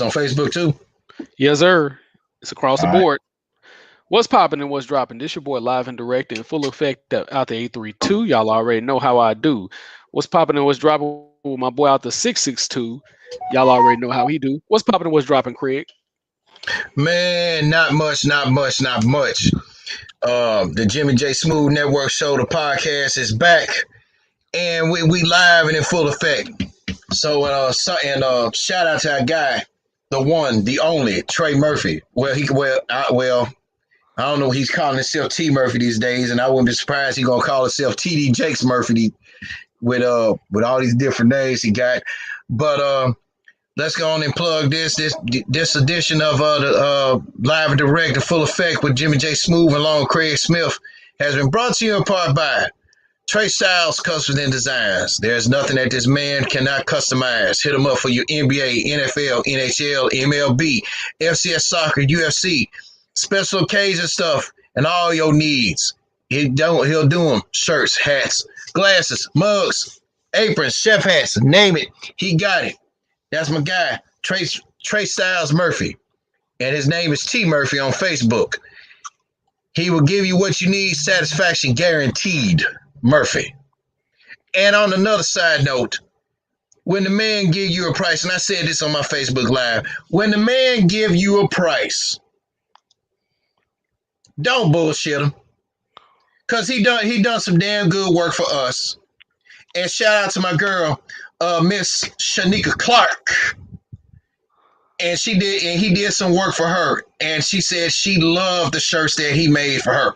on Facebook too. Yes, sir. It's across All the right. board. What's popping and what's dropping? This your boy live and direct in full effect out the 832. Y'all already know how I do. What's popping and what's dropping with my boy out the 662? Y'all already know how he do. What's popping and what's dropping, Craig? Man, not much, not much, not much. The Jimmy J Smooth Network Show, the podcast is back, and we live and in full effect. So shout out to our guy, the one, the only, Trey Murphy. I don't know. He's calling himself T Murphy these days, and I wouldn't be surprised he gonna call himself TD Jakes Murphy with all these different names he got. But let's go on and plug this edition of the live and direct in full effect with Jimmy J Smooth and Long Craig Smith has been brought to you in part by Trey Styles Customs and Designs. There's nothing that this man cannot customize. Hit him up for your NBA, NFL, NHL, MLB, FCS soccer, UFC, special occasion stuff, and all your needs. He'll do them. Shirts, hats, glasses, mugs, aprons, chef hats, name it. He got it. That's my guy, Trey Styles Murphy. And his name is T Murphy on Facebook. He will give you what you need, satisfaction guaranteed, Murphy. And on another side note, when the man give you a price, and I said this on my Facebook Live, when the man give you a price, don't bullshit him. Cause he done some damn good work for us. And shout out to my girl, Miss Shanika Clark. And he did some work for her. And she said she loved the shirts that he made for her.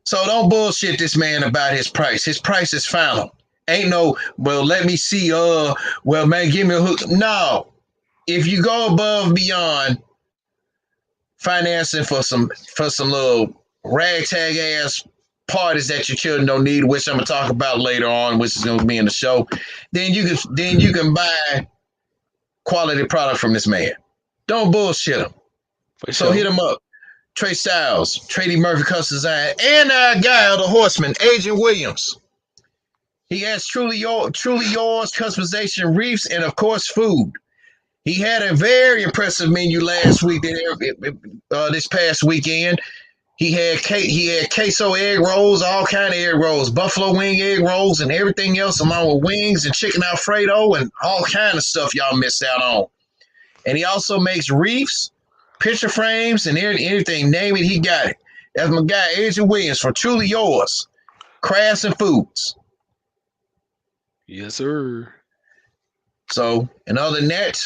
So don't bullshit this man about his price. His price is final. Ain't no, well, let me see, well, man, give me a hook. No. If you go above and beyond financing for some little ragtag ass parties that your children don't need, which I'm gonna talk about later on, which is gonna be in the show, then you can buy quality product from this man. Don't bullshit him. For So hit sure. him up. Trey Styles, Trady Murphy Custom Design, and our guy, the horseman, Agent Williams. He has truly yours customization, reefs, and of course food. He had a very impressive menu last week. This past weekend, he had queso egg rolls, all kind of egg rolls, buffalo wing egg rolls, and everything else, along with wings and chicken Alfredo and all kind of stuff y'all missed out on. And he also makes reefs, picture frames, and anything. Name it, he got it. That's my guy, Agent Williams, from Truly Yours, Crafts and Foods. Yes, sir. So, and other than that,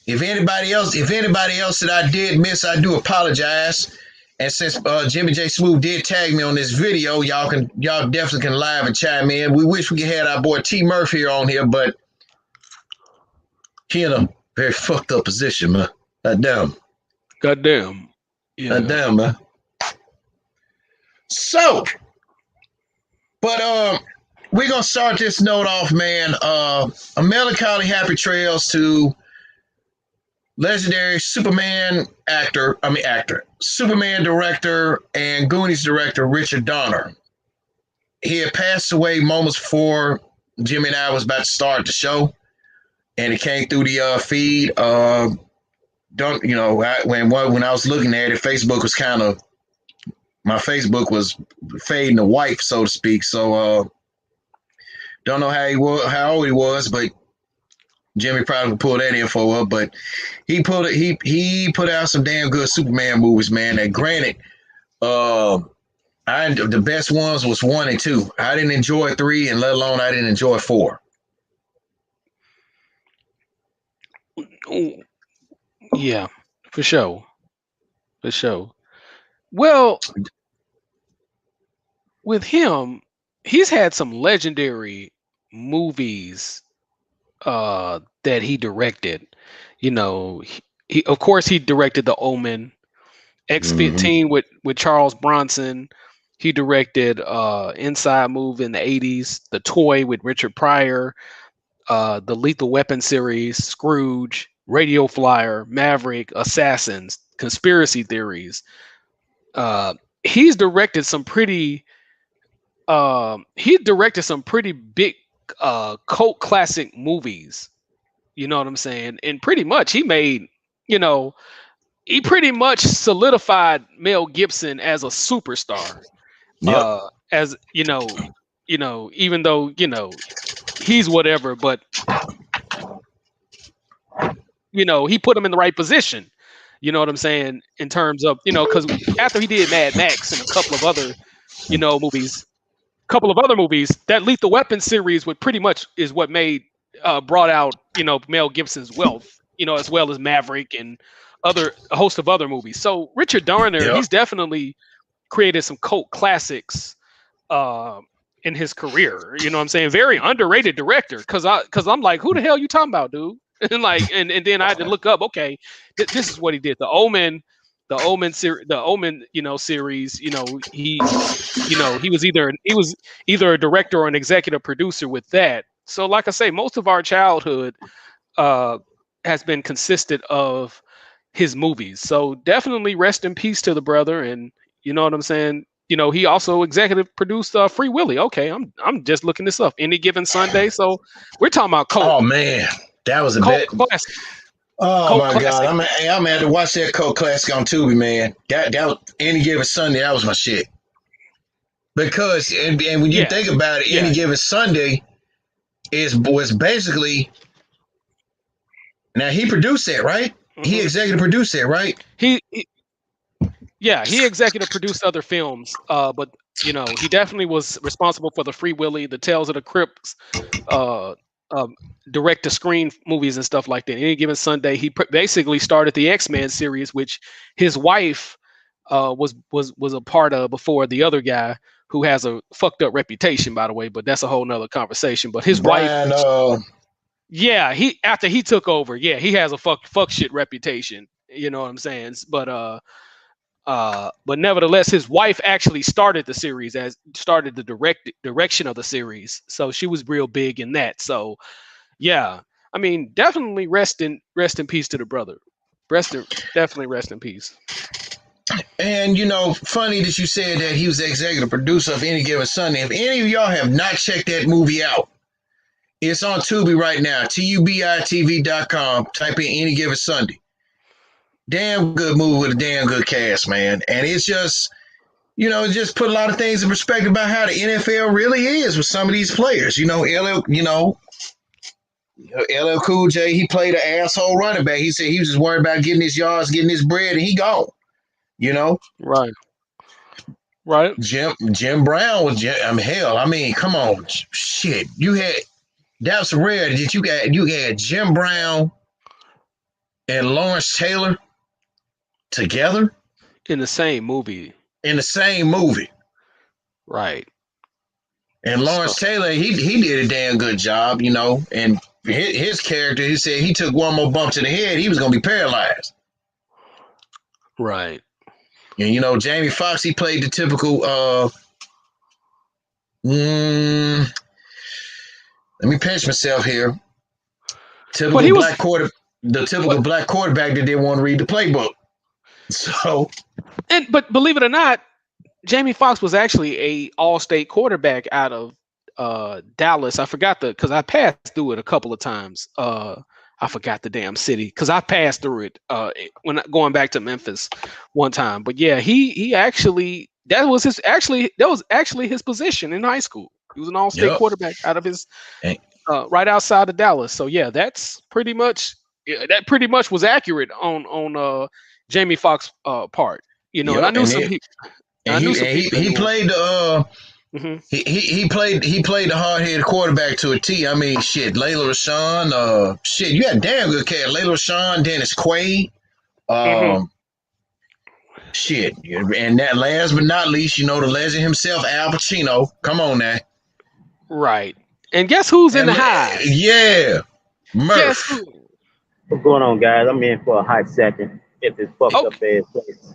if anybody else that I did miss, I do apologize. And since Jimmy J Smooth did tag me on this video, y'all definitely can live and chime in. We wish we could have our boy T Murphy on here, but he in a very fucked up position, man. Damn. Goddamn. Yeah. Damn, man. So, but we're gonna start this note off, man. A melancholy happy trails to legendary Superman director, and Goonies director Richard Donner. He had passed away moments before Jimmy and I was about to start the show, and it came through the feed. Don't you know when I was looking at it, my Facebook was fading to white, so to speak. So don't know how old he was, but Jimmy probably pulled that info up. But he put out some damn good Superman movies, man. That granted, the best ones was 1 and 2. I didn't enjoy 3, and let alone I didn't enjoy 4. Oh, yeah, for sure. For sure. Well, with him, he's had some legendary movies that he directed. Of course he directed The Omen, Mm-hmm. X-15 with Charles Bronson. He directed Inside Move in the 80s, The Toy with Richard Pryor, the Lethal Weapon series, Scrooge, Radio Flyer, Maverick, Assassins, Conspiracy Theories. He's directed some pretty he directed some pretty big cult classic movies. You know what I'm saying? And pretty much he made, you know, he pretty much solidified Mel Gibson as a superstar. Yep. As even though, he's whatever, but he put him in the right position. You know what I'm saying? In terms of, because after he did Mad Max and a couple of other, movies, that Lethal Weapon series would pretty much is what brought out, Mel Gibson's wealth, as well as Maverick and a host of other movies. So Richard Donner, Yep. he's definitely created some cult classics in his career. You know what I'm saying? Very underrated director. Cause I'm like, who the hell you talking about, dude? And like, and then I had to look up, okay, this is what he did. The Omen series, series, he was either a director or an executive producer with that. So like I say, most of our childhood has been consistent of his movies. So definitely rest in peace to the brother. And you know what I'm saying? He also executive produced Free Willy. Okay, I'm just looking this up. Any Given Sunday. So we're talking about Oh man, that was a cult bet. classic. Oh Cult my classic. God, I'm gonna have to watch that cult classic on Tubi, man. That was Any Given Sunday. That was my shit. Because and when you think about it, Any Given Sunday was basically. Now he produced that, right? Mm-hmm. He executive produced that, right? He executive produced other films, but he definitely was responsible for the Free Willy, the Tales of the Crypts, direct to screen movies and stuff like that. Any Given Sunday, he basically started the X-Men series, which his wife was a part of before the other guy, who has a fucked up reputation, by the way, but that's a whole nother conversation. But his wife, after he took over, he has a fuck shit reputation. You know what I'm saying? But nevertheless, his wife actually started the series, started the direction of the series. So she was real big in that. So yeah, I mean, definitely rest in peace to the brother. Definitely rest in peace. And funny that you said that he was the executive producer of Any Given Sunday. If any of y'all have not checked that movie out, it's on Tubi right now. TUBITV.com. Type in Any Given Sunday. Damn good movie with a damn good cast, man. And it's just, just put a lot of things in perspective about how the NFL really is with some of these players. LL Cool J, he played an asshole running back. He said he was just worried about getting his yards, getting his bread, and he gone. Right. Jim Brown was hell. I mean, come on, shit. That was rare that you had Jim Brown and Lawrence Taylor together in the same movie. Right. And Lawrence Taylor, he did a damn good job, and his character, he said he took one more bump to the head, he was going to be paralyzed. Right. And, Jamie Foxx, he played the typical, let me pinch myself here. Typical black quarterback that didn't want to read the playbook. So. But believe it or not, Jamie Foxx was actually a all-state quarterback out of Dallas. I forgot because I passed through it a couple of times. I forgot the damn city because I passed through it when going back to Memphis one time. But yeah, he actually that was actually his position in high school. He was an all-state quarterback out of his right outside of Dallas. So yeah, that pretty much was accurate on Jamie Foxx part. And I knew he played he played the hard-headed quarterback to a T. I mean, shit, Layla Rashawn, you had damn good cat. Layla Rashawn, Dennis Quaid, shit, and that last but not least, the legend himself, Al Pacino. Come on now, right? And guess who's in the hive? Yeah, Murph. What's going on, guys? I'm in for a hot second at this fucked up ass place.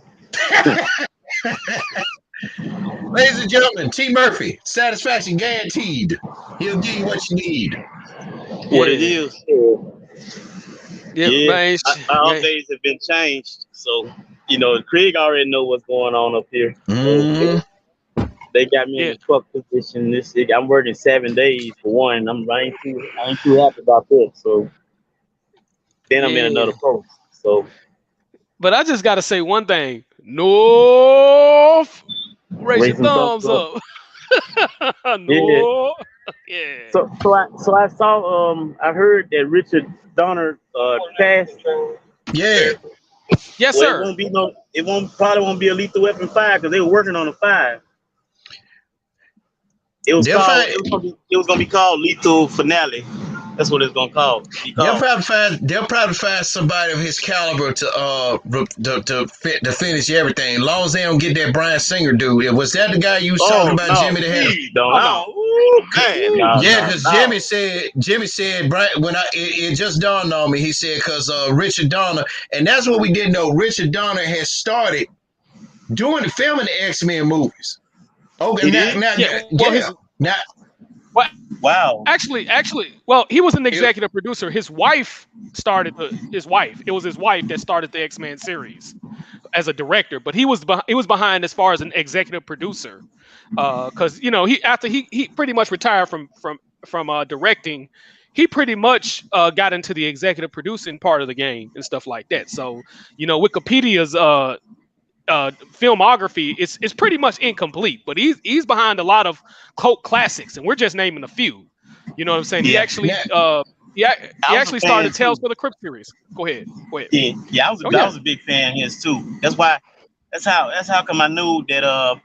Ladies and gentlemen, T. Murphy, satisfaction guaranteed. He'll give you what you need. What it is. Man, our days have been changed. So, Craig already know what's going on up here. Mm-hmm. They got me in the fuck position. I'm working 7 days for one. I ain't too happy about that. So Then I'm in another post. So, but I just got to say one thing. North, raise your raising thumbs thumbs up. up. Yeah. No. Yeah. So I saw I heard that Richard Donner passed. Yeah. Yes, Well, sir. it won't be a Lethal Weapon 5 because they were working on a 5. It was They'll called. find It was gonna be called Lethal Finale. That's what it's gonna be they'll called. probably find somebody of his caliber to finish everything. As long as they don't get that Bryan Singer dude. Was that the guy you was talking Oh about, no, Jimmy? That had please don't. Oh I no. don't. Ooh, man, no, yeah, no, because no. Jimmy said Brian, when it just dawned on me. He said because Richard Donner, and that's what we didn't know. Richard Donner had started doing the filming the X-Men movies. Okay, He did? Yeah. Well, his now well, Wow. actually, well, he was an it, executive producer. His wife started his wife. It was his wife that started the X-Men series as a director, but he was behind as far as an executive producer. Because he pretty much retired from directing. He pretty much got into the executive producing part of the game and stuff like that. So Wikipedia's filmography is pretty much incomplete, but he's behind a lot of cult classics, and we're just naming a few. You know what I'm saying? He Yeah. actually now, he I was a actually fan started Tales too. for the Crypt series. Go ahead. Yeah. Oh I yeah. was a big fan of his too. That's how come I knew that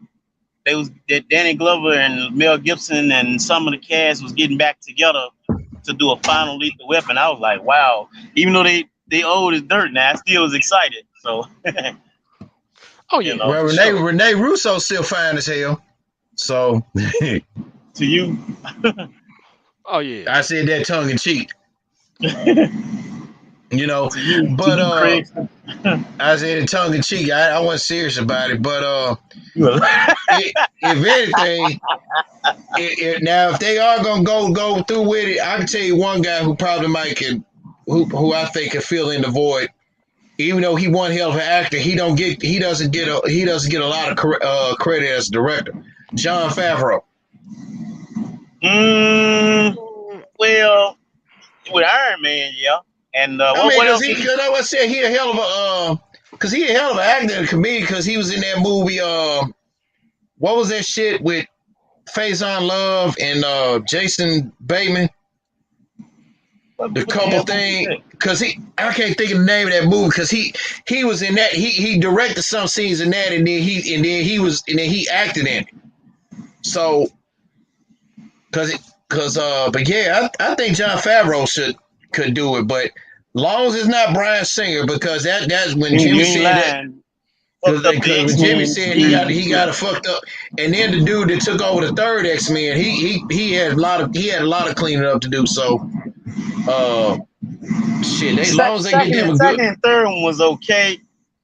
Danny Glover and Mel Gibson and some of the cast was getting back together to do a final Lethal Weapon. I was like, wow. Even though they old as dirt now, I still was excited. So Oh you yeah. know, well, For sure. Renee Russo's still fine as hell. So to you. Oh yeah. I said that tongue in cheek, to But you, Craig. I said it tongue in cheek. I wasn't serious about it, but if anything, now if they are gonna go through with it, I can tell you one guy who probably who I think can fill in the void. Even though he one hell of an actor, he doesn't get a lot of credit as a director. Jon Favreau. Well, with Iron Man, yeah. And I mean, what because else? I would say he a hell of a because he a hell of an actor and comedian because he was in that movie. What was that shit with Faison Love and Jason Bateman? The couple thing, because I can't think of the name of that movie because he was in that he directed some scenes in that and then he acted in it. So but yeah, I think Jon Favreau could do it, but long as it's not Bryan Singer because that's when Jimmy said that. Because when Jimmy said he got it fucked up, and then the dude that took over the third X-Men, he had a lot of cleaning up to do. So, shit, as long as they get them a good. Second and third one was okay.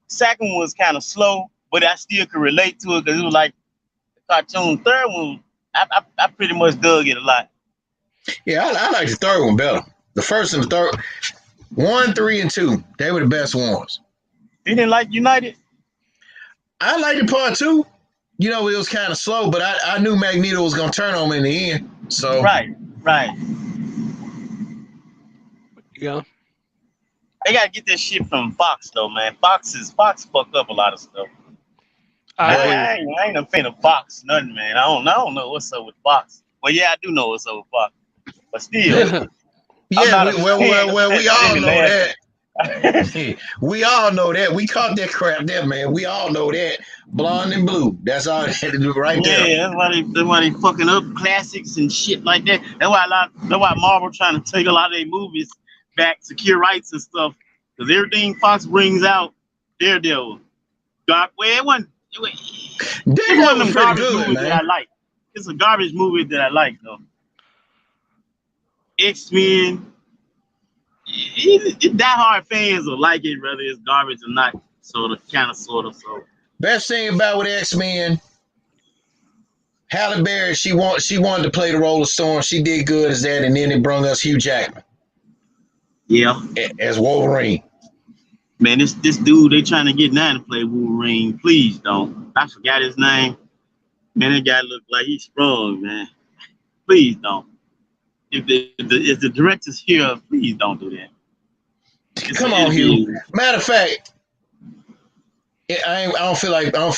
Second one was kind of slow, but I still could relate to it because it was like a cartoon. Third one, I pretty much dug it a lot. Yeah, I like the third one better. The first and the third, 1, 3, and 2, they were the best ones. You didn't like United? I liked the part 2. It was kind of slow, but I knew Magneto was gonna turn on him in the end. So Right. Yeah. They gotta get this shit from Fox though, man. Fox fucked up a lot of stuff. I agree. I ain't a fan of Fox, nothing, man. I don't know what's up with Fox. Well, yeah, I do know what's up with Fox, but still, yeah, we all know that. We all know that. We caught that crap there, man. We all know that. Blonde and blue. That's all they had to do right there. Yeah, that's why they fucking up classics and shit like that. That's why Marvel trying to take a lot of their movies back, secure rights and stuff. Because everything Fox brings out, Daredevil. It wasn't them garbage movies that I like. It's a garbage movie that I like though. X-Men. Die-hard fans will like it, whether it's garbage or not. Sort of. So best thing about with X-Men, Halle Berry, she wanted to play the role of Storm. She did good as that, and then it brought us Hugh Jackman. Yeah, as Wolverine. Man, this dude they trying to get now to play Wolverine. Please don't. I forgot his name. Man, that guy look like he's strong, man. Please don't. If the director's here, please don't do that. Come on, Hugh. Matter of fact, I don't feel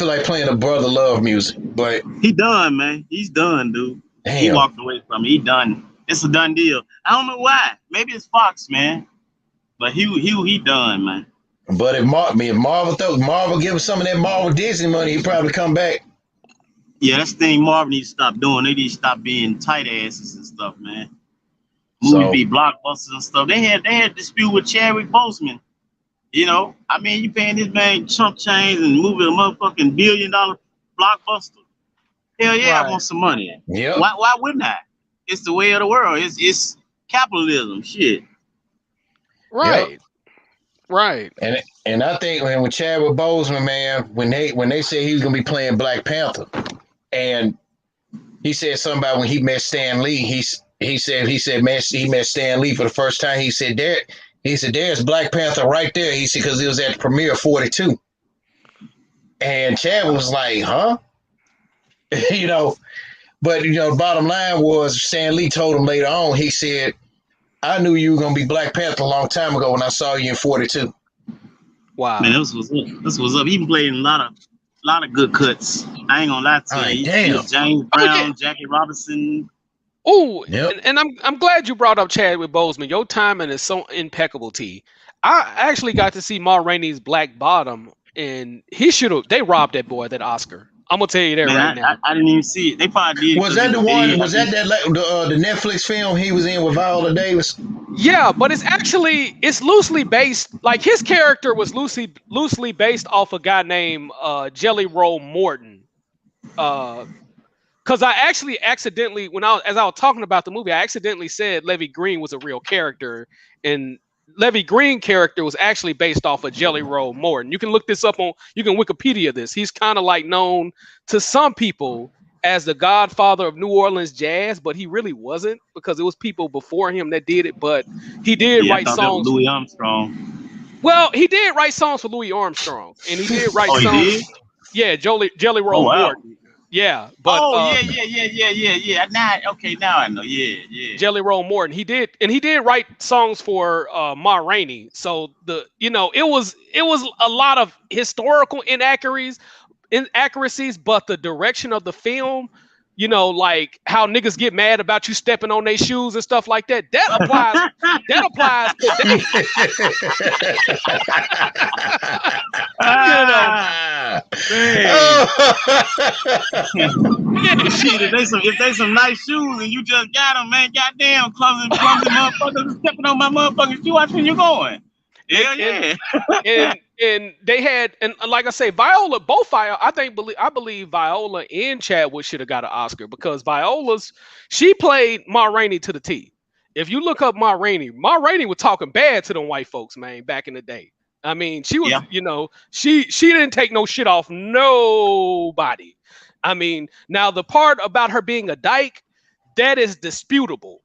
like playing a brother love music, but he done, man. He's done, dude. damn. He walked away from it. He done. It's a done deal. I don't know why. Maybe it's Fox, man. But he done, man. But if Marvel give us some of that Marvel Disney money, he'd probably come back. Yeah, that's the thing Marvel needs to stop doing. They need to stop being tight asses and stuff, man. Movies be blockbusters and stuff. They had a dispute with Chadwick Boseman. You know, I mean, you paying this man chump change and moving a motherfucking $1 billion blockbuster. Hell yeah, right. I want some money. Yeah. Why wouldn't I? It's the way of the world. It's capitalism. Shit. Right. Yep. Right. And I think when Chadwick Boseman, man, when they said he was gonna be playing Black Panther, and he said something about when he met Stan Lee, he said man, he met Stan Lee for the first time. He said there's Black Panther right there. He said because it was at the premiere of 42, and Chadwick was like, huh, you know. But the bottom line was Stan Lee told him later on. He said, I knew you were gonna be Black Panther a long time ago when I saw you in 42. Wow, man, this was up. He been playing a lot of good cuts. I ain't gonna lie to you. Damn. James Brown, Jackie Robinson. Oh, yep. and I'm glad you brought up Chadwick Boseman. Your timing is so impeccable, T. I actually got to see Ma Rainey's Black Bottom, and they robbed that boy that Oscar. I'm gonna tell you that right now. I didn't even see it. They probably did. Was that the one? Was that the Netflix film he was in with Viola Davis? Yeah, but it's loosely based. Like his character was loosely based off a guy named Jelly Roll Morton. Because I actually accidentally, as I was talking about the movie, I accidentally said Levy Green was a real character, and Levy Green character was actually based off of Jelly Roll Morton. You can look this up you can Wikipedia this. He's kind of like known to some people as the godfather of New Orleans jazz, but he really wasn't because it was people before him that did it. But he did write songs. Louis Armstrong. Well, he did write songs for Louis Armstrong, and he did write songs. He did? Yeah, Jelly Roll Morton. Yeah, but yeah. Now I know. Yeah. Jelly Roll Morton. He did write songs for Ma Rainey. So it was a lot of historical inaccuracies, but the direction of the film, like how niggas get mad about you stepping on their shoes and stuff like that. That applies. That applies Shit, if they some nice shoes and you just got them, man, goddamn, clumsy motherfuckers stepping on my motherfucking shoe. Watch when you're going. Yeah. And they had, and like I say, I believe Viola and Chadwick should have got an Oscar because she played Ma Rainey to the T. If you look up Ma Rainey was talking bad to them white folks, man, back in the day. I mean, she was, she didn't take no shit off nobody. I mean, now the part about her being a dyke, that is disputable.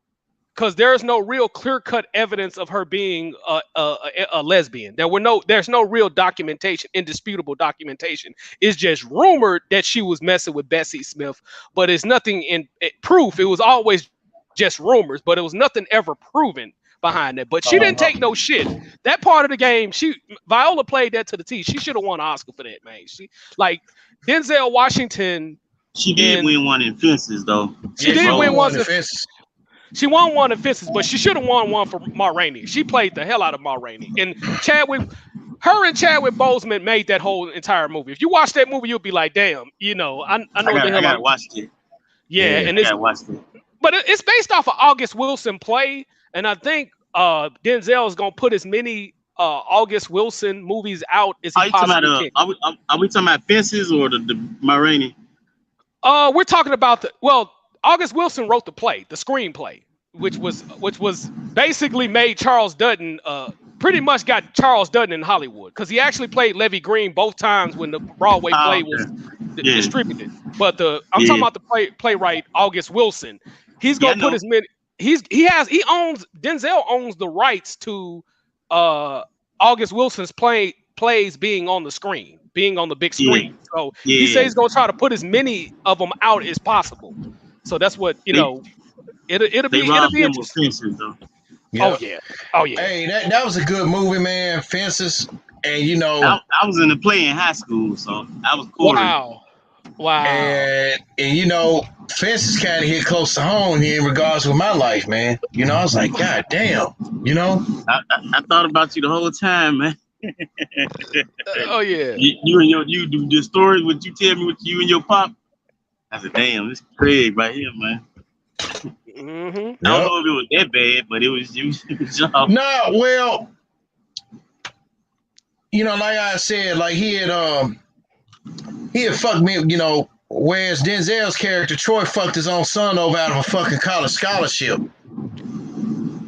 Because there's no real clear-cut evidence of her being a lesbian. There's no real documentation, indisputable documentation. It's just rumored that she was messing with Bessie Smith, but it's nothing in proof. It was always just rumors, but it was nothing ever proven behind that. But she didn't take no shit. That part of the game, Viola played that to the T. She should have won an Oscar for that, man. She like Denzel Washington. She did win one in Fences, though. She did win one in Fences. She won one in Fences, but she should have won one for Ma Rainey. She played the hell out of Ma Rainey. And Chadwick Boseman made that whole entire movie. If you watch that movie, you'll be like, damn, I know the hell I gotta watch it. Yeah, and it's watched it. But it's based off of August Wilson play, and I think Denzel is gonna put as many August Wilson movies out as he possibly can. Are we talking about Fences or the Ma Rainey? We're talking about August Wilson wrote the screenplay, which was basically made Charles Dutton, pretty much got Charles Dutton in Hollywood because he actually played Levy Green both times when the Broadway play was distributed. But I'm talking about the playwright August Wilson. He's gonna put as many. Denzel owns the rights to August Wilson's plays being on the screen, being on the big screen. So he says he's gonna try to put as many of them out as possible. So that's what it'll be interesting. Oh Yep. yeah. Oh yeah. Hey, that was a good movie, man. Fences, and you know, I was in the play in high school, so I was quartering. Wow. Wow. and you know, Fences kind of hit close to home here in regards with my life, man. You know, I was like, God damn, you know. I thought about you the whole time, man. Oh yeah. You do the stories. What you tell me with you and your pop? I said, damn, this Craig right here, man. Mm-hmm. I don't Yep. know if it was that bad, but it was y'all. No, well, you know, like I said, like he had fucked me, you know. Whereas Denzel's character Troy fucked his own son over out of a fucking college scholarship.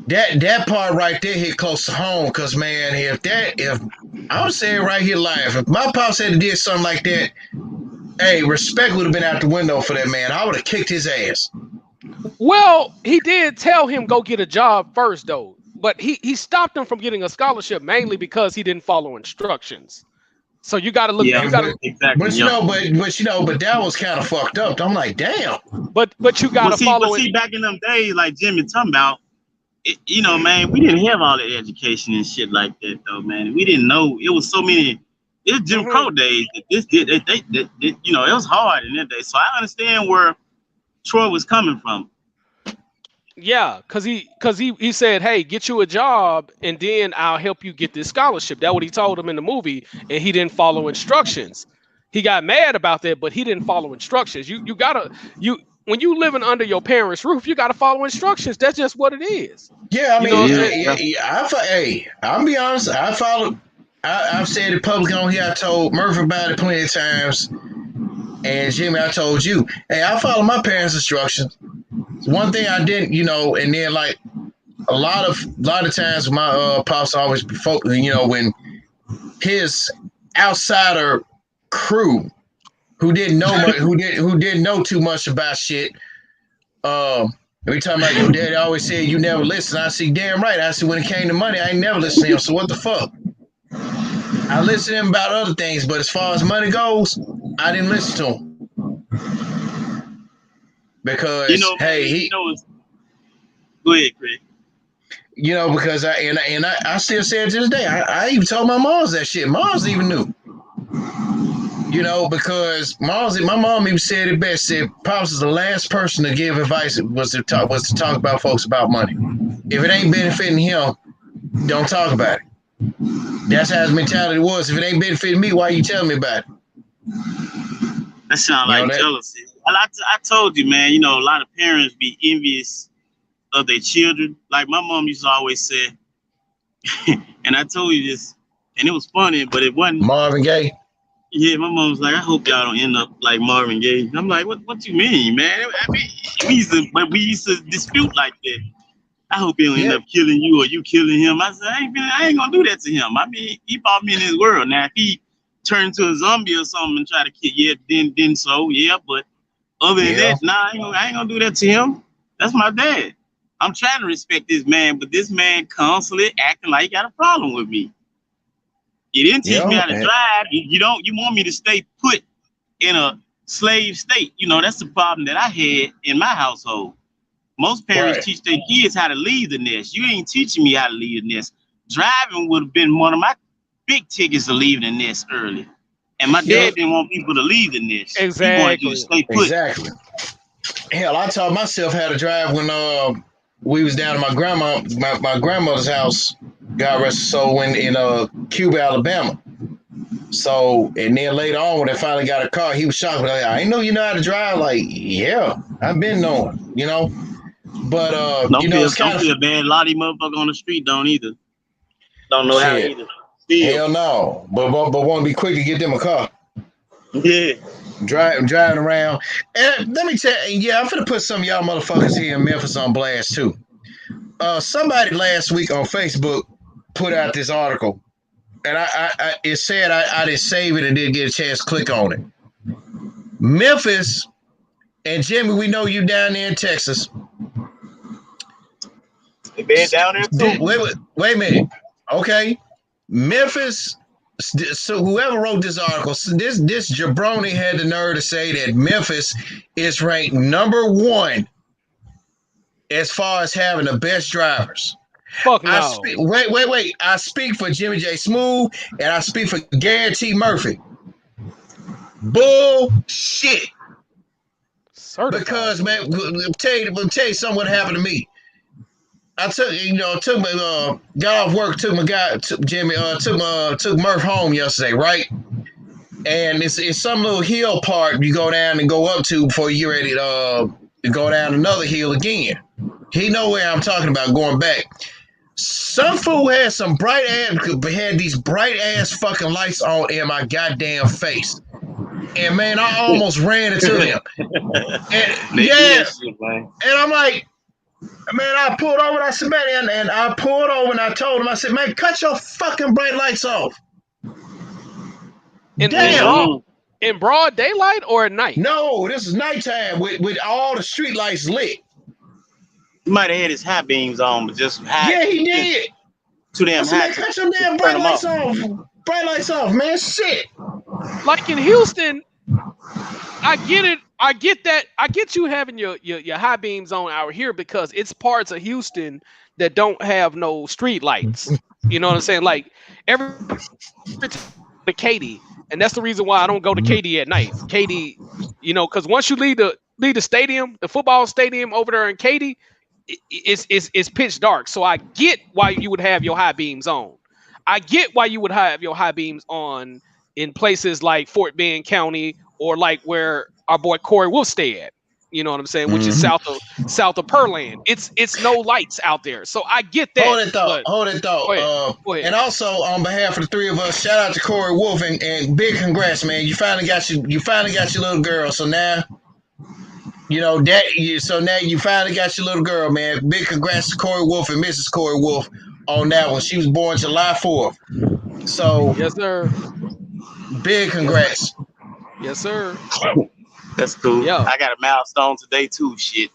That part right there hit close to home, cause man, if I would say it right here live, if my pops had did something like that, hey, respect would have been out the window for that man. I would have kicked his ass. Well, he did tell him go get a job first though. But he stopped him from getting a scholarship mainly because he didn't follow instructions. So you gotta look, Yeah, you gotta exactly. But you know, but that was kind of fucked up. I'm like, damn. but you gotta follow it. back in them days, like Jimmy talking about, you know, man, we didn't have all that education and shit like that, though, man. We didn't know it was so many. It was Jim Crow days. You know, it was hard in that day. So I understand where Troy was coming from. Yeah, cause he said, hey, get you a job and then I'll help you get this scholarship. That's what he told him in the movie, and he didn't follow instructions. He got mad about that, but he didn't follow instructions. You gotta when you living under your parents' roof, you gotta follow instructions. That's just what it is. Yeah, I You know mean, what I'm saying? hey, I'll be honest. I followed. I've said it public on here. I told Murphy about it plenty of times, and Jimmy, I told you, hey, I follow my parents' instructions. One thing I didn't, you know, and then like a lot of times my pops always be focused, you know, when his outsider crew who didn't know much, who didn't know too much about shit. Every time like your daddy always said you never listen. I see, damn right. I said when it came to money, I ain't never listened to him. So what the fuck? I listened to him about other things, but as far as money goes, I didn't listen to him. Because You know, hey, man, go ahead, Craig. you know, because I still say it to this day. I even told my moms that shit. Moms even knew. You know, because my mom even said it best. Said Pops is the last person to give advice was to talk about folks about money. If it ain't benefiting him, don't talk about it. That's how his mentality was. If it ain't benefiting me, why you telling me about it? That sounds You know like that? jealousy. I told you, man. You know, a lot of parents be envious of their children. Like my mom used to always say, and I told you this, and it was funny, but it wasn't. Marvin Gaye. Yeah, my mom was like, I hope y'all don't end up like Marvin Gaye. And I'm like, what you mean, man? I mean, we used to dispute like that. I hope he don't end up killing you or you killing him. I said, I ain't gonna do that to him. I mean, he brought me in his world. Now, if he turned into a zombie or something and try to kill, yeah, then so, yeah. But other than that, nah, I ain't gonna do that to him. That's my dad. I'm trying to respect this man, but this man constantly acting like he got a problem with me. You didn't teach me how to drive. You want me to stay put in a slave state. You know, that's the problem that I had in my household. Most parents teach their kids how to leave the nest. You ain't teaching me how to leave the nest. Driving would have been one of my big tickets to leaving the nest early. And my dad didn't want people to leave the nest. Exactly. He wanted you to stay put. Exactly. Hell, I taught myself how to drive when we was down at my grandmother's house, God rest her soul, in Cuba, Alabama. So, and then later on, when I finally got a car, he was shocked. Like, I didn't know you know how to drive. Like, yeah, I've been knowing, you know. But don't you know, it's kind don't feel bad. A lot of these motherfuckers on the street don't either. Don't know how either. Still. Hell no. But want to be quick to get them a car. Yeah. Driving around. And let me tell you, I'm finna put some of y'all motherfuckers here in Memphis on blast too. Somebody last week on Facebook put out this article, and it said I didn't save it and didn't get a chance to click on it. Memphis and Jimmy, we know you down there in Texas. They been down there too. Wait a minute. Okay, Memphis. So whoever wrote this article, this jabroni had the nerve to say that Memphis is ranked number 1 as far as having the best drivers. Fuck I no. speak. Wait. I speak for Jimmy J. Smooth, and I speak for Gary T. Murphy. Bullshit. Certified. Because man, I'll tell you something. What happened to me? I took my got off work, took my guy, took Murph home yesterday, right? And it's some little hill part you go down and go up to before you're ready to go down another hill again. He know where I'm talking about going back. Some fool had these bright ass fucking lights on in my goddamn face. And man, I almost ran into them. And yeah, shit, man. and I'm like, man, I pulled over and I said, man, and I pulled over and I told him, I said, man, cut your fucking bright lights off. Damn. In broad daylight or at night? No, this is nighttime with all the street lights lit. He might have had his high beams on, but just high. Yeah, he did. Too damn high. Man, cut your damn bright lights off. Bright lights off, man. Shit. Like in Houston, I get it. I get that. I get you having your high beams on out here because it's parts of Houston that don't have no street lights. You know what I'm saying? Like every to Katy, and that's the reason why I don't go to Katy at night. Katy, because once you leave the stadium, the football stadium over there in Katy, it's pitch dark. So I get why you would have your high beams on. I get why you would have your high beams on in places like Fort Bend County or like where our boy Corey Wolf stay at. You know what I'm saying? Which is south of Pearland. It's no lights out there. So I get that. Hold it though. Go ahead. And also on behalf of the three of us, shout out to Corey Wolf and big congrats, man. You finally got your little girl. So now, now you finally got your little girl, man. Big congrats to Corey Wolf and Mrs. Corey Wolf on that one. She was born July 4th. So yes, sir. Big congrats. Yes, sir. That's cool. Yeah. I got a milestone today too. Shit.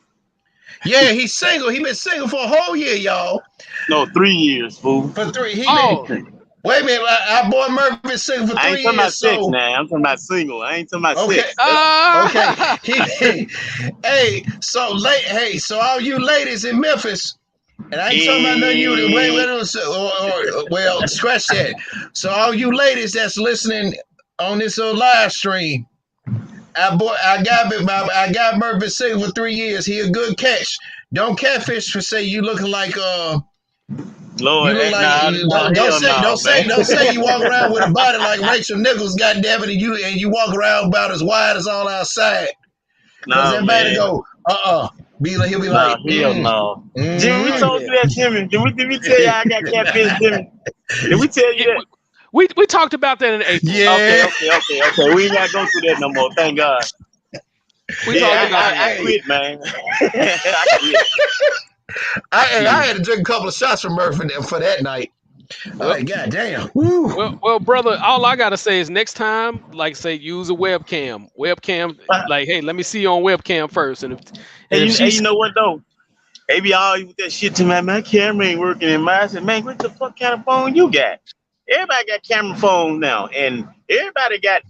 Yeah, he's single. He been single for a whole year, y'all. No, 3 years, fool. For 3. Wait a minute. Our boy Murphy been single for 3 years. I ain't talking about sex now. I'm talking about single. I ain't talking about sex. Okay. So all you ladies in Memphis, and I ain't talking about none of you. Well, scratch that. So all you ladies that's listening on this live stream, I got Murphy single for 3 years. He a good catch. Don't catfish for say you looking like Lord, you look like, don't say you walk around with a body like Rachel Nichols, goddamn it, and you walk around about as wide as all outside. Because everybody go, he'll be like, hell no. Jimmy, we told you that, Jimmy. Did we tell you I got catfish, Jimmy? Did we tell you that? We talked about that in April. Yeah. Okay. We ain't got to go through that no more. Thank God. I quit, man. I quit. I had to drink a couple of shots from Murphy for that night. Like, God damn. Well, brother, all I gotta say is next time, like say, use a webcam. Like, hey, let me see you on webcam first. And you know what though? They be all with that shit to me, man. My camera ain't working. And I said, man, what the fuck kind of phone you got? Everybody got camera phones now, and everybody got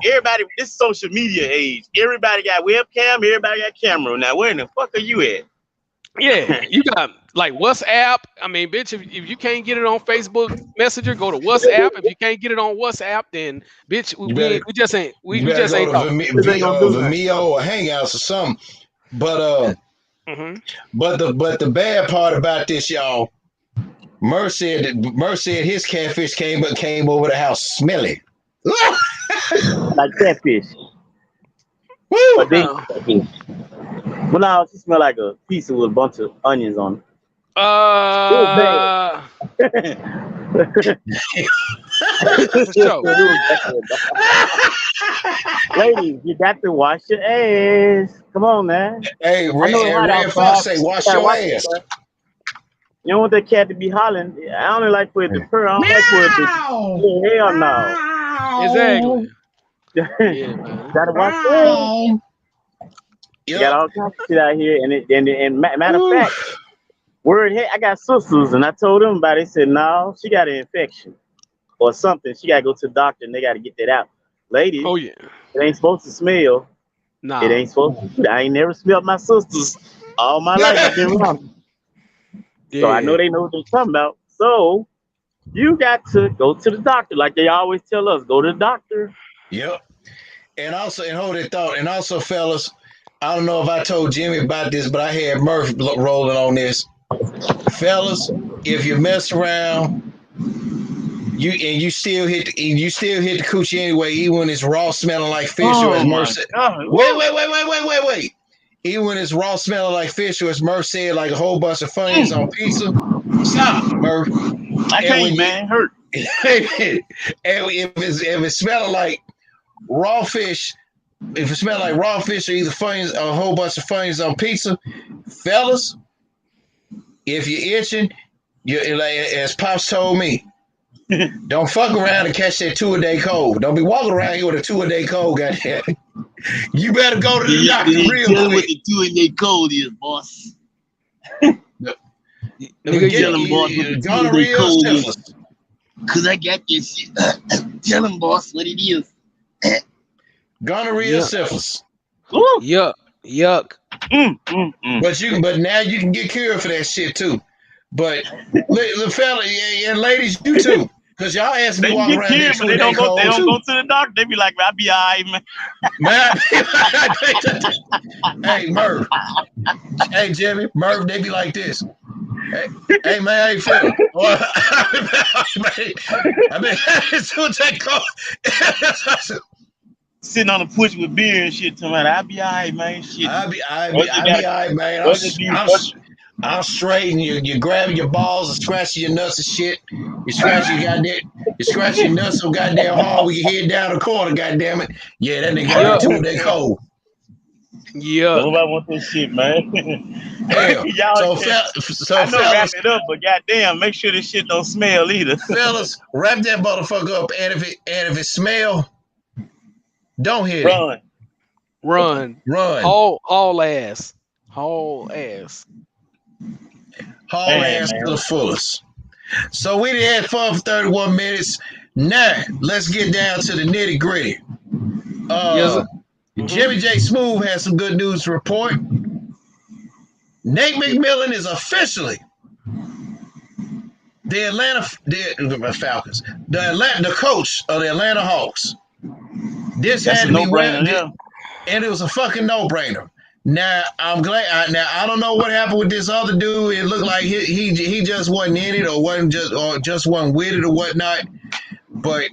everybody. This social media age. Everybody got webcam. Everybody got camera. Now, where in the fuck are you at? Yeah, you got like WhatsApp. I mean, bitch, if you can't get it on Facebook Messenger, go to WhatsApp. If you can't get it on WhatsApp, then bitch, we just ain't talking. Vimeo or Hangouts or something. But but the bad part about this, y'all, Merc said his catfish came over the house smelly. Like catfish. Woo! Well, now she smelled like a pizza with a bunch of onions on it. Ladies, you got to wash your ass. Come on, man. Hey, Red Fox say wash your ass. You don't want that cat to be hollering. I only like for it to purr. I don't like for it to. Hell no. Exactly. Yeah, man. Gotta wash your ass. You got all kinds of shit out here, and matter of fact, I got sisters, and I told them about it. They said, no, she got an infection or something. She got to go to the doctor, and they got to get that out. Ladies, it ain't supposed to smell. Nah. It ain't supposed to. I ain't never smelled my sisters all my life. I've been wrong. So I know they know what they're talking about. So you got to go to the doctor, like they always tell us. Go to the doctor. Yep. And also, and hold that thought. And also, fellas, I don't know if I told Jimmy about this, but I had Murph rolling on this. Fellas, if you mess around, you still hit the coochie anyway, even when it's raw smelling like fish or as Murph said. Wait. Even when it's raw smelling like fish or as Murph said, like a whole bunch of funnies on pizza. Stop, Murph. I can't, man. It hurt. And if it's smelling like raw fish, if it smells like raw fish or either funnies or a whole bunch of funnies on pizza, fellas, if you're itching, like as Pops told me, don't fuck around and catch that 2-a-day cold. Don't be walking around here with a 2-a-day cold, goddamn. You better go to the doctor real tell quick. What the 2-a-day cold is, boss. Nigga, tell him, boss, what the 2-a-day cold is. Cause I got this shit. Tell him, boss, what it is. Gonorrhea, syphilis. Yuck. But now you can get cured for that shit too. But the fella and ladies, you too. Because y'all ask me walk around there, but they don't go to the doctor. They be like, I'll be all right, man. Hey, Murph. Hey, Jimmy. Murph, they be like this. Hey man, how you feeling? I mean, it's too take off. Sitting on the push with beer and shit. I'll be all right, man. Shit. I'll be all right, man. I'm straight, and you grabbing your balls and scratching your nuts and shit. You scratch your nuts so goddamn hard when you head down the corner, goddamn it. Yeah, that nigga got 2-a-day cold. Yeah. Nobody wants this shit, man. Hell. Y'all so I know wrap it up, but goddamn, make sure this shit don't smell either. Fellas, wrap that motherfucker up, and if it smell, don't hit it. Run. Haul ass. Haul ass to the fullest. So we done had fun for 31 minutes. Now let's get down to the nitty gritty. Jimmy J Smooth has some good news to report. Nate McMillan is officially the Falcons, the coach of the Atlanta Hawks. This had to be no-brainer, and it was a fucking no-brainer. Now I'm glad. Now I don't know what happened with this other dude. It looked like he just wasn't in it, or just wasn't with it, or whatnot. But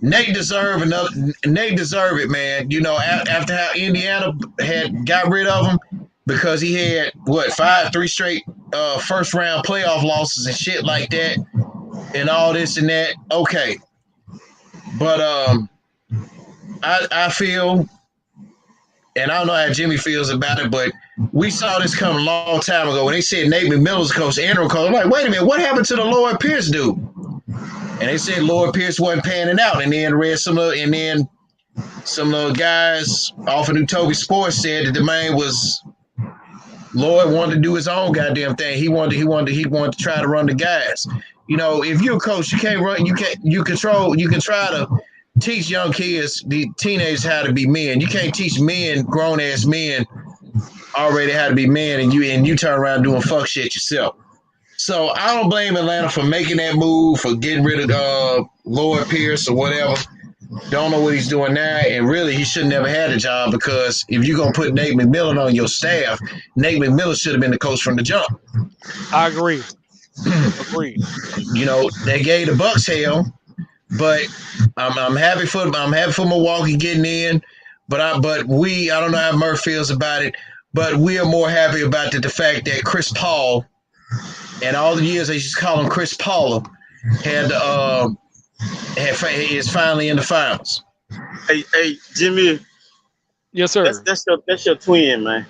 Nate deserved it, man. You know, after how Indiana had got rid of him because he had 3 straight first round playoff losses and shit like that, and all this and that. Okay, but I feel, and I don't know how Jimmy feels about it, but we saw this come a long time ago when they said Nate McMillan's coach, interim coach. I'm like, wait a minute, what happened to the Lloyd Pierce dude? And they said Lloyd Pierce wasn't panning out, and then some of the guys off of New Toby Sports said that the man was Lloyd wanted to do his own goddamn thing. He wanted to try to run the guys. You know, if you're a coach, you can't run. You can try to teach young kids, the teenagers, how to be men. You can't teach men, grown ass men, already how to be men, and you turn around doing fuck shit yourself. So I don't blame Atlanta for making that move, for getting rid of Lloyd Pierce or whatever. Don't know what he's doing now, and really he should never had a job, because if you're gonna put Nate McMillan on your staff, Nate McMillan should have been the coach from the jump. I agree. You know, they gave the Bucks hell, but I'm happy for Milwaukee getting in. But I don't know how Murph feels about it, but we are more happy about the fact that Chris Paul, and all the years they used to call him Chris Paula, is finally in the finals. Hey, Jimmy. Yes, sir. That's your twin, man.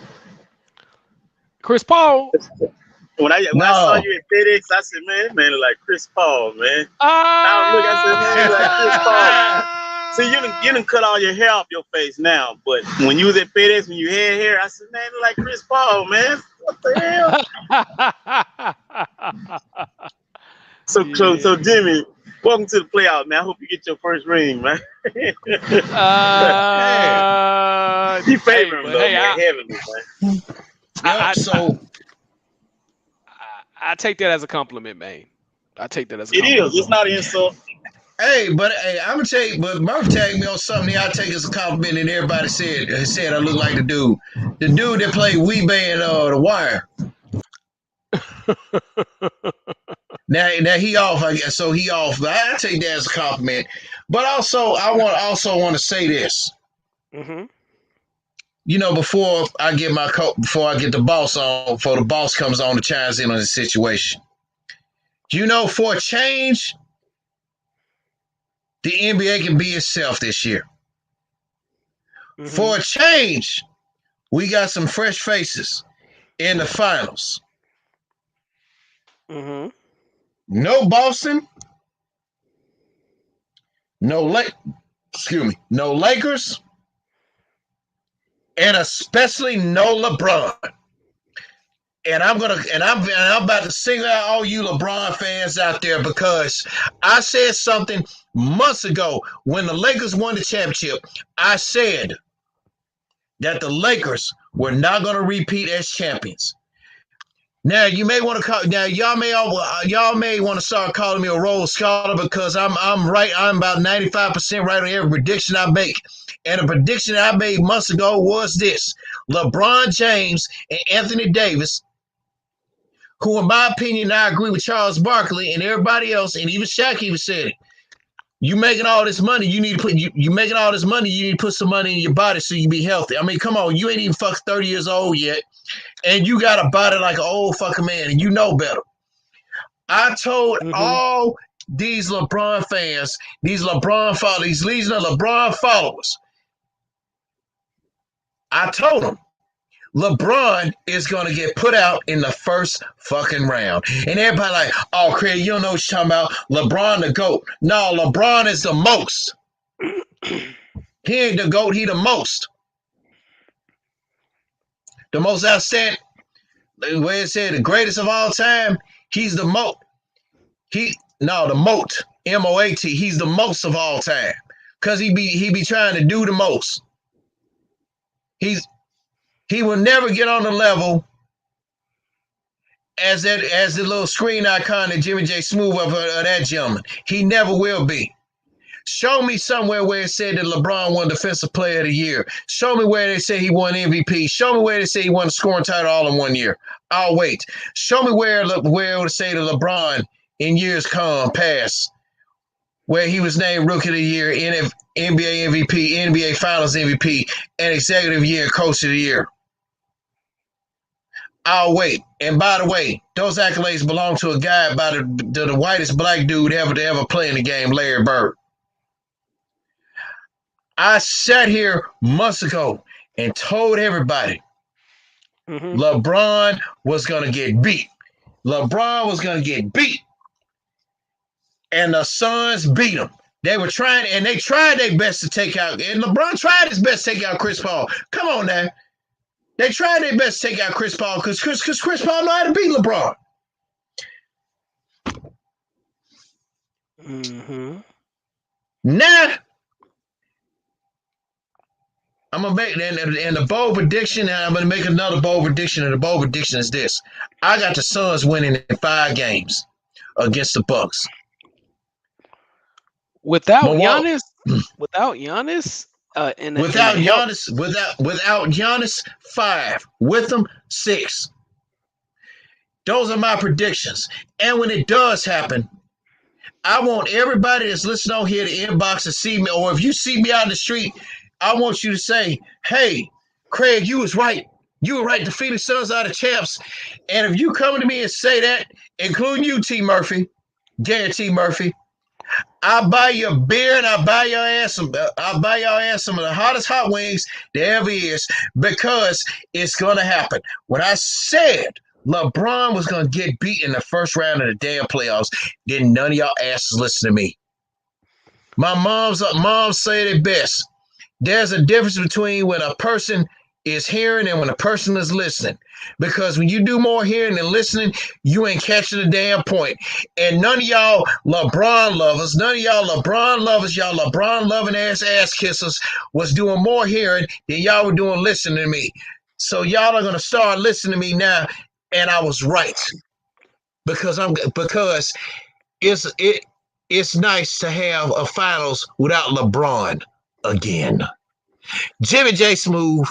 Chris Paul. When I saw you at FedEx, I said, man look like Chris Paul, man. I said, man, look like Chris Paul. See, you done cut all your hair off your face now, but when you was at FedEx, when you had hair, I said, man, look like Chris Paul, man. What the hell? So Jimmy, welcome to the playoffs, man. I hope you get your first ring, man. You favor him, though, man. Heavily, man. I take that as a compliment, man. I take that as a It compliment. is. It's not an insult. Hey, I'm gonna tell you, but Murph tagged me on something I take as a compliment, and everybody said I look like the dude that played Weebay in The Wire. Now he off, I guess. So he off. But I take that as a compliment. But also, I want to say this. Mm-hmm. You know, before I get the boss on, before the boss comes on to chime in on the situation. You know, for a change, the NBA can be itself this year. Mm-hmm. For a change, we got some fresh faces in the finals. Mm-hmm. No Boston, no Lakers, and especially no LeBron. And I'm about to single out all you LeBron fans out there because I said something months ago when the Lakers won the championship. I said that the Lakers were not going to repeat as champions. Now you may want to call. Now y'all may want to start calling me a role scholar because I'm right. I'm about 95% right on every prediction I make. And a prediction I made months ago was this: LeBron James and Anthony Davis, who in my opinion I agree with Charles Barkley and everybody else, and even Shaq even said it. You making all this money, you need to put you making all this money, you need to put some money in your body so you be healthy. I mean, come on, you ain't even fucking 30 years old yet. And you got a body like an old fucking man, and you know better. I told all these LeBron fans, these legion of LeBron followers, I told them, LeBron is going to get put out in the first fucking round. And everybody like, oh, Craig, you don't know what you're talking about. LeBron the GOAT. No, LeBron is the most. He ain't the GOAT, he the most. The most outstanding. The way it said, the greatest of all time, he's the most. The moat, M-O-A-T. He's the most of all time, cause he be trying to do the most. He will never get on the level as the little screen icon that Jimmy J Smooth of that gentleman. He never will be. Show me somewhere where it said that LeBron won Defensive Player of the Year. Show me where they say he won MVP. Show me where they say he won the scoring title all in 1 year. I'll wait. Show me where it would say that LeBron in years past, where he was named Rookie of the Year, NBA MVP, NBA Finals MVP, and Executive Year Coach of the Year. I'll wait. And by the way, those accolades belong to a guy by the whitest black dude ever to ever play in the game, Larry Bird. I sat here months ago and told everybody LeBron was going to get beat. LeBron was going to get beat. And the Suns beat him. They were trying, and they tried their best to take out, and LeBron tried his best to take out Chris Paul. Come on now. They tried their best to take out Chris Paul because Chris Paul know how to beat LeBron. Now, I'm going to make, and the bold prediction, and I'm going to make another bold prediction, and the bold prediction is this. I got the Suns winning in 5 games against the Bucks. Without Giannis, without Giannis, 5. With them, 6. Those are my predictions. And when it does happen, I want everybody that's listening on here to inbox and see me, or if you see me out in the street, I want you to say, hey, Craig, you was right. You were right. The Phoenix Suns are the champs. And if you come to me and say that, including you, T. Murphy, guarantee Murphy, I'll buy you a beer and I'll buy your ass some of the hottest hot wings there ever is, because it's going to happen. When I said LeBron was going to get beat in the first round of the damn playoffs, then none of y'all asses listen to me. My moms said it best. There's a difference between when a person is hearing and when a person is listening. Because when you do more hearing than listening, you ain't catching the damn point. And none of y'all LeBron lovers, y'all LeBron loving ass kissers was doing more hearing than y'all were doing listening to me. So y'all are going to start listening to me now, and I was right. because it's nice to have a finals without LeBron again. Jimmy J Smooth,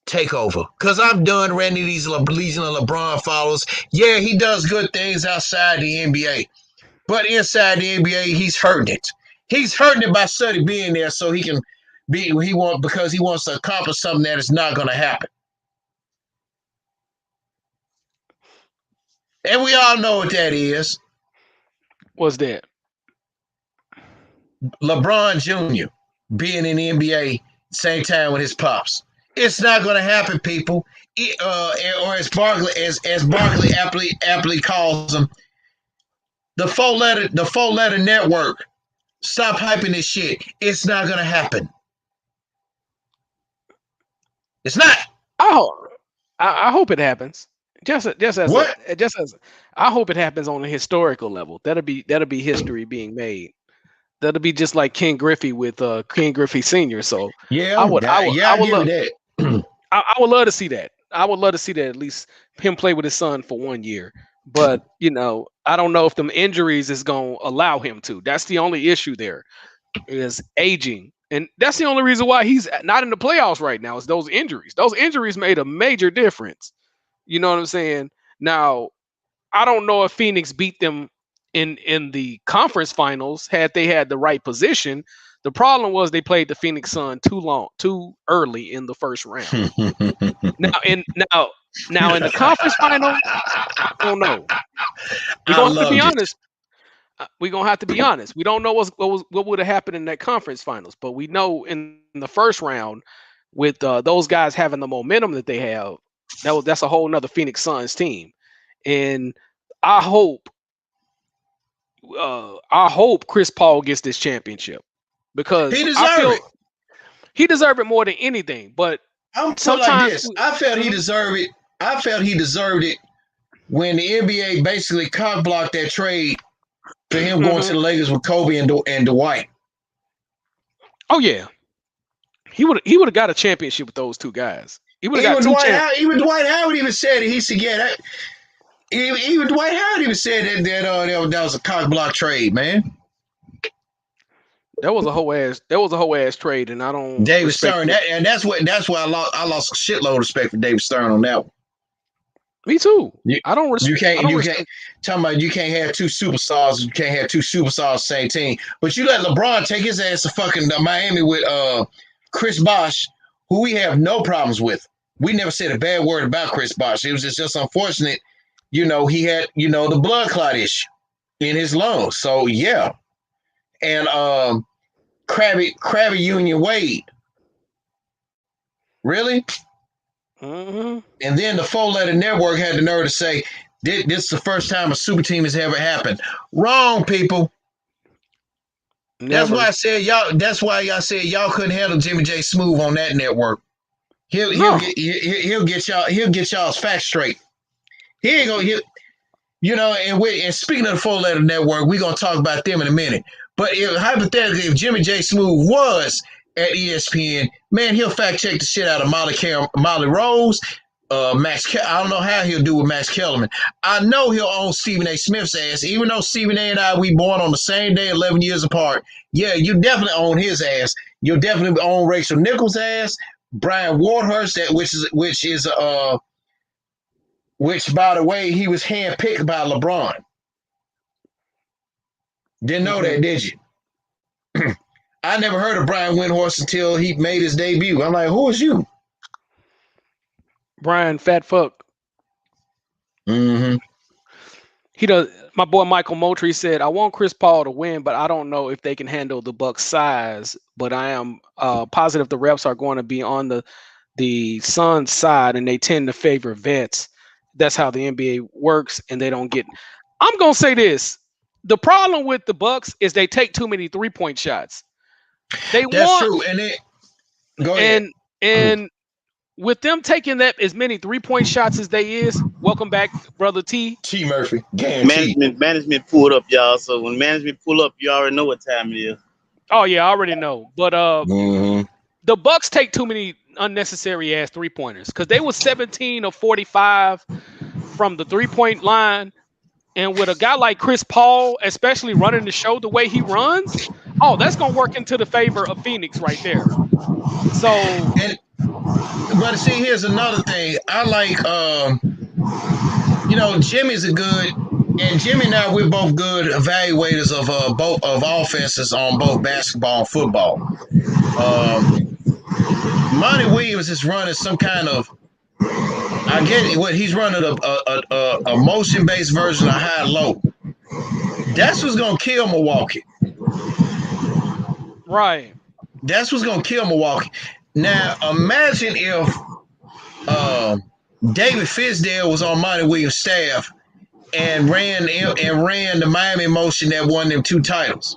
take over. Because I'm done renting these Legion of LeBron followers. Yeah, he does good things outside the NBA. But inside the NBA, he's hurting it. He's hurting it by Suddy being there so he can because he wants to accomplish something that is not going to happen. And we all know what that is. What's that? LeBron Jr. being in the NBA same time with his pops. It's not going to happen, people. Or as Barkley aptly calls them, the four letter network. Stop hyping this shit. It's not going to happen. It's not. I hope it happens. Just as I hope it happens on a historical level. That'll be history being made. That'll be just like Ken Griffey with Ken Griffey Sr. So yeah, I would love that. I would love to see that. I would love to see that, at least him play with his son for 1 year. But I don't know if them injuries is gonna allow him to. That's the only issue there, is aging. And that's the only reason why he's not in the playoffs right now, is those injuries. Those injuries made a major difference. You know what I'm saying? Now, I don't know if Phoenix beat them in the conference finals had they had the right position. The problem was they played the Phoenix Sun too early in the first round. now in the conference final, I don't know. We're gonna have to be honest. We're gonna have to be honest. We don't know what would have happened in that conference finals, but we know in the first round, with those guys having the momentum that they have, that's a whole nother Phoenix Suns team. And I hope Chris Paul gets this championship, because he deserves it. He deserved it more than anything. But I'm like this. I felt he deserved it. I felt he deserved it when the NBA basically cock blocked that trade for him going to the Lakers with Kobe and Dwight. Oh yeah, he would have got a championship with those two guys. He would have got even Dwight Howard even said it. He said, "Yeah, that." Even Dwight Howard even said that was a cock block trade, man. That was a whole ass trade, and I don't. David Stern, that's why I lost a shitload of respect for David Stern on that one. Me too. I don't respect. You can't talking about you can't have two superstars. You can't have two superstars on the same team. But you let LeBron take his ass to fucking Miami with Chris Bosh, who we have no problems with. We never said a bad word about Chris Bosh. It was just unfortunate. He had, the blood clot issue in his lungs. So, yeah. And Krabby Union Wade. Really? Mm-hmm. And then the four-letter network had the nerve to say, this is the first time a super team has ever happened. Wrong, people. Never. That's why y'all said y'all couldn't handle Jimmy J Smooth on that network. He'll get y'all's facts straight. He ain't gonna and speaking of the four-letter network, we're gonna talk about them in a minute. But hypothetically, if Jimmy J Smooth was at ESPN, man, he'll fact check the shit out of Molly Rose, Max. I don't know how he'll do with Max Kellerman. I know he'll own Stephen A. Smith's ass, even though Stephen A. and I we born on the same day, 11 years apart. Yeah, you definitely own his ass. You'll definitely own Rachel Nichols' ass, Brian Wardhurst, which, by the way, he was handpicked by LeBron. Didn't know that, did you? I never heard of Brian Windhorst until he made his debut. I'm like, who is you? Brian Fat Fuck. Mm-hmm. My boy Michael Moultrie said, I want Chris Paul to win, but I don't know if they can handle the Bucks' size. But I am positive the reps are going to be on the Suns' side, and they tend to favor vets. That's how the NBA works, and they don't get. I'm gonna say this: the problem with the Bucks is they take too many 3-point shots. That's true, and go ahead. And with them taking that as many 3-point shots as they is, welcome back, brother T Murphy. Management pulled up, y'all. So when management pull up, you already know what time it is. Oh yeah, I already know. But the Bucks take too many unnecessary ass 3-pointers, because they were 17 of 45 from the 3-point line, And with a guy like Chris Paul, especially running the show the way he runs, oh, that's gonna work into the favor of Phoenix right there. So, but see, here's another thing. I like, Jimmy's a good, and Jimmy and I, we're both good evaluators of both of offenses on both basketball and football. Monty Williams is running some kind of, I get it, what he's running a motion based version of high low. That's what's gonna kill Milwaukee. right. That's what's gonna kill Milwaukee. Now imagine if David Fizdale was on Monty Williams' staff and ran the Miami motion that won them 2 titles.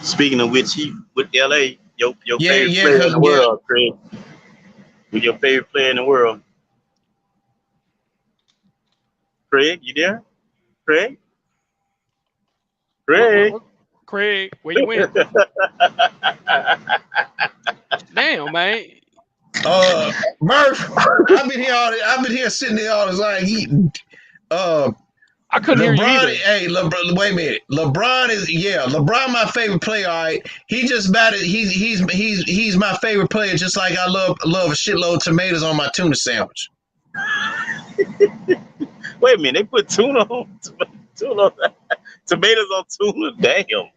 Speaking of which, he with LA, your favorite yeah, player in the world, Trey. With your favorite player in the world. Craig, you there? Craig? Craig? Craig, where you went? Damn, man. Murph, I've been here sitting there all this like eating. I couldn't hear you either. Hey, wait a minute. LeBron my favorite player. All right, he just about it. He's my favorite player. Just like I love a shitload of tomatoes on my tuna sandwich. Wait a minute, they put tomatoes on tuna. Damn.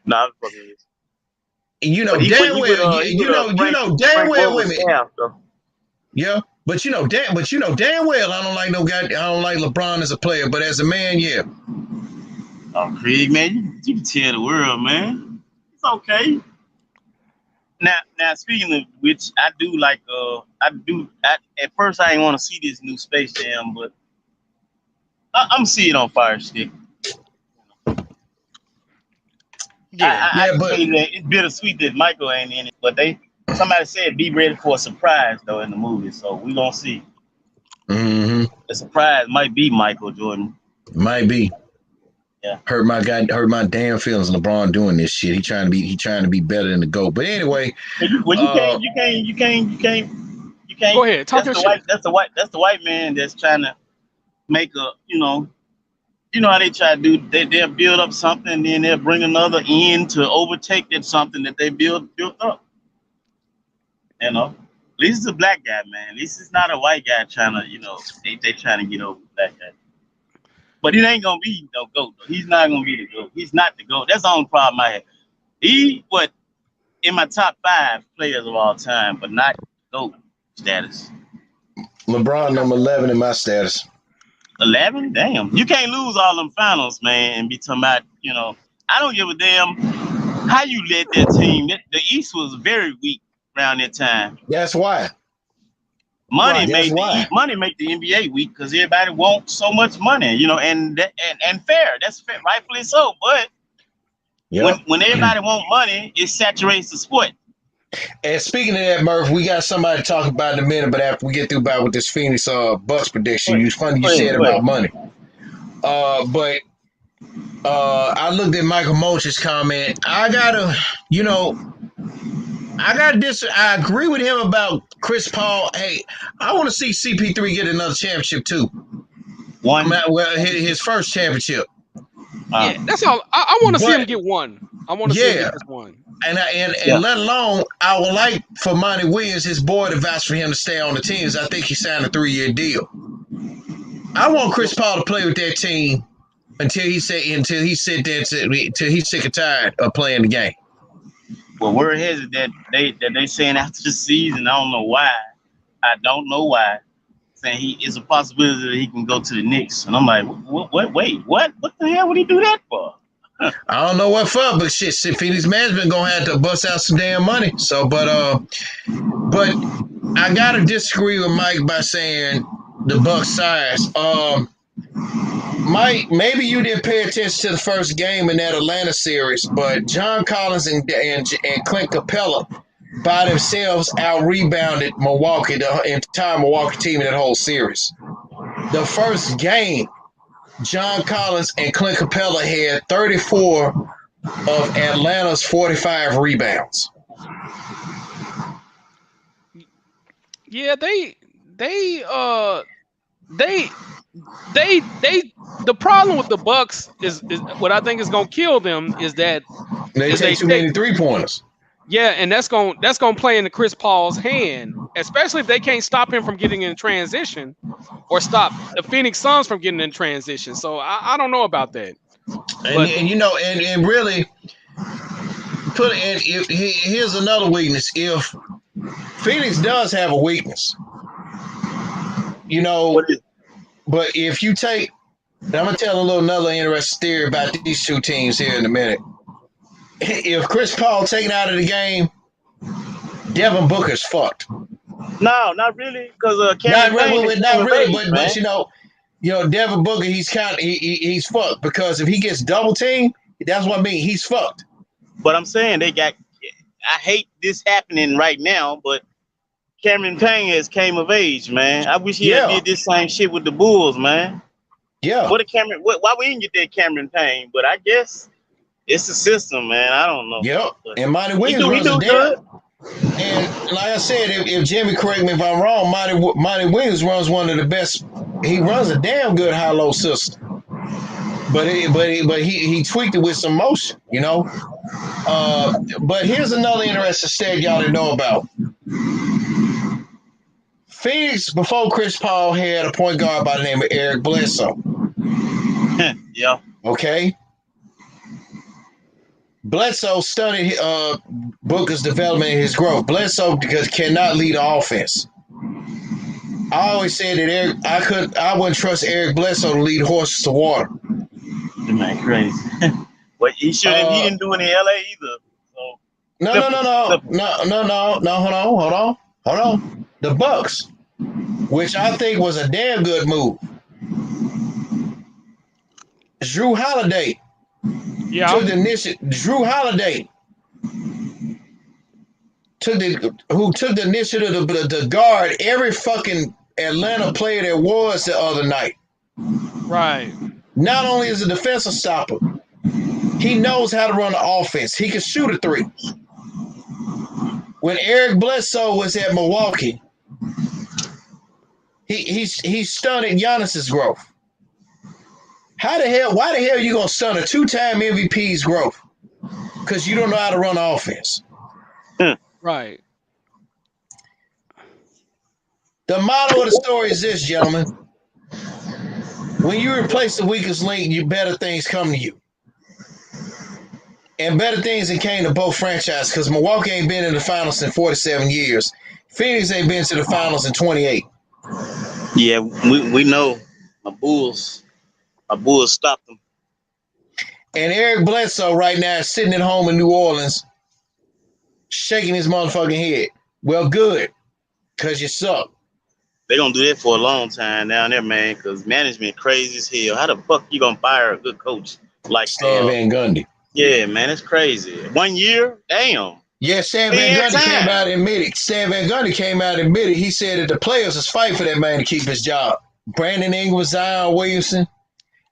Nah, I'm fucking with you. Damn well. Damn well. Wait a minute. Yeah. But damn well I don't like LeBron as a player, but as a man, yeah. Oh, Craig, man, you can tell the world, man. It's okay. Now speaking of which, I do like at first I didn't want to see this new Space Jam, but I'm seeing it on Fire Stick. Yeah, but it's bittersweet that Michael ain't in it, but somebody said be ready for a surprise though in the movie, so we gonna see. Mm-hmm. The surprise might be Michael Jordan. Might be. Yeah. Hurt my damn feelings. LeBron doing this shit. He trying to be better than the GOAT. But anyway, you can't. Go ahead, talk your shit. That's the white man that's trying to make a how they try to do. They'll build up something, and then they'll bring another in to overtake that something that they built up. At least it's a black guy, man. At least it's not a white guy trying to, they trying to get over the black guy. But he ain't gonna be no GOAT though. He's not gonna be the GOAT. He's not the GOAT. That's the only problem I have. He in my top 5 players of all time, but not GOAT status. LeBron number 11 in my status. 11? Damn. You can't lose all them finals, man, and be talking about, I don't give a damn how you led that team. The East was very weak around that time. That's why. Money make the NBA weak because everybody wants so much money, and fair. That's fair, rightfully so. But when everybody want money, it saturates the sport. And speaking of that, Murph, we got somebody to talk about in a minute, but after we get through with this Phoenix Bucks prediction, you said about money. But I looked at Michael Moach's comment. I agree with him about Chris Paul. Hey, I want to see CP3 get another championship too. His first championship. Yeah, that's all. I want to see him get one. I want to see him get this one. And let alone, I would like for Monty Williams, his boy, to vouch for him to stay on the team. I think he signed a 3-year deal. I want Chris Paul to play with that team until he's sick and tired of playing the game. Well, word has it that they saying after the season, I don't know why, saying it's a possibility that he can go to the Knicks. And I'm like, what? Wait, what? What the hell would he do that for? I don't know what for, but shit, Phoenix management gonna have to bust out some damn money. So, but I gotta disagree with Mike by saying the Bucks size. Mike, maybe you didn't pay attention to the first game in that Atlanta series, but John Collins and Clint Capella by themselves out-rebounded Milwaukee, the entire Milwaukee team in that whole series. The first game, John Collins and Clint Capella had 34 of Atlanta's 45 rebounds. Yeah, they the problem with the Bucks is what I think is gonna kill them is that they take too many 3-pointers. Yeah, and that's gonna play into Chris Paul's hand, especially if they can't stop him from getting in transition or stop the Phoenix Suns from getting in transition. So I don't know about that. And you know, and really put it in. Here's another weakness. If Phoenix does have a weakness, you know, but if you take, I'm gonna tell another interesting theory about these two teams here in a minute. If Chris Paul taken out of the game, Devin Booker's fucked. No, not really, because not really, but you know, Devin Booker, he's fucked because if he gets double teamed, that's what I mean. He's fucked. But I'm saying I hate this happening right now, but Cameron Payne has came of age, man. I wish he had did this same shit with the Bulls, man. Yeah. Why we didn't get that Cameron Payne? But I guess it's the system, man. I don't know. Yep. And Monty Williams runs a damn. And like I said, if Jimmy correct me if I'm wrong, Monty Williams runs one of the best. He runs a damn good high-low system. But he tweaked it with some motion, you know. But here's another interesting stat y'all didn't know about. Phoenix, before Chris Paul, had a point guard by the name of Eric Bledsoe. Yeah. Okay. Bledsoe stunted Booker's development and his growth. Bledsoe cannot lead an offense. I always said that I wouldn't trust Eric Bledsoe to lead horses to water. The man crazy. But he didn't do it in LA either. So. No. Hold on. The Bucks, which I think was a damn good move. Drew Holiday. Yeah. Drew Holiday took the initiative to guard every fucking Atlanta player there was the other night. Right. Not only is a defensive stopper, he knows how to run the offense. He can shoot a three. When Eric Bledsoe was at Milwaukee, he stunted Giannis's growth. Why the hell are you gonna stunt a 2-time MVP's growth? Because you don't know how to run offense. Right. The motto of the story is this, gentlemen. When you replace the weakest link, better things come to you. And better things that came to both franchises, because Milwaukee ain't been in the finals in 47 years. Phoenix ain't been to the finals in 28. Yeah, we know. My Bulls stopped them. And Eric Bledsoe right now is sitting at home in New Orleans shaking his motherfucking head. Well, good, because you suck. They're going to do that for a long time down there, man, because management crazy as hell. How the fuck you going to fire a good coach like Stan Van Gundy? Yeah, man, it's crazy. 1 year? Damn. Yeah, Stan Van Gundy came out and admitted. He said that the players is fighting for that man to keep his job. Brandon Ingram, Zion Williamson.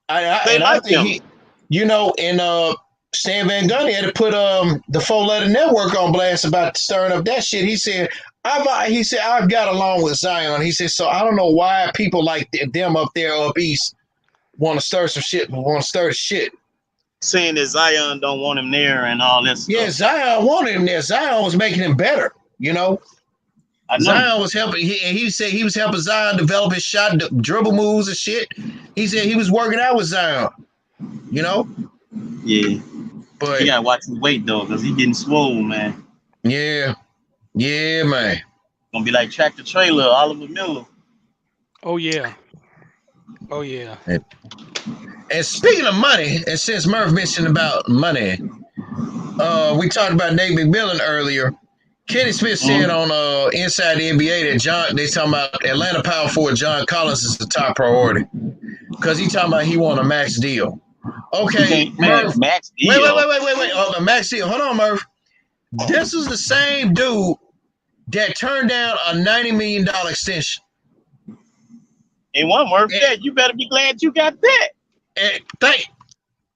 I think he, you know, and Stan Van Gundy had to put the 4-letter network on blast about stirring up that shit. He said, I've got along with Zion. He said, so I don't know why people like them up there up east want to stir some shit, saying that Zion don't want him there and all this stuff. Yeah, Zion wanted him there. Zion was making him better, you know. Zion was helping. He said he was helping Zion develop his shot, dribble moves and shit. He said he was working out with Zion, you know. Yeah, but you gotta watch his weight though, cause he getting swole, man. Yeah, man. Gonna be like tractor trailer, Oliver Miller. Oh yeah. And speaking of money, and since Murph mentioned about money, we talked about Nate McMillan earlier. Kenny Smith said on Inside the NBA that they talking about Atlanta power forward John Collins is the top priority because he talking about he want a max deal. Okay, Murph. Max deal. Wait. A max deal. Hold on, Murph. This is the same dude that turned down a $90 million extension. And one Murph said, you better be glad you got that.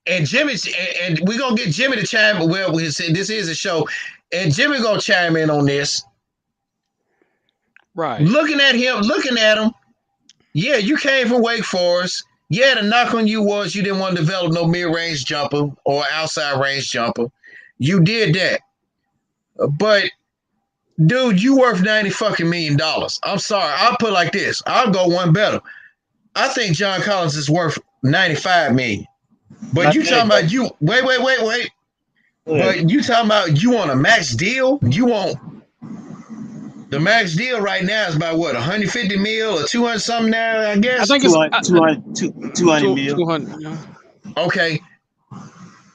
And Jimmy, and we're gonna get Jimmy to chime in. Well, this is a show, and Jimmy gonna chime in on this. Right. Looking at him, Yeah, you came from Wake Forest. Yeah, the knock on you was you didn't want to develop no mid-range jumper or outside range jumper. You did that. But dude, you worth $90 million. I'm sorry. I'll put it like this. I'll go one better. I think John Collins is worth 95 million. But you talking about you wait. But you talking about you want a max deal? You want the max deal right now is about what, 150 mil or 200 something now, I guess? I think it's 200 mil. 200. Yeah. Okay.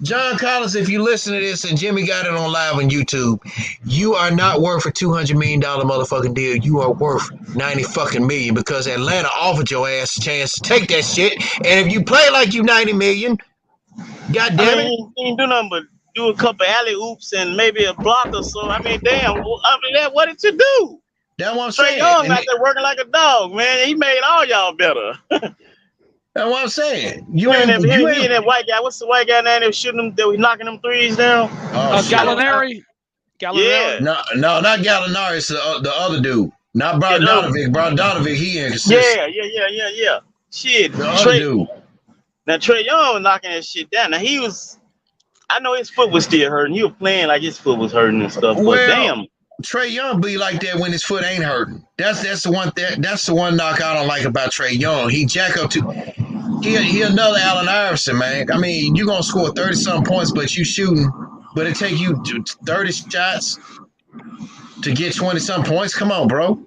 John Collins, if you listen to this and Jimmy got it on live on YouTube, you are not worth a $200 million motherfucking deal. You are worth 90 fucking million because Atlanta offered your ass a chance to take that shit. And if you play like you 90 million, God damn it. He ain't do nothing but do a couple alley oops and maybe a block or so. I mean, damn. After that, what did you do? That's what I'm Trey saying. Young out there working like a dog, man. He made all y'all better. That's what I'm saying. He and that white guy. What's the white guy name that was shooting them? That was knocking them threes down. Gallinari. Yeah. No, not Gallinari. It's the other dude. Not Bogdanovic. Bogdanovic, he inconsistent. Yeah. Shit. The other dude. Now Trey Young was knocking that shit down. Now he was. I know his foot was still hurting. He was playing like his foot was hurting and stuff. But damn. Trey Young be like that when his foot ain't hurting. That's the one that's the one knock I don't like about Trey Young. He jack up to he another Allen Iverson, man. I mean, you gonna score 30-something points, but you shooting, but it take you 30 shots to get 20-something points. Come on, bro.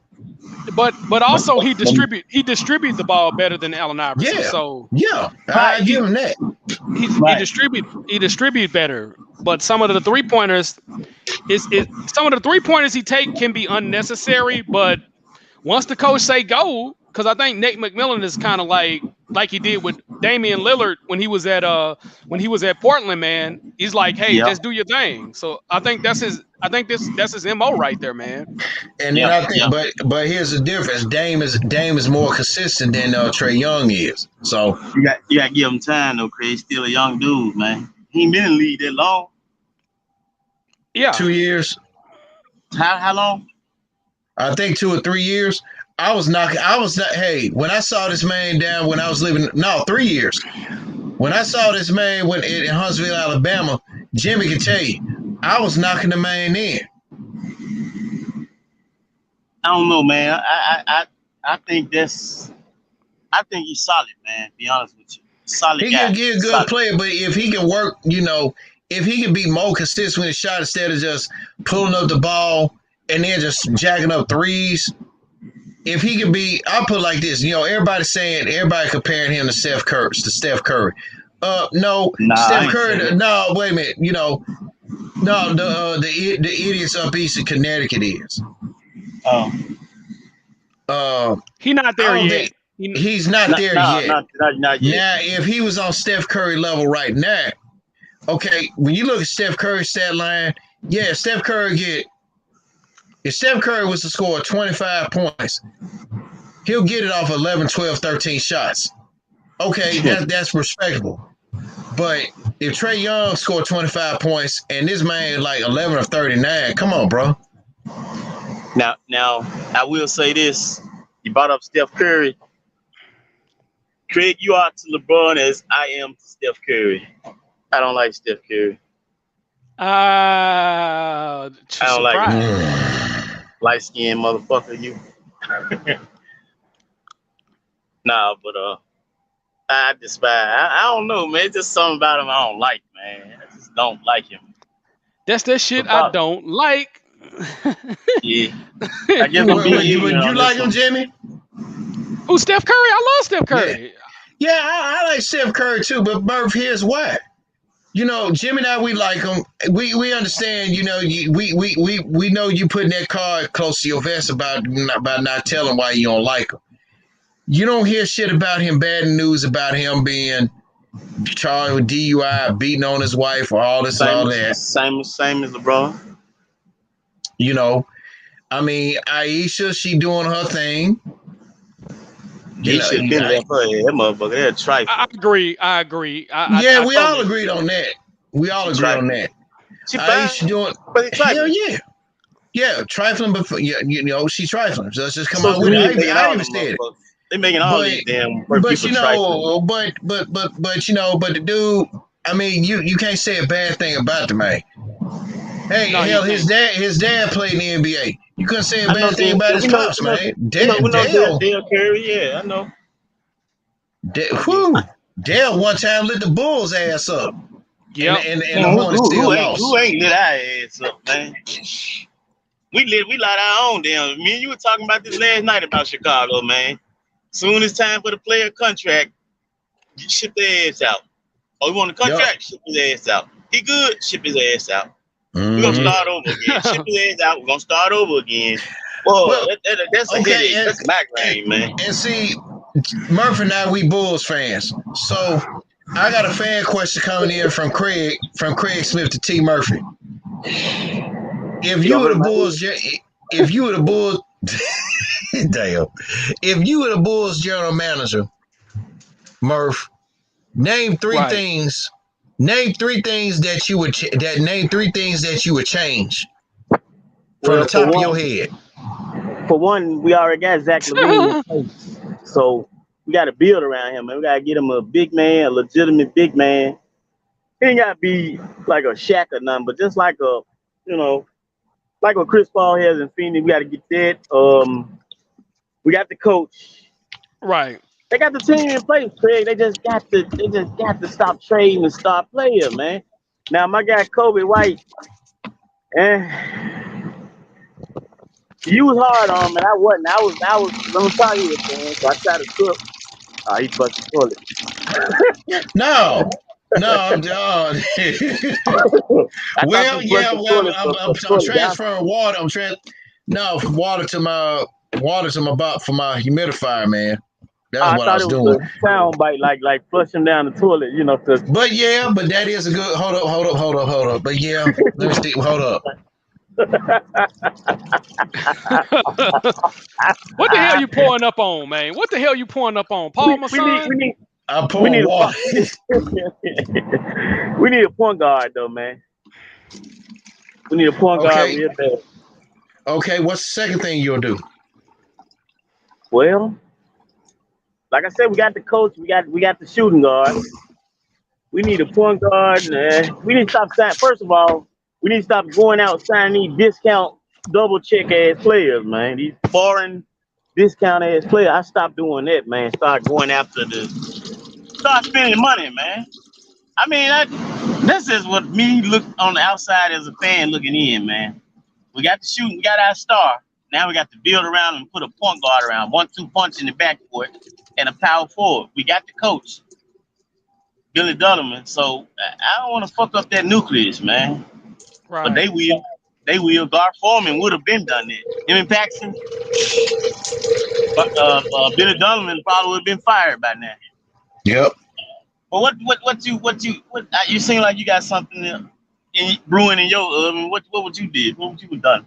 But also he distribute the ball better than Allen Iverson. Yeah. So I give him that. He distribute better. But some of the 3-pointers he take can be unnecessary. But once the coach say go, because I think Nate McMillan is kind of like he did with Damian Lillard when he was at Portland, man. He's like, hey, just do your thing. So I think that's his MO right there, man. And then I think, but here's the difference. Dame is more consistent than Trey Young is. So you got to give him time though, Craig. He's still a young dude, man. He ain't been in the league that long. Yeah, 2 years. How long? I think 2 or 3 years. Hey, when I saw this man down when I was 3 years. When I saw this man in Huntsville, Alabama, Jimmy can tell you, I was knocking the man in. I don't know, man. I think he's solid, man. To be honest with you, solid he guy. He can get a good player, but if he can work, if he can be more consistent with his shot instead of just pulling up the ball and then just jacking up threes. If he can be, I'll put it like this. Everybody comparing him to Steph Curry. Steph Curry, wait a minute. The idiots up east in Connecticut is. He's not there yet. He's not there yet. Not yet. Now, if he was on Steph Curry level right now, okay, when you look at Steph Curry's stat line, if Steph Curry was to score 25 points, he'll get it off 11, 12, 13 shots. Okay, that's respectable. But if Trey Young scored 25 points and this man like 11 of 39, come on, bro. Now, I will say this. You brought up Steph Curry. Craig, you are to LeBron as I am to Steph Curry. I don't like Steph Curry. I don't like it. Light-skinned motherfucker, you. Nah, but I despise. I don't know, man. It's just something about him I don't like, man. I just don't like him. That's that shit I don't like. Yeah. I guess you like him, Jimmy? Who, Steph Curry? I love Steph Curry. Yeah, I like Steph Curry too, but Murph, here's why. Jimmy and I, we like him. We understand, we know you putting that card close to your vest about not telling why you don't like him. You don't hear shit about him, bad news about him being charged with DUI, beating on his wife, or all this and all that. Same as LeBron. I mean, Aisha, she doing her thing. That motherfucker, they're trifling. I agree. We all agreed on that. Aisha doing, but hell yeah. Yeah, trifling, but she's trifling. So let's just come out with it. I even said it. They making all these damn people trifling. But the dude. I mean, you can't say a bad thing about the man. Hey, No, hell, his dad played in the NBA. You couldn't say a I know bad thing about his pops, man. We know Dale Curry. Yeah, I know. Dale one time lit the Bulls' ass up. Yeah, and the Hornets still lost. Who ain't lit our ass up, man? We light our own damn. Me and you were talking about this last night about Chicago, man. Soon as time for the player contract, you ship their ass out. Oh, you want a contract? Ship his ass out. He good? Ship his ass out. We're gonna start over again. Ship his ass out. We're gonna start over again. Well, that's a headache. That's migraine, man. And see, Murphy and I, we Bulls fans. So I got a fan question coming in from Craig Smith to T Murphy. If you were the Bulls, damn. If you were the Bulls general manager, Murph, name three things. Name three things that you would change from the top of your head. For one, we already got Zach LaVine, so we got to build around him, man. We got to get him a big man, a legitimate big man. He ain't got to be like a Shaq or nothing, but just like a, like what Chris Paul has in Phoenix. We got to get that. We got the coach. Right. They got the team in place, Craig. They just got to stop trading and start playing, man. Now my guy Kobe White, you was hard on, man. I wasn't. I was. Let me tell you, man. So I tried to cook. He busted the toilet. No, I'm done. I'm transferring water. Water to my for my humidifier, man. That's what I was doing. A sound bite, like flushing down the toilet, But that is a good. Hold up. But yeah, let me see. Hold up. What the hell you pouring up on, man? What the hell you pouring up on, Paul? I'm pouring water. We need a point guard, though, man. We need a point guard real bad. Okay, what's the second thing you'll do? Well, like I said, we got the coach. We got the shooting guard. We need a point guard. We need to stop signing. First of all, we need to stop going out signing these discount double check ass players, man. These foreign discount ass players. I stopped doing that, man. Start spending money, man. I mean, this is what me look on the outside as a fan looking in, man. We got the shooting, we got our star. Now we got to build around and put a point guard around, 1-2 punch in the backcourt, and a power forward. We got the coach, Billy Donovan. So I don't want to fuck up that nucleus, man. Right. But they will. They will. Gar Foreman would have been done that. Him and Paxson. But Billy Donovan probably would have been fired by now. Yep. Well, what you seem like you got something brewing in your oven. What would you do? What would you have done?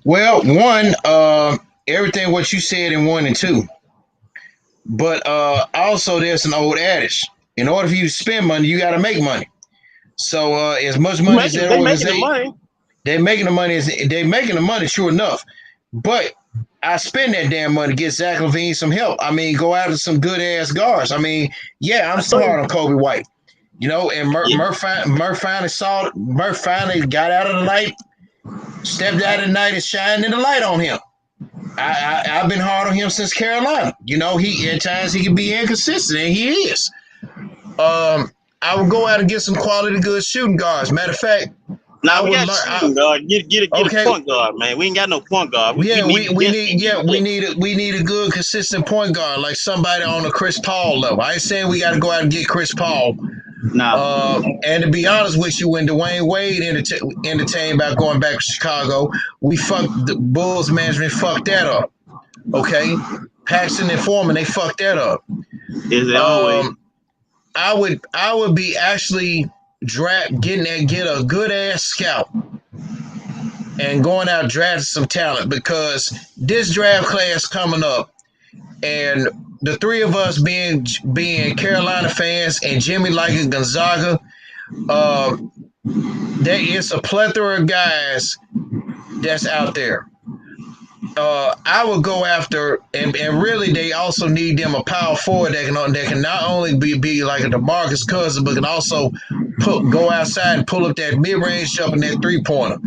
Well, one, everything what you said in 1 and 2. But also there's an old adage. In order for you to spend money, you got to make money. So as much money as that organization, they're making the money, sure enough. But I spend that damn money to get Zach LaVine some help. I mean, go out to some good ass guards. I mean, yeah, I'm still hard on Kobe White. And Murph finally got out of the light, stepped out of the night and shining the light on him. I've been hard on him since Carolina. He at times he can be inconsistent, and he is. I would go out and get some quality good shooting guards. Matter of fact, we got shooting guard. Get a point guard, man. We ain't got no point guard. We need a good consistent point guard, like somebody on a Chris Paul level. I ain't saying we got to go out and get Chris Paul. And to be honest with you, when Dwayne Wade entertained about going back to Chicago, the Bulls management fucked that up. Okay, Paxson and Foreman, they fucked that up. Is it always? I would be actually get a good ass scout and going out drafting some talent, because this draft class coming up, and the three of us being Carolina fans and Jimmy liking Gonzaga, there is a plethora of guys that's out there. I would go after, and really they also need them a power forward that can not only be like a DeMarcus Cousins, but can also go outside and pull up that mid range jump and that 3-pointer.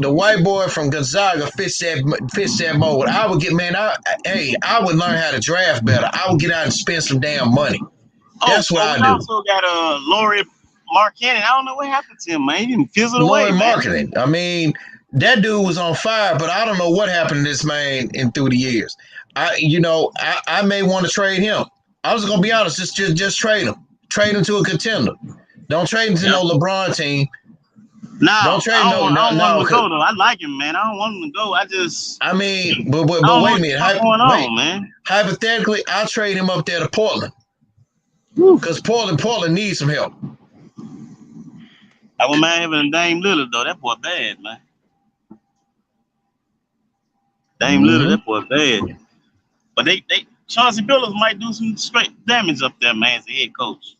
The white boy from Gonzaga fits that mold. I would I would learn how to draft better. I would get out and spend some damn money. That's what I do. We also got Laurie Markkanen. I don't know what happened to him, man. He didn't fizzle away, man. Marketing. I mean, that dude was on fire, but I don't know what happened to this man through the years. I may want to trade him. I was gonna be honest, just trade him. Trade him to a contender. Don't trade him to no LeBron team. Don't trade him. I don't want him to go though. I like him, man. I don't want him to go. But wait a minute. What's going on, man? Hypothetically, I'll trade him up there to Portland. Because Portland needs some help. I wouldn't mind having Dame Lillard though. That boy bad, man. Dame Lillard, that boy bad. But Chauncey Billups might do some straight damage up there, man, as a head coach.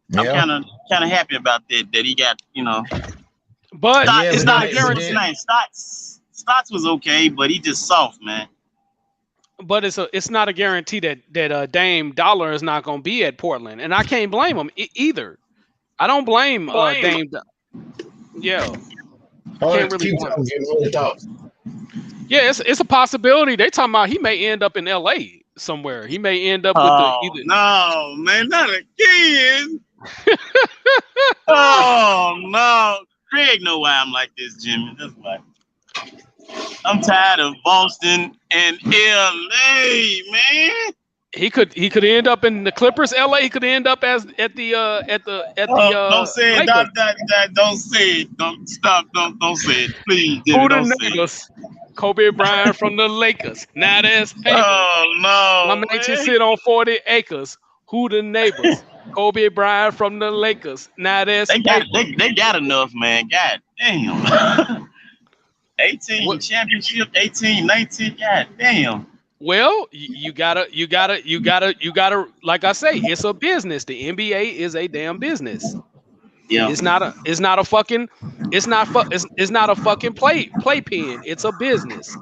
Yeah. I'm kind of happy about that he got, But it's not a guarantee. Stotts was okay, but he just soft, man. But it's not a guarantee that Dame Dollar is not going to be at Portland, and I can't blame him either. I don't blame Dame. Yeah. Can't really yeah, it's a possibility. They talking about he may end up in L.A. somewhere. He may end up with either. No, man, not again. Oh no, Craig know why I'm like this, Jimmy. That's why. I'm tired of Boston and L.A., man. He could end up in the Clippers, L.A. He could end up at the. Don't say it. Don't say it. Don't stop. Don't say it, please. Jimmy, who the niggas? Kobe Bryant from the Lakers. Now that's paper. Oh no! My man just sit on 40 acres. Who the neighbors? Kobe Bryant from the Lakers. Now that's they got enough, man. God damn. 18 championship, 18, 19. God damn. Well, you gotta. Like I say, it's a business. The NBA is a damn business. Yeah. It's not a fucking playpen. It's a business.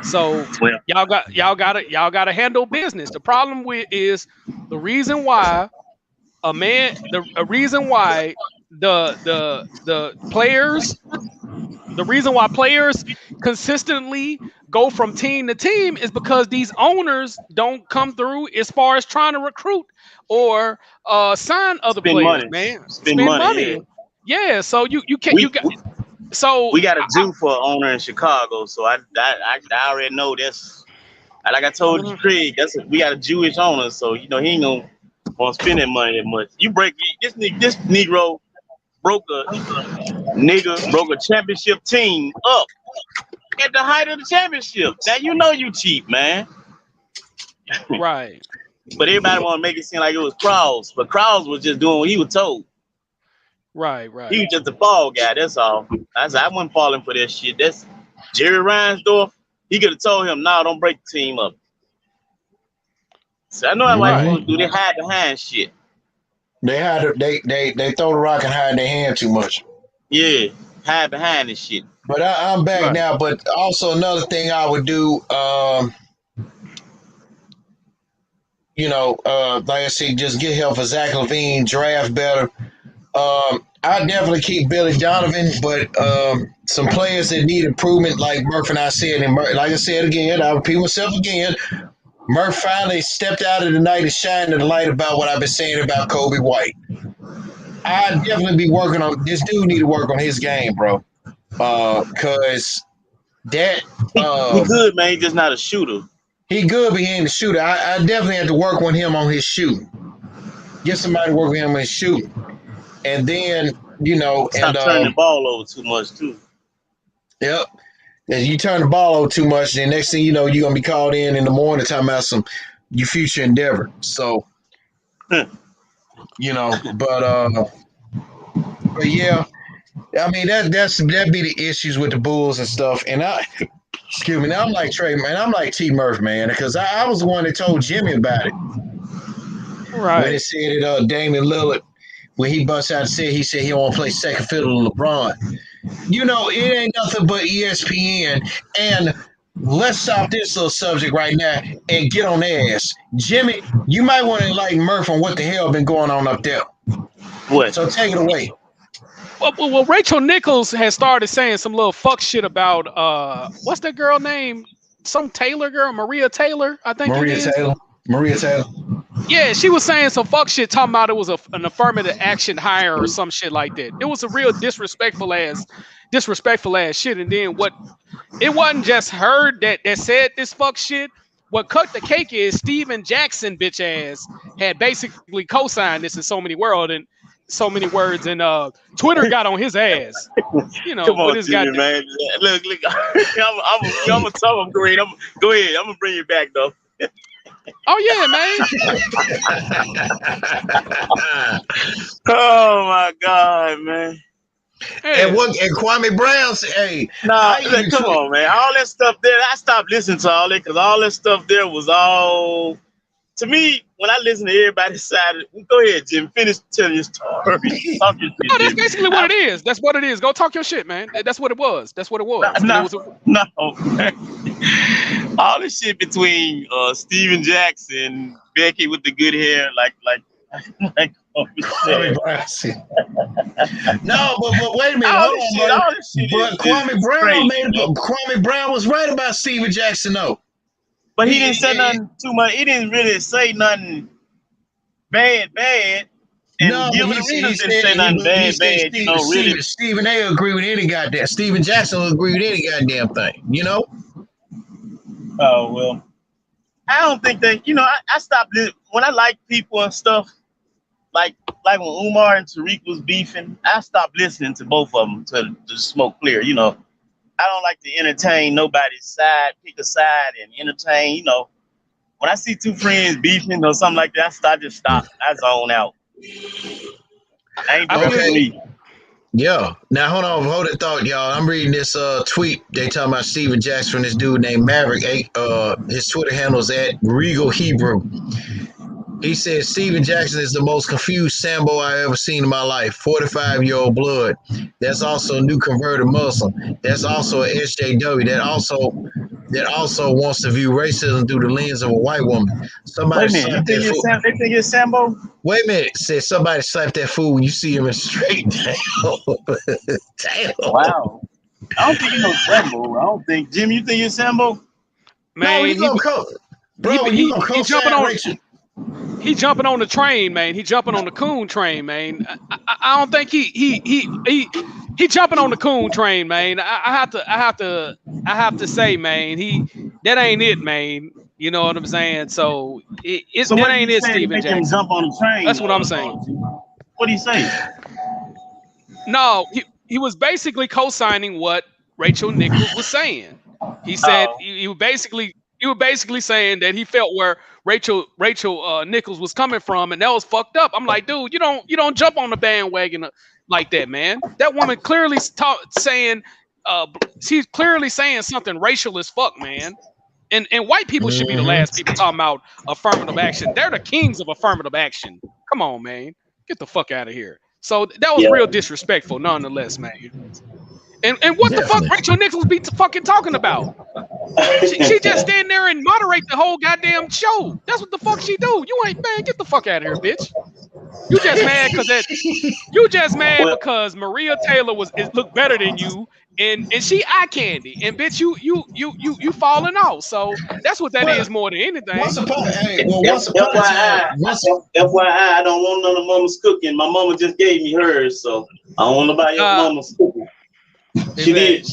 So y'all gotta handle business. The problem is the reason why the reason why players consistently go from team to team is because these owners don't come through as far as trying to recruit or sign other players, man. Spend money. Yeah, so you can't. So we got a due for an owner in Chicago. So I already know this. Like I told you, Craig, we got a Jewish owner, so he ain't gonna want to spend that money that much. You break this Negro broke a championship team up at the height of the championship. Now you cheap, man. Right. But everybody want to make it seem like it was Krause, but Krause was just doing what he was told. Right. He was just a fall guy. That's all. I wasn't falling for that shit. That's Jerry Reinsdorf. He could have told him, "No, don't break the team up." So I know how white folks do. They hide behind shit. They throw the rock and hide their hand too much. Yeah, hide behind this shit. But I'm back now. But also another thing I would do, like I said, just get help for Zach LaVine, draft better. I definitely keep Billy Donovan, but some players that need improvement, like Murph and I said, and like I said again, I'll repeat myself again. Murph finally stepped out of the night and shined the light about what I've been saying about Kobe White. I'd definitely be working on this dude. Need to work on his game, bro. Cause that he good, man. He's just not a shooter. He good, but he ain't a shooter. I definitely have to work on him on his shooting. Get somebody to work with him on his shooting, and then stop turning the ball over too much too. Yep. As you turn the ball over too much, then next thing you know, you're gonna be called in the morning talking about your future endeavor. So, but yeah, I mean that'd be the issues with the Bulls and stuff. And excuse me, now I'm like Trey, man. I'm like T Murph, man, because I was the one that told Jimmy about it. Right. When he said that Damian Lillard, when he bust out and said he don't want to play second fiddle to LeBron. It ain't nothing but ESPN. And let's stop this little subject right now and get on their ass. Jimmy, you might want to enlighten Murph on what the hell been going on up there. What? So take it away. Well, Rachel Nichols has started saying some little fuck shit about what's that girl name? Some Taylor girl, Maria Taylor, I think it is. Maria Taylor. Yeah, she was saying some fuck shit, talking about it was an affirmative action hire or some shit like that. It was a real disrespectful ass shit. And then what? It wasn't just her that said this fuck shit. What cut the cake is Steven Jackson bitch ass had basically co-signed this in so many words and Twitter got on his ass. You know, come on, his Jimmy, man. Look, I'm gonna tell him great. Go ahead. I'm gonna bring you back though. Oh yeah, man. Oh my God, man. Hey. And Kwame Brown said, "Hey, come on, man. All that stuff there, I stopped listening to all that because all that stuff there was all to me. When I listen to everybody's side, go ahead, Jim. Finish telling your story. That's basically what it is. That's what it is. Go talk your shit, man. That's what it was. No. All this shit between Steven Jackson, Becky with the good hair, like. Kwame Brown. No, but wait a minute. Hold on, but Kwame Brown was right about Steven Jackson, though. But he didn't say nothing too much. He didn't really say nothing bad. And no, Gilbert Arenas didn't say nothing bad. Really. Stephen A. agree with any goddamn. Steven Jackson will agree with any goddamn thing. You know. Oh well. I don't think that. I stopped when I like people and stuff. Like when Umar and Tariq was beefing, I stopped listening to both of them to smoke clear. I don't like to entertain nobody's side, pick a side and entertain. When I see two friends beefing or something like that, I just stop. I zone out. I ain't doing it for me. Yeah. Now hold that thought, y'all. I'm reading this tweet. They talking about Steven Jackson from this dude named Maverick. His Twitter handle is @RegalHebrew. He said Steven Jackson is the most confused Sambo I ever seen in my life. 45-year-old blood. That's also a new converted Muslim. That's also a SJW. That also wants to view racism through the lens of a white woman. Somebody slapped that fool. They think it's Sambo? Wait a minute. Said somebody slapped that fool when you see him in the street. Damn. Wow. I don't think it's Sambo. I don't think. Jim, you think it's Sambo? Man, no, he gonna come. Bro, he jumping on Rachel. He jumping on the train, man. He jumping on the coon train, man. I don't think he jumping on the coon train, man. I have to say, man, that ain't it, man. You know what I'm saying? So that ain't it, Steven Jackson. Jump on the train. That's what I'm saying. What do you say? No, he was basically co-signing what Rachel Nichols was saying. He said he was basically saying that he felt where Rachel Nichols was coming from, and that was fucked up. I'm like, dude, you don't jump on the bandwagon like that, man. That woman clearly saying, she's clearly saying something racial as fuck, man. And white people should be the last people talking about affirmative action. They're the kings of affirmative action. Come on, man, get the fuck out of here. So that was real disrespectful, nonetheless, man. And what the fuck Rachel Nichols be fucking talking about? She just stand there and moderate the whole goddamn show. That's what the fuck she do. You ain't, man, get the fuck out of here, bitch. You just mad because Maria Taylor looked better than you, and she eye candy, and bitch you falling off. So that's what that is more than anything. FYI, I don't want none of mama's cooking. My mama just gave me hers, so I don't want nobody else mama's cooking. She did.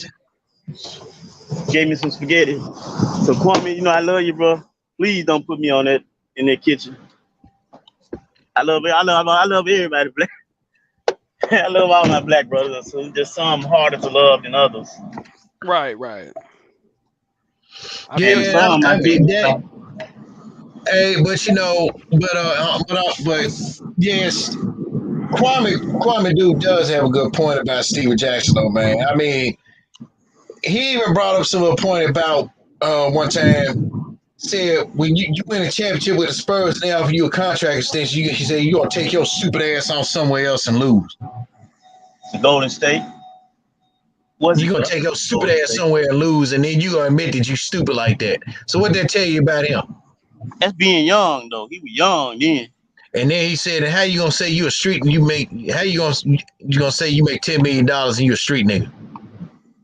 Gave me some spaghetti. So Kwame, I love you, bro. Please don't put me on that in that kitchen. I love everybody black. I love all my black brothers. So just some harder to love than others. Right. I mean that. Hey, but yes, Kwame dude does have a good point about Steven Jackson, though, man. I mean, he even brought up some point about one time. Said when you win a championship with the Spurs and they offer you a contract extension, he said you're gonna take your stupid ass on somewhere else and lose. Golden State. You're gonna take your stupid ass somewhere and lose, and then you gonna admit that you stupid like that. So what that tell you about him? That's being young though. He was young then. And then he said, "How you gonna say you a street and you make? How you gonna say you make $10 million and you a street nigga?"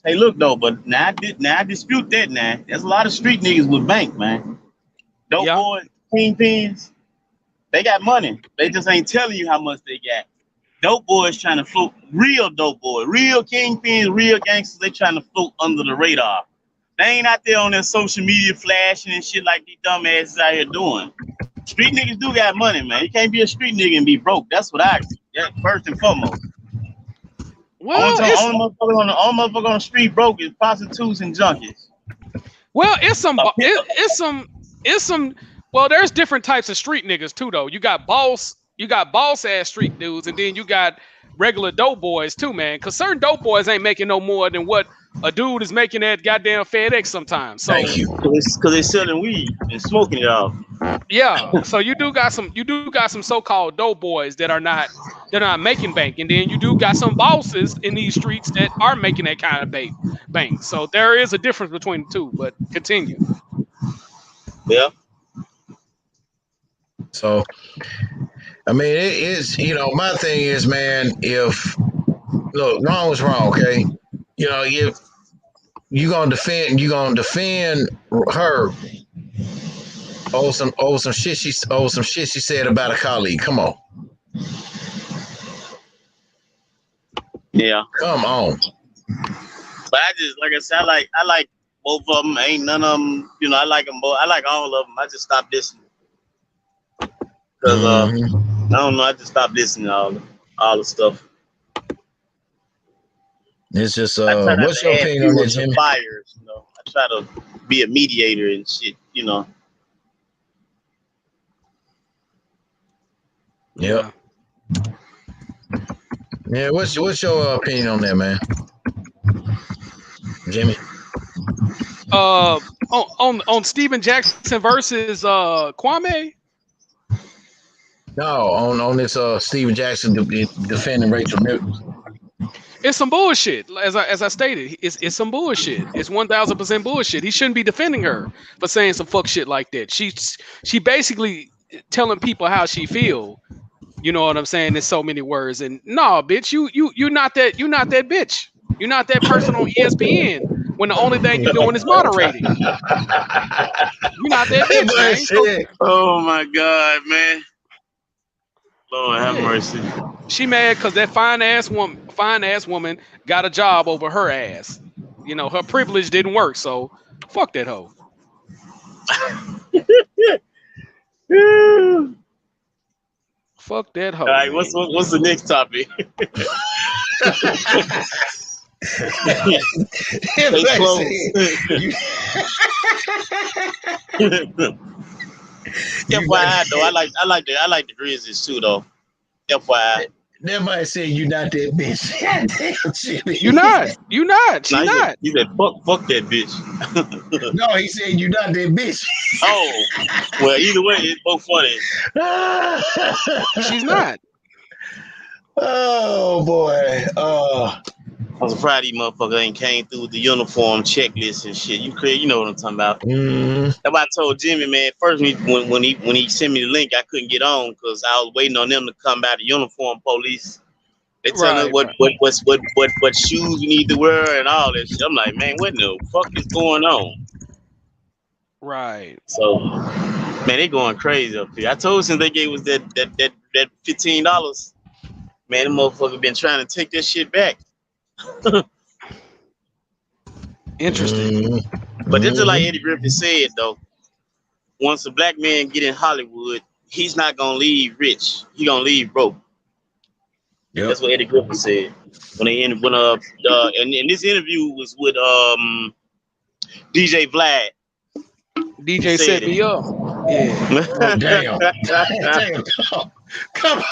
Hey, look though, but now I dispute that. Now there's a lot of street niggas with bank, man. Dope boys, kingpins, they got money. They just ain't telling you how much they got. Dope boys trying to float, real dope boys, real kingpins, real gangsters. They trying to float under the radar. They ain't out there on their social media flashing and shit like these dumbasses out here doing. Street niggas do got money, man. You can't be a street nigga and be broke. That's what I see. That's first and foremost. Well, only motherfucker on the street broke is prostitutes and junkies. Well, it's some. Well, there's different types of street niggas too, though. You got boss ass street dudes, and then you got regular dope boys too, man. Because certain dope boys ain't making no more than what a dude is making at goddamn FedEx sometimes. So, thank you. Because they selling weed and smoking it off. Yeah. So you do got some so-called dope boys they're not making bank, and then you do got some bosses in these streets that are making that kind of bank. So there is a difference between the two. But continue. Yeah. So, I mean, it is, my thing is, man, wrong is wrong, okay? If you're gonna defend her some shit she said about a colleague. Come on. Yeah. Come on. But I just, like I said, I like both of them. Ain't none of them, I like them both. I like all of them. I just stopped listening. Because, I don't know, I just stopped listening to all the stuff. It's just, what's your opinion on that, Jimmy? Fires, I try to be a mediator and shit, Yep. Yeah, what's your opinion on that, man? Jimmy? On Steven Jackson versus Kwame? No, on this Steven Jackson defending Rachel Nichols. It's some bullshit. As I stated, it's some bullshit. It's 1000% bullshit. He shouldn't be defending her for saying some fuck shit like that. She basically telling people how she feel. You know what I'm saying? In so many words. And no, bitch, you're not that bitch. You're not that person on ESPN when the only thing you're doing is moderating. You're not that bitch, man. Oh my God, man. Lord have mercy. She mad because that fine ass woman got a job over her ass. Her privilege didn't work, so fuck that hoe. Fuck that hoe. All right, what's the next topic? FYI though, I like the Grizzlies too though. FYI. That might say you're not that bitch. Damn, Jimmy. You're not. She's not. He said fuck that bitch. No, he said you're not that bitch. Oh, well, either way, it's both funny. She's not. Oh boy. I was surprised these motherfuckers ain't came through with the uniform checklist and shit. You know what I'm talking about. That's why I told Jimmy, man, first when he sent me the link, I couldn't get on because I was waiting on them to come by the uniform police. They tell us what shoes you need to wear and all that shit. I'm like, man, what the fuck is going on? Right. So, man, they going crazy up here. I told you since they gave us that $15, man, the motherfucker been trying to take that shit back. Interesting. But just like Eddie Griffin said though, once a black man get in Hollywood, he's not gonna leave rich. He gonna leave broke. Yep. That's what Eddie Griffin said and this interview was with DJ Vlad. DJ set me up. Yeah. Oh, damn. Damn. Come on.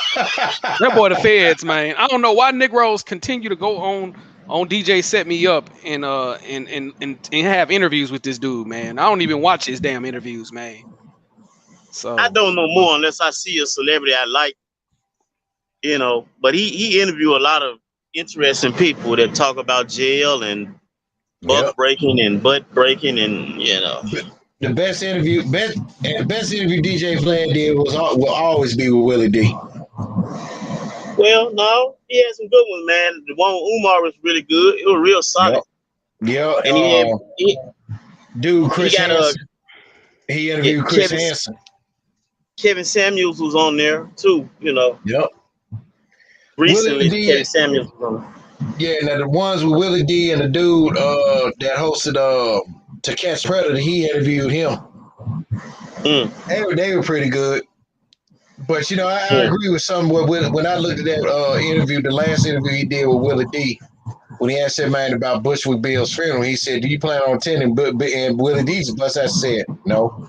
That boy the feds, man. I don't know why Negroes continue to go on DJ set me up and have interviews with this dude, man. I don't even watch his damn interviews, man. So I don't know more unless I see a celebrity I like, but he interview a lot of interesting people that talk about jail and butt breaking and butt breaking, and The best interview DJ Vlad did will always be with Willie D. Well, no, he had some good ones, man. The one with Umar was really good. It was real solid. Yeah. And Chris Hansen. He interviewed Chris Hansen. Kevin Samuels was on there too, Yep. Recently, Kevin Samuels was on there. Yeah, now the ones with Willie D and the dude that hosted To Catch Predator, he interviewed him. They were pretty good. But I agree with some when I looked at that interview, the last interview he did with Willie D, when he asked that man about Bushwick Bill's funeral, he said, "Do you plan on attending?" And Willie D's bus I said, "No."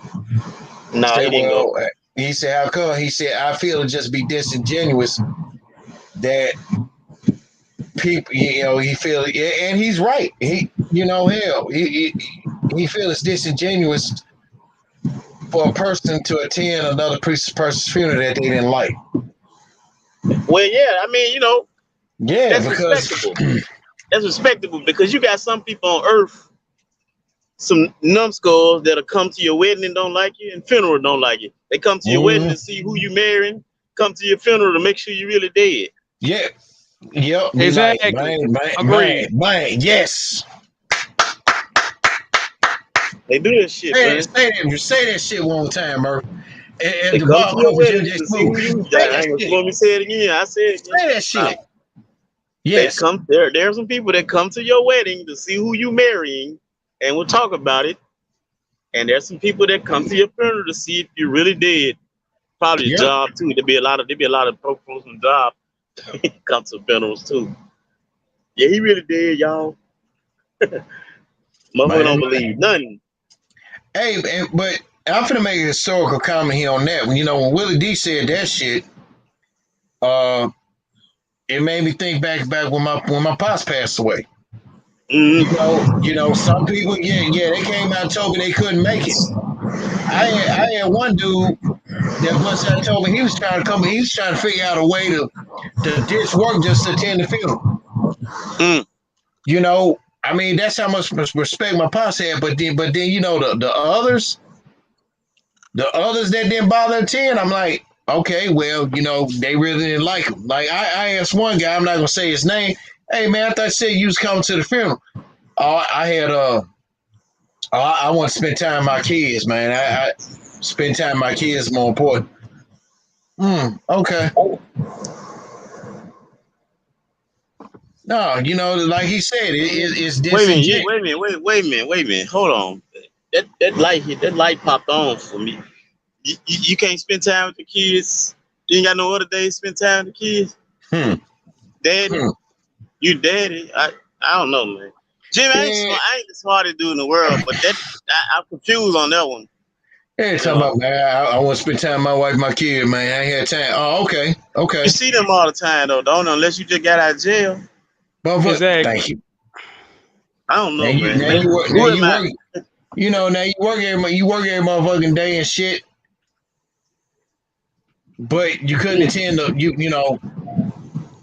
No, he didn't go. He said, "How come?" He said, "I feel it just be disingenuous that people, he feel, and he's right. He feels it's disingenuous for a person to attend another person's funeral that they didn't like." Well, yeah, I mean, that's because respectable. That's respectable because you got some people on earth, some numbskulls that'll come to your wedding and don't like you, and funeral don't like you. They come to your wedding to see who you marrying, come to your funeral to make sure you really dead. Yeah. Yep. Exactly. Man, yes. They do that shit, man. Say that shit one time, Murph. And the bar come for Jim J. Smooth. I ain't gonna let me say it again. I said it again. Say that shit. Yes. There are some people that come to your wedding to see who you marrying, and we'll talk about it. And there's some people that come to your funeral to see if you really did. Probably a job too. There'd be a lot of folks on job come to funerals too. Yeah, he really did, y'all. Motherfucker don't believe nothing. Hey, but I'm finna make a historical comment here on that. When Willie D said that shit, it made me think back when my pops passed away. Mm-hmm. Some people, they came out and told me they couldn't make it. I had one dude that once I told me he was trying to come, he was trying to figure out a way to ditch work just to attend the funeral. I mean, that's how much respect my pops had. But then the others that didn't bother to attend, I'm like, okay, well, they really didn't like him. Like I asked one guy, I'm not gonna say his name. Hey man, I thought you said you was coming to the funeral. I want to spend time with my kids, man. I spend time with my kids more important. Okay. No, like he said, it's disingenuous. Wait a minute. Hold on. That light popped on for me. You can't spend time with the kids. You ain't got no other day to spend time with the kids. Daddy, you daddy. I don't know, man. Jim, I ain't the smartest dude in the world, but I'm confused on that one. Hey, talking about, man, I want to spend time with my wife, my kid, man. I ain't had time. Oh, okay. You see them all the time, though, don't you? Unless you just got out of jail. Exactly. Thank you. I don't know, man. Now you work every motherfucking day and shit. But you couldn't attend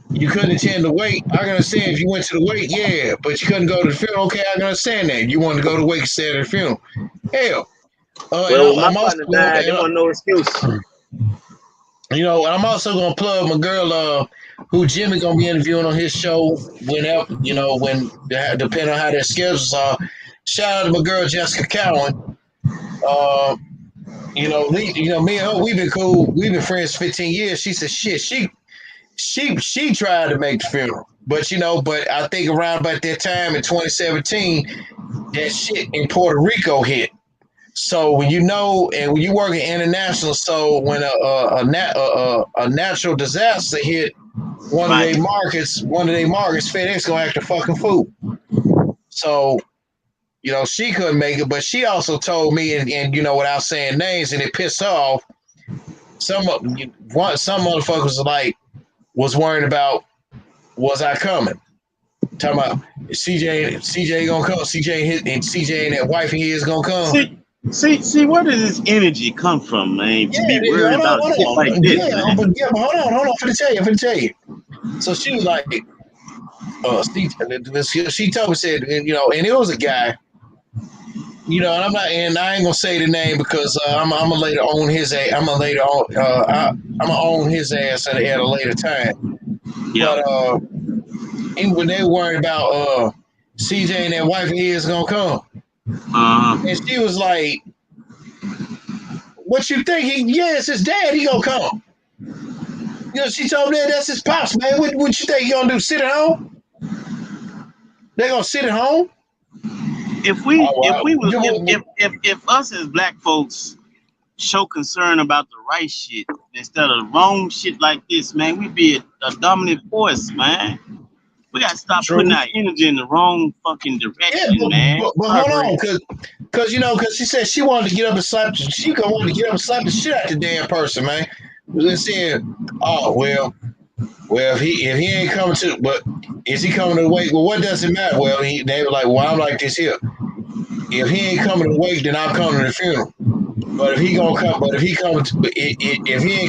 you couldn't attend the wake. I can understand if you went to the wake, yeah, but you couldn't go to the funeral. Okay, I can understand that. You wanted to go to the wake instead of the funeral. Hell. My partner died. There wasn't no excuse. I'm also gonna plug my girl, who Jimmy gonna be interviewing on his show whenever, depending on how their schedules are. Shout out to my girl Jessica Cowan. Me and her, we've been cool. We've been friends 15 years. She said, shit, she tried to make the funeral, but I think around about that time in 2017, that shit in Puerto Rico hit. So when when you work in international, so when a natural disaster hit one of their markets, FedEx gonna act a fucking fool. So she couldn't make it, but she also told me, and without saying names, and it pissed her off. Some motherfuckers was worried about, was I coming? Talking about CJ gonna come. CJ and that wife he is gonna come. See, where does this energy come from, man? To be worried about shit like this, man. But hold on. I'm finna tell you. So she was like, She told me, said, and it was a guy, and I ain't gonna say the name because I'm gonna later own his ass. I'm gonna own his ass at a later time. Yeah. But even when they worried about CJ and that wife of his gonna come, and she was like, "What you think? Yes, his dad. He gonna come." She told me that's his pops, man. What you think he gonna do? Sit at home? They gonna sit at home? If us as black folks show concern about the right shit instead of wrong shit like this, man, we'd be a dominant force, man. We gotta stop putting our energy in the wrong fucking direction, man. But hold on, because she said she wanted to get up and slap. She wanted to get up and slap the shit out the damn person, man. They said, "Oh well, if he ain't coming to, but is he coming to the wake? Well, what does it matter? Well, they were like, well, I'm like this here. If he ain't coming to the wake, then I'll come to the funeral. But if he ain't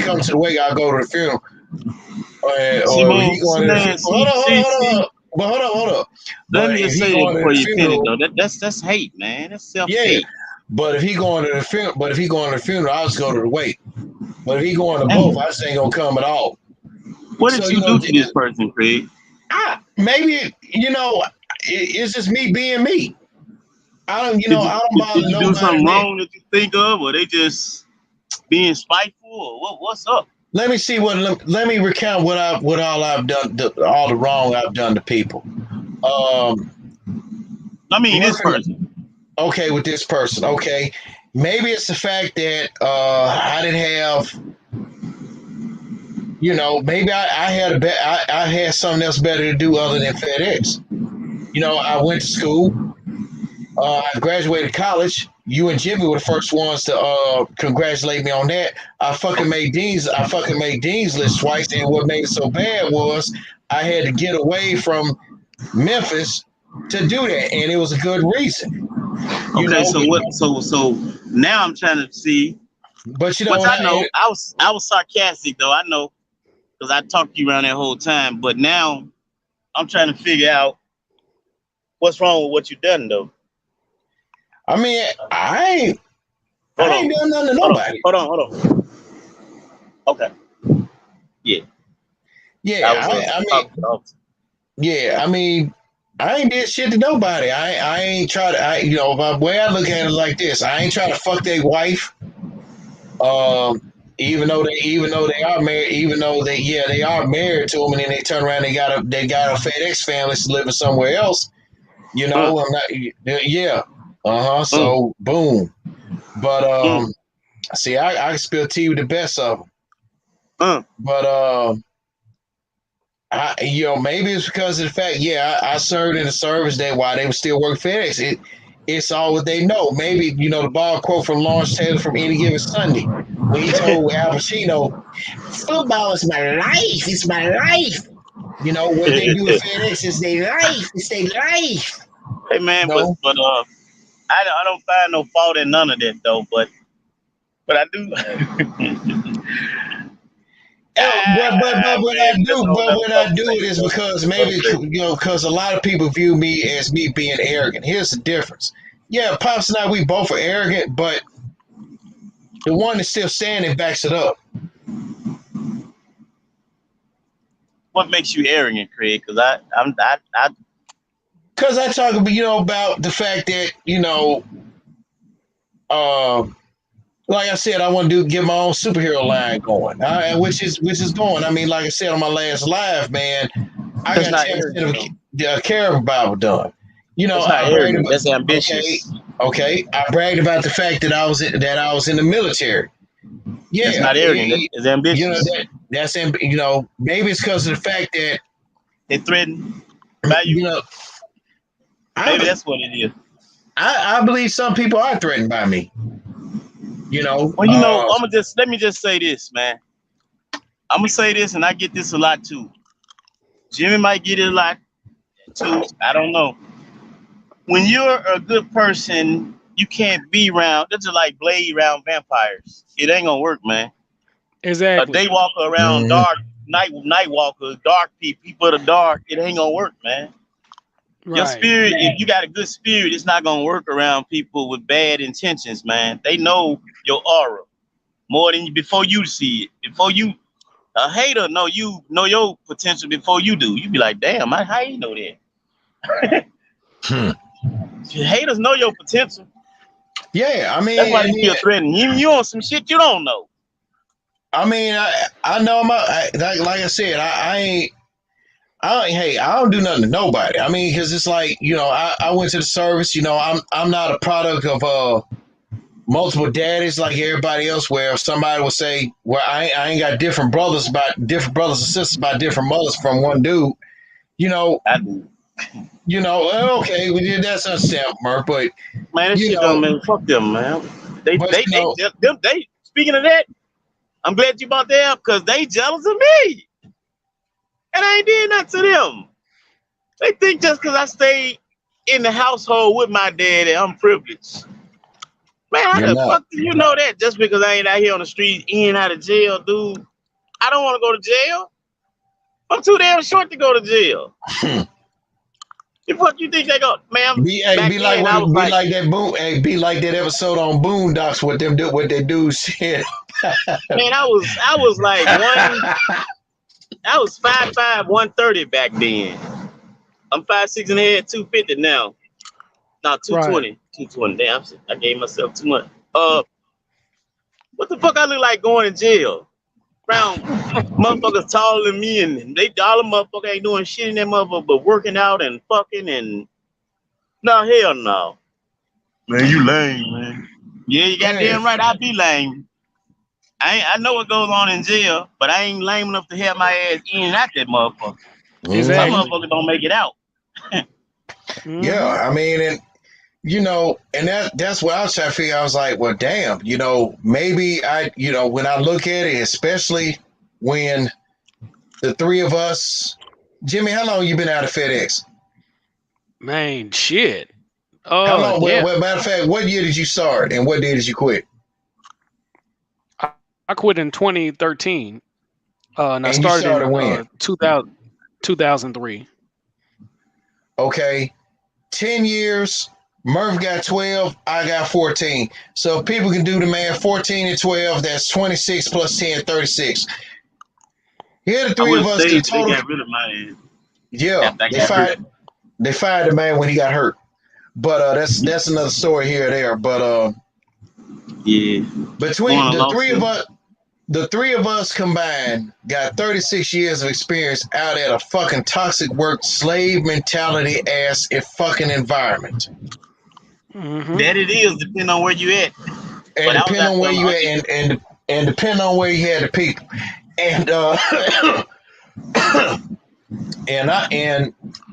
coming to the wake, I'll go to the funeral. Hold up. Let me just say that before you finish, though. That's hate, man. That's self-hate. Yeah. But if he going to the funeral, I'll just go to the wake. But if he going to both, I just ain't gonna come at all. What did you do to this person, Craig? Maybe it's just me being me. I don't bother nobody. Did you do something wrong that you think of, or they just being spiteful, or what's up? Let me see let me recount what all I've done, all the wrong I've done to people. This person. Okay, with this person. Okay, maybe it's the fact that I didn't have. Maybe I had something else better to do other than FedEx. I went to school. I graduated college. You and Jimmy were the first ones to congratulate me on that. I fucking made Dean's list twice, and what made it so bad was I had to get away from Memphis to do that, and it was a good reason. So now I'm trying to see. But I was sarcastic though. I know because I talked to you around that whole time. But now I'm trying to figure out what's wrong with what you done though. I mean, I ain't done nothing to nobody. Hold on. Okay. Yeah. Yeah. I mean, I ain't did shit to nobody. I ain't try to. My way I look at it like this. I ain't trying to fuck their wife. Even though they are married, they are married to them, and then they turn around, they got a FedEx family living somewhere else. I'm not. Yeah. So boom. But see, I spill tea with the best of them. But maybe it's because of the fact, I served in the service that while they were still working FedEx, it's all what they know. Maybe the ball quote from Lawrence Taylor from Any Given Sunday when he told Al Pacino, "Football is my life. It's my life." What they do with FedEx is their life. It's their life. Hey man, but I don't find no fault in none of that though. But I do. What I do it is because maybe because a lot of people view me as me being arrogant. Here's the difference. Yeah, Pops and I, we both are arrogant, but the one that's still standing backs it up. What makes you arrogant, Craig? Because Because I talk about the fact that like I said, I want to get my own superhero line going, which is going. I mean, like I said on my last live, man, I got 10% of the Carib Bible done. That's ambitious. Okay. I bragged about the fact that I was in the military. Yeah, that's not arrogant. It's ambitious. That's maybe it's because of the fact that they threaten by you. Maybe that's what it is. I believe some people are threatened by me. Well, let me just say this, man. I'm gonna say this, and I get this a lot too. Jimmy might get it a lot too. I don't know. When you're a good person, you can't be around. This is like Blade around vampires. It ain't gonna work, man. Exactly. They walk around dark night walkers, dark people of the dark. It ain't gonna work, man. Your Right. spirit, if you got a good spirit, it's not gonna work around people with bad intentions, man. They know your aura more than before you see it. Before you, a hater know your potential before you do. You be like, damn, how you know that? Haters know your potential. Yeah, I mean, that's why you feel threatened. You on some shit you don't know. I mean, I know like I said, I don't do nothing to nobody. I mean, because it's like, I went to the service. I'm not a product of multiple daddies like everybody else. Where somebody will say, "Well, I ain't got different brothers and sisters by different mothers from one dude." I do. Okay, we did that's understandable, Murph, but man, that shit don't mean fuck them, man. They speaking of that, I'm glad you brought that up because they jealous of me. And I ain't did nothing to them. They think just because I stay in the household with my daddy, I'm privileged. Man, how the fuck do you know that? Just because I ain't out here on the street, in and out of jail, dude. I don't want to go to jail. I'm too damn short to go to jail. The fuck you think they go, man? Be like that episode on Boondocks. What they do said. Man, I was like I was 5'5", 130 back then. I'm 5'6" and a half, 250 now. No, 220. Right. 220. Damn, I gave myself too much. What the fuck I look like going to jail? Around motherfuckers taller than me, and they all the motherfuckers ain't doing shit in that motherfucker but working out and fucking and no, hell no. Man, you lame, man. Yeah, you goddamn right, I be lame. I know what goes on in jail, but I ain't lame enough to have my ass in and out that motherfucker. Exactly. Some motherfuckers don't make it out. Yeah, I mean, and that's what I was trying to figure. I was like, well, damn, maybe when I look at it, especially when the three of us, Jimmy, how long you been out of FedEx? Man, shit. How long? Well, matter of fact, what year did you start and what day did you quit? I quit in 2013. And I started in when? 2003. Okay. 10 years. Murph got 12. I got 14. So people can do the math. 14 and 12, that's 26 plus 10, 36. Here the three of us. They got rid of my ass. Yeah. They fired the man when he got hurt. But that's another story here or there. But yeah. Between the three of us combined got 36 years of experience out at a fucking toxic work slave mentality ass fucking environment. Mm-hmm. That it is, depending on where you at. And depending on where you at and depending on where you had the people. And and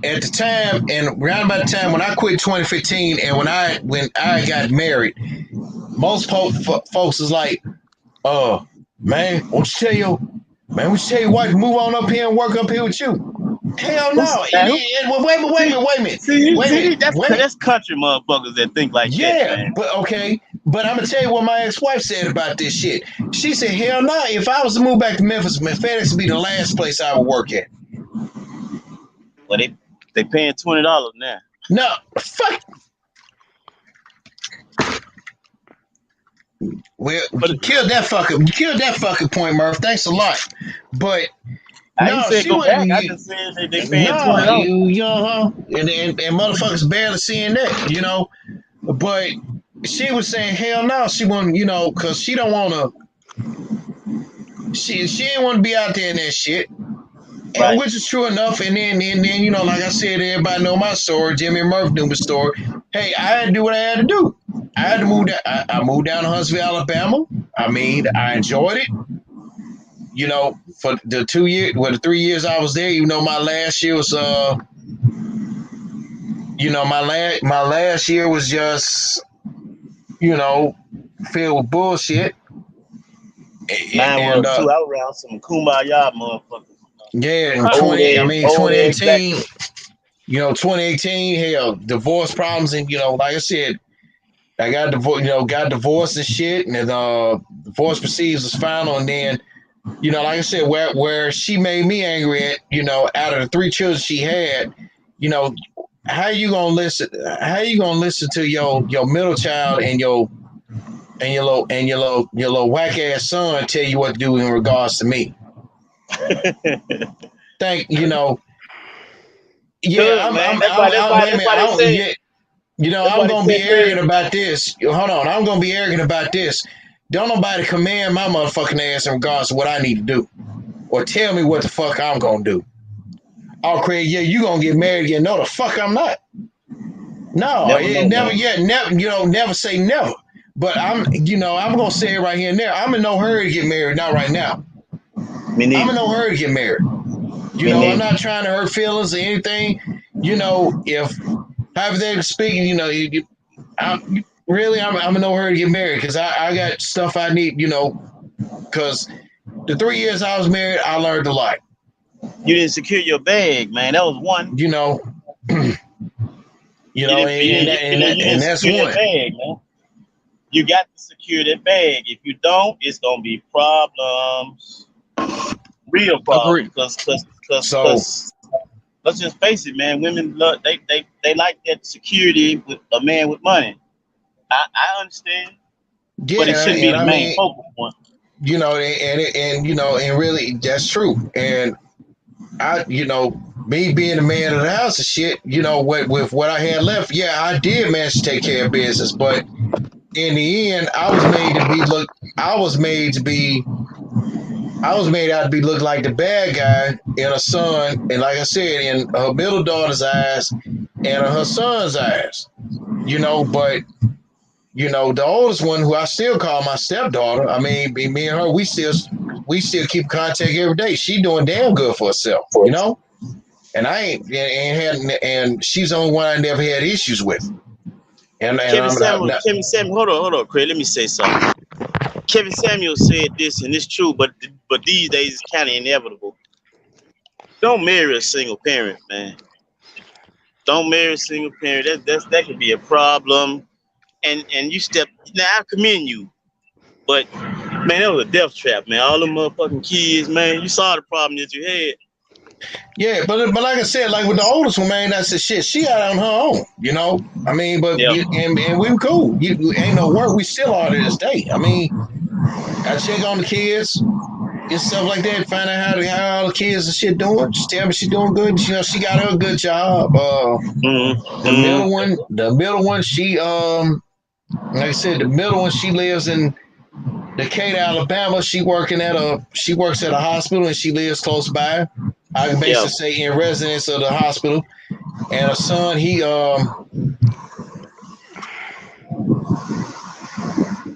at the time and around about the time when I quit 2015 and when I got married, most folks is like, man, won't you tell your wife to move on up here and work up here with you? Hell no. Wait a minute. That's country motherfuckers that think like that. Yeah, man. but okay. But I'm gonna tell you what my ex-wife said about this shit. She said, hell no, if I was to move back to Memphis, FedEx would be the last place I would work at. Well, they paying $20 now. No, fuck. Well, you killed that fucking point, Murph. Thanks a lot. But I didn't say go back. I just said that they paying $20. And motherfuckers barely seeing that, But she was saying, hell no, she wouldn't, because she don't want to. She didn't want to be out there in that shit. Right. And which is true enough. And then, like I said, everybody know my story. Jimmy and Murph knew my story. Hey, I had to do what I had to do. I had to move down. I moved down to Huntsville, Alabama. I mean, I enjoyed it. For the 3 years I was there, my last year was, my last year was just, filled with bullshit. Mine was too. I was around some kumbaya motherfuckers. Yeah, 2018. 2018. Hell, divorce problems, and like I said, I got divorced and shit, and then divorce proceedings was final, and then You know, like I said, where she made me angry at, you know, out of the 3 children she had, you know, how you gonna listen? How you gonna listen to your middle child and your whack ass son tell you what to do in regards to me? Think you know? Yeah, Good, man. That's why they say. yeah, you know, That's I'm why they gonna say be arrogant marriage. about this. Hold on, I'm gonna be arrogant about this. Don't nobody command my motherfucking ass in regards to what I need to do, or tell me what the fuck I'm gonna do. Oh, Craig, yeah, you gonna get married again? No, the fuck I'm not. No, Never it know, never, man. yeah, never, you know, never say never. But I'm gonna say it right here and there. I'm in no hurry to get married, not right now. Me I'm in neither. no hurry to get married. You Me know, I'm neither. not trying to hurt feelings or anything. You know, if hypothetically speaking, you know, I'm in no hurry to get married because I got stuff I need, you know, because the 3 years I was married, I learned a lot. You didn't secure your bag, man. That was one. You know, You didn't. You and didn't that's secure that one. bag, man. You got to secure that bag. If you don't, it's gonna be problems, real Agree. problems. So Cause let's just face it, man. Women love they like that security with a man with money. I understand, but it yeah, shouldn't be and the I main mean, focal point. you know, and you know, and really, that's true. And you know, me being the man of the house and shit, you know, with what I had left, yeah, I did manage to take care of business, but in the end, I was made to be, I was made out to be look like the bad guy in a son, and like I said, in her middle daughter's eyes and in her son's eyes, you know, but you know, the oldest one, who I still call my stepdaughter. I mean, me and her, we still keep contact every day. She doing damn good for herself, you know. And I ain't had, and she's the only one I never had issues with. And Kevin Samuel, hold on, Craig. Let me say something. Kevin Samuel said this, and it's true, but these days it's kind of inevitable. Don't marry a single parent, man. Don't marry a single parent. That could be a problem. And you step now. I commend you, but man, that was a death trap, man. All them motherfucking kids, man. You saw the problem that you had. yeah, but like I said, like with the oldest one, man, that's the shit. She out on her own, you know. I mean, Yeah. and we were cool. You ain't no work. We still are to this day. I mean, I check on the kids and stuff like that. Find out how all the kids and shit doing. Just tell me she doing good. You know, she got her a good job. The middle one, she like I said, the middle one, she lives in Decatur, Alabama. She works at a hospital and she lives close by. I can Yeah. basically say in residence of the hospital. And her son, he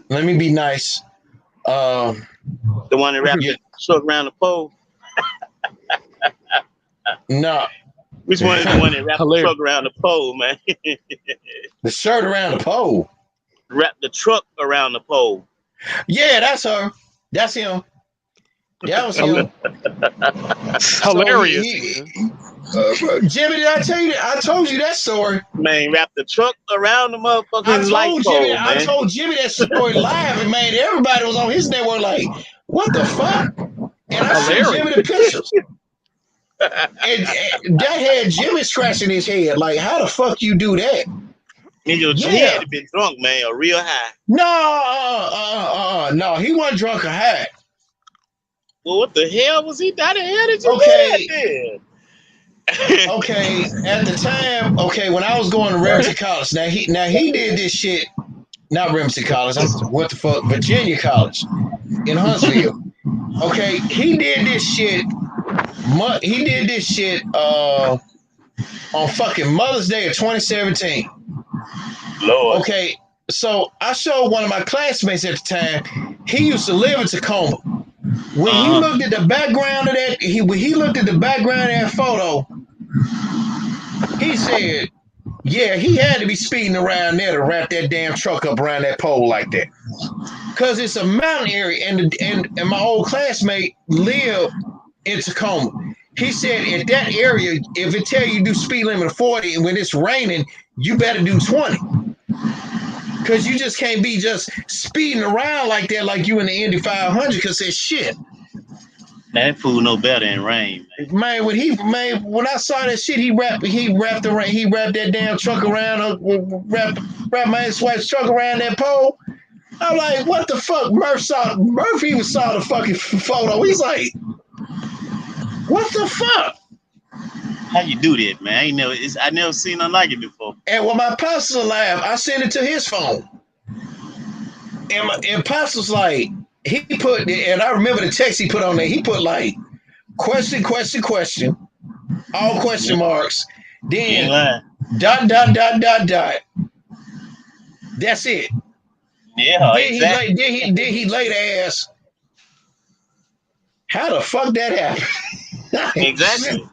let me be nice. The one that wrapped Yeah, the truck around the pole. no, Which one is the one that wrapped the Hilarious. truck around the pole, man? the shirt around the pole. Wrap the truck around the pole. Yeah, that's her. That's him. That was him. So Hilarious. Man. Jimmy, did I tell you that? I told you that story. Man, wrap the truck around the motherfucking light pole, I man. told Jimmy that story live, and man, everybody was on his network like, "What the fuck?" And I sent Hilarious. Jimmy the pictures, and that had Jimmy scratching his head like, "How the fuck you do that?" He had Yeah, to be drunk, man, or real high. no, he wasn't drunk or high. Well, what the hell was he? How the hell did you Okay, do that okay. At the time, okay, when I was going to Remington College, now he did this shit. Not Remington College. What the fuck? Virginia College in Huntsville. Okay, he did this shit. He did this shit on fucking Mother's Day of 2017. then? Lord. Okay, so I showed one of my classmates at the time. He used to live in Tacoma. When he looked at the background of that, when he looked at the background of that photo, he said, "Yeah, he had to be speeding around there to wrap that damn truck up around that pole like that." Cause it's a mountain area, and my old classmate lived in Tacoma. He said at that area, if it tell you do speed limit of 40, and when it's raining, you better do 20. Cause you just can't be just speeding around like that, like you in the Indy 500. Cause it's shit. That fool no better than Rain, man. When I saw that shit, he wrapped that damn truck around, wrapped my ex-wife's truck around that pole. I'm like, what the fuck? Murphy even saw the fucking photo. He's like, what the fuck? How you do that, man? I never seen nothing like it before. And when my pastor's alive, I sent it to his phone. And pastor's like, he put, and I remember the text he put on there. He put like, question, all question marks. Then dot. That's it. Yeah, then exactly. He laid ass. How the fuck that happened? Exactly.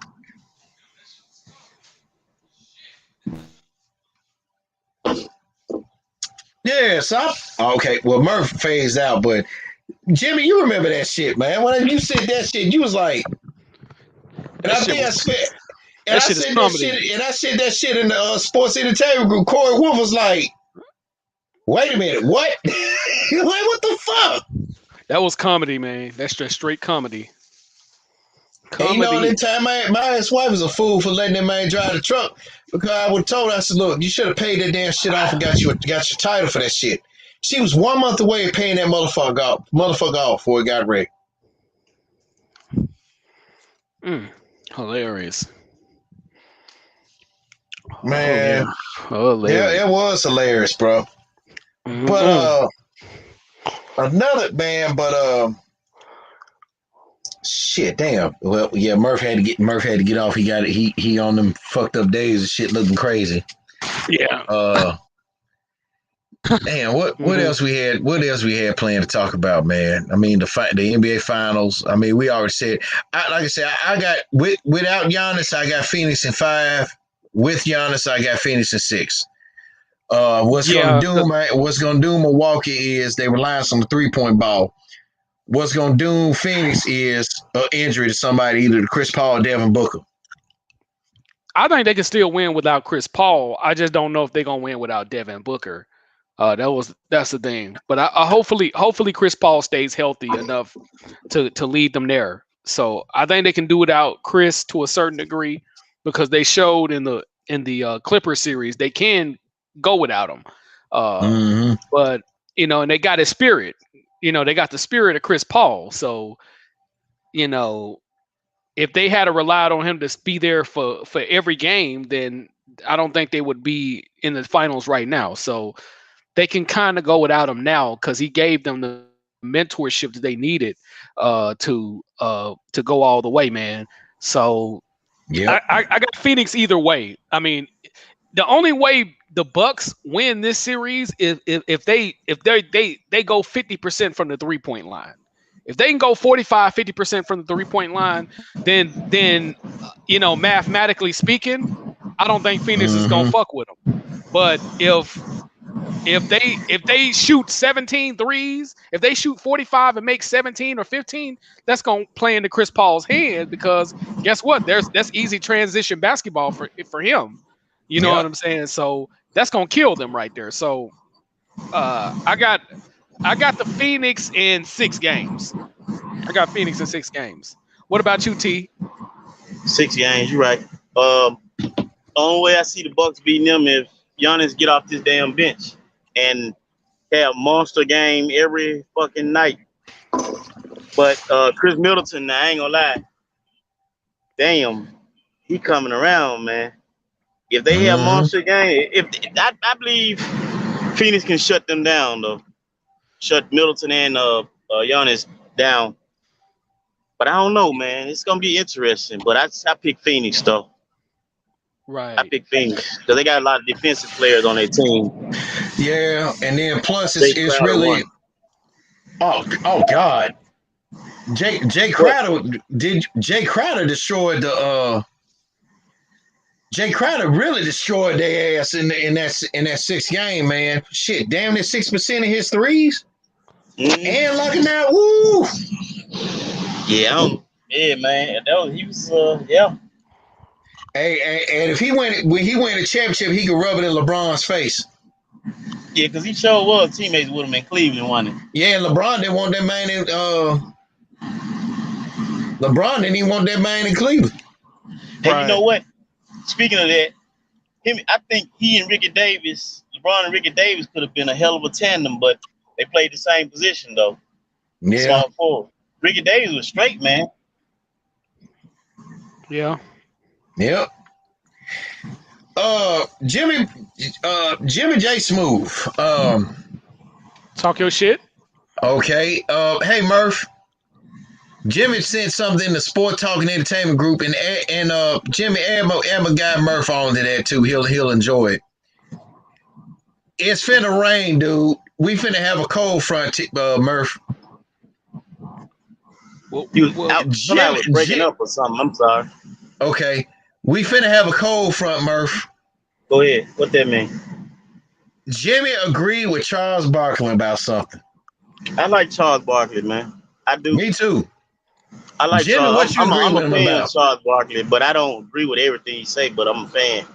Yeah, so okay. Well, Murph phased out, but Jimmy, you remember that shit, man. When you said that shit, you was like, and I think I said that shit in the sports entertainment group. Corey Wolf was like, wait a minute, what? Like, what the fuck? That was comedy, man. That's just straight comedy. And you know, that time my ex-wife was a fool for letting that man drive the truck, because I would have told her, I said, look, you should have paid that damn shit off and got your title for that shit. She was 1 month away paying that motherfucker off before it got wrecked. Hilarious. Man, hilarious. Yeah, it was hilarious, bro. Mm-hmm. But shit, damn. Well, yeah, Murph had to get off. He on them fucked up days and shit, looking crazy. Yeah. Damn, what else we had? What else we had planned to talk about, man? I mean, the NBA Finals. I mean, we already said. I got without Giannis, I got Phoenix in 5. With Giannis, I got Phoenix in 6. What's gonna do Milwaukee is they rely on the 3-point ball. What's gonna do Phoenix is an injury to somebody, either to Chris Paul or Devin Booker. I think they can still win without Chris Paul. I just don't know if they're gonna win without Devin Booker. That's the thing. But I hopefully Chris Paul stays healthy enough to lead them there. So I think they can do without Chris to a certain degree, because they showed in the Clippers series they can go without him. But and they got his spirit. They got the spirit of Chris Paul. So if they had relied on him to be there for every game, then I don't think they would be in the finals right now. So they can kind of go without him now, because he gave them the mentorship that they needed to go all the way, man. So yeah, I got Phoenix either way. I mean, the only way the Bucks win this series is if they go 50% from the 3-point line. If they can go 45-50% from the 3-point line, then mathematically speaking, I don't think Phoenix is gonna fuck with them. But if they shoot 17 threes, if they shoot 45 and make 17 or 15, that's gonna play into Chris Paul's hand, because guess what? That's easy transition basketball for him. You know what I'm saying? So that's gonna kill them right there. So I got the Phoenix in 6 games. I got Phoenix in 6 games. What about you, T? 6 games, you're right. The only way I see the Bucks beating them if Giannis get off this damn bench and have monster game every fucking night. But Chris Middleton, I ain't gonna lie, damn, he coming around, man. If they have monster game, I believe Phoenix can shut them down, though. Shut Middleton and Giannis down. But I don't know, man. It's gonna be interesting. But I pick Phoenix, though. Right. I pick Phoenix because they got a lot of defensive players on their team. Yeah, and then plus it's really oh God. Jay Crowder destroyed the Jay Crowder really destroyed their ass in that 6th game, man. Shit, damn near 6% of his threes. And locking out, woo. Yeah, man. He was yeah. Hey, and if when he win a championship, he could rub it in LeBron's face. Yeah, because he sure was teammates with him in Cleveland, wasn't it? Yeah, LeBron didn't want that man LeBron didn't even want that man in Cleveland. Hey, Right. you know what? Speaking of that, I think he and Ricky Davis, LeBron and Ricky Davis could have been a hell of a tandem, but they played the same position though. Yeah. Small forward. Ricky Davis was straight, man. Yeah. Yep. Jimmy J Smooth. Talk your shit. Okay. Hey Murph. Jimmy sent something in the Sport Talk and Entertainment group, and Jimmy add my guy Murph on to that too. He'll enjoy it. It's finna rain, dude. We finna have a cold front, Murph. Somebody was breaking up or something. I'm sorry. Okay. We finna have a cold front, Murph. Go ahead. What that mean? Jimmy agreed with Charles Barkley about something. I like Charles Barkley, man. I do. Me too. I like Jimmy, Charles. what you agree I'm with a him fan about? of Charles Barkley, but I don't agree with everything he say, but I'm a fan.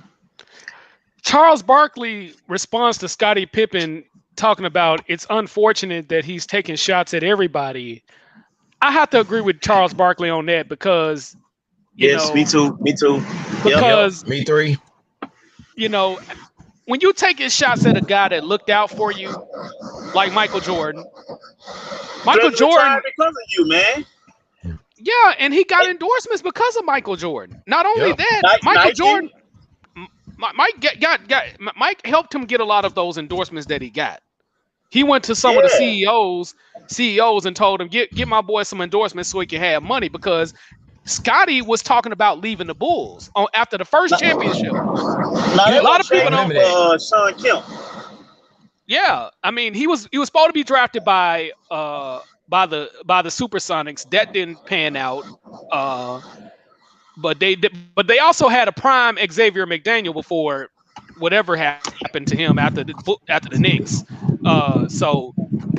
Charles Barkley responds to Scottie Pippen talking about it's unfortunate that he's taking shots at everybody. I have to agree with Charles Barkley on that because, you know, me too. Because me three. You know, when you taking shots at a guy that looked out for you, like Michael Jordan. Michael Jordan because of you, man. Yeah, and he got endorsements because of Michael Jordan. Not only that, Michael Jordan. Mike helped him get a lot of those endorsements that he got. He went to some of the CEOs and told him, get my boy some endorsements so he can have money, because Scotty was talking about leaving the Bulls after the first championship. A lot of people don't Sean Kemp. Yeah, I mean he was supposed to be drafted by the Supersonics. That didn't pan out. But they also had a prime Xavier McDaniel before whatever happened to him after the Knicks.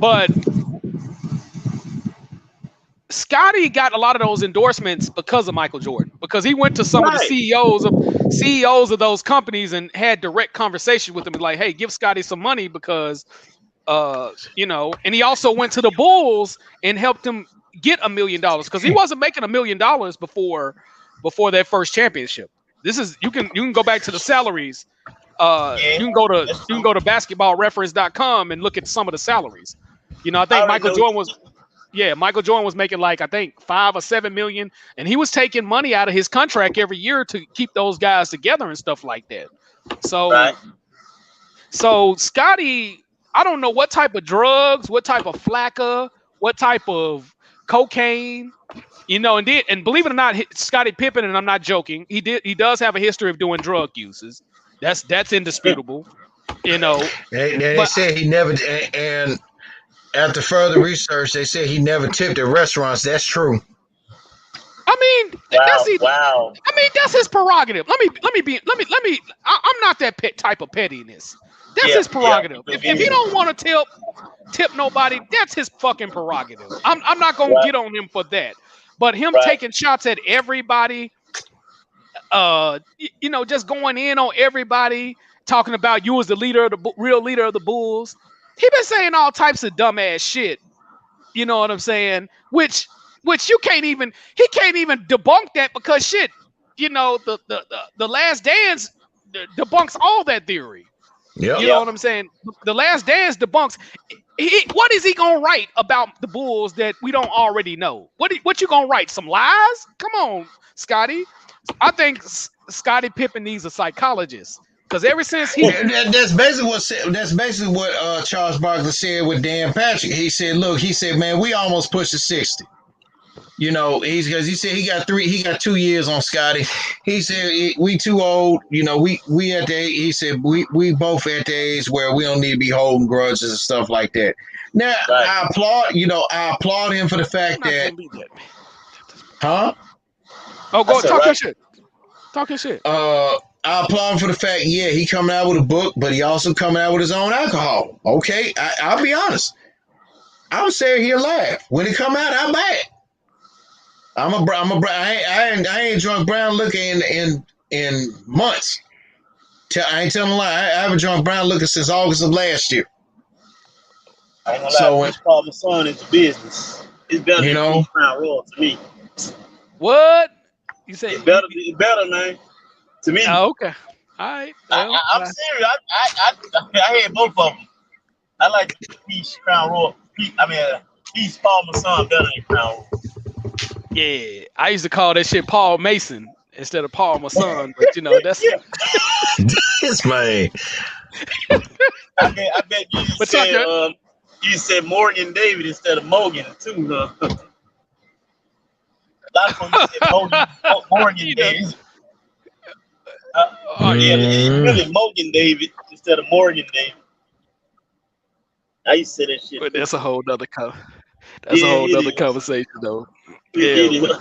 But Scotty got a lot of those endorsements because of Michael Jordan, because he went to some of the CEOs of those companies and had direct conversation with them, like, hey, give Scotty some money because and he also went to the Bulls and helped him get $1 million, because he wasn't making $1 million before that first championship. This is you can go back to the salaries. You can go to basketballreference.com and look at some of the salaries. I think Michael Jordan was making like, I think, $5 or $7 million, and he was taking money out of his contract every year to keep those guys together and stuff like that. So Scotty, I don't know what type of drugs, what type of flakka, what type of cocaine, and believe it or not, Scottie Pippen, and I'm not joking, he does have a history of doing drug uses. That's indisputable. They said he never, and after further research, they said he never tipped at restaurants. That's true. I mean, that's his prerogative. Let me. I'm not that type of pettiness. That's his prerogative. If he don't want to tip nobody, that's his fucking prerogative. I'm not gonna get on him for that. But him taking shots at everybody, just going in on everybody, talking about you as the real leader of the Bulls. He been saying all types of dumbass shit. You know what I'm saying? Which he can't even debunk that, because shit, the Last Dance debunks all that theory. Yep. You know what I'm saying? The Last Dance debunks. What is he gonna write about the Bulls that we don't already know? What you gonna write? Some lies? Come on, Scotty. I think Scottie Pippen needs a psychologist, because ever since that's basically what Charles Barkley said with Dan Patrick. He said, man, we almost pushed the 60. He said he got 2 years on Scotty. He said we too old. We at the age, he said we both at the age where we don't need to be holding grudges and stuff like that. Now I applaud him for the fact that. Huh? Oh, go talk your shit. Talk your shit. I applaud him for the fact, he coming out with a book, but he also coming out with his own alcohol. Okay, I'll be honest. I would say he'll laugh when it come out. I buy it. I ain't drunk brown liquor in months. I ain't telling a lie. I haven't drunk brown liquor since August of last year. I ain't gonna lie. Paul my son into business. It's better than Brown Royal to me. What? You say It's better, man. To me. Oh, okay. All right. Well, I'm serious. I had both of them. I like the Peace Crown Royal. Peace Paul Masson better than Crown Royal. Yeah, I used to call that shit Paul Mason instead of Paul Masson, but you know that's. This man. I bet you said Morgan David instead of Morgan too, huh? A lot of folks said Morgan David. Yeah, it's really Morgan David instead of Morgan David. I used to say that shit. But that's a whole nother That's a whole nother conversation, though. Yeah.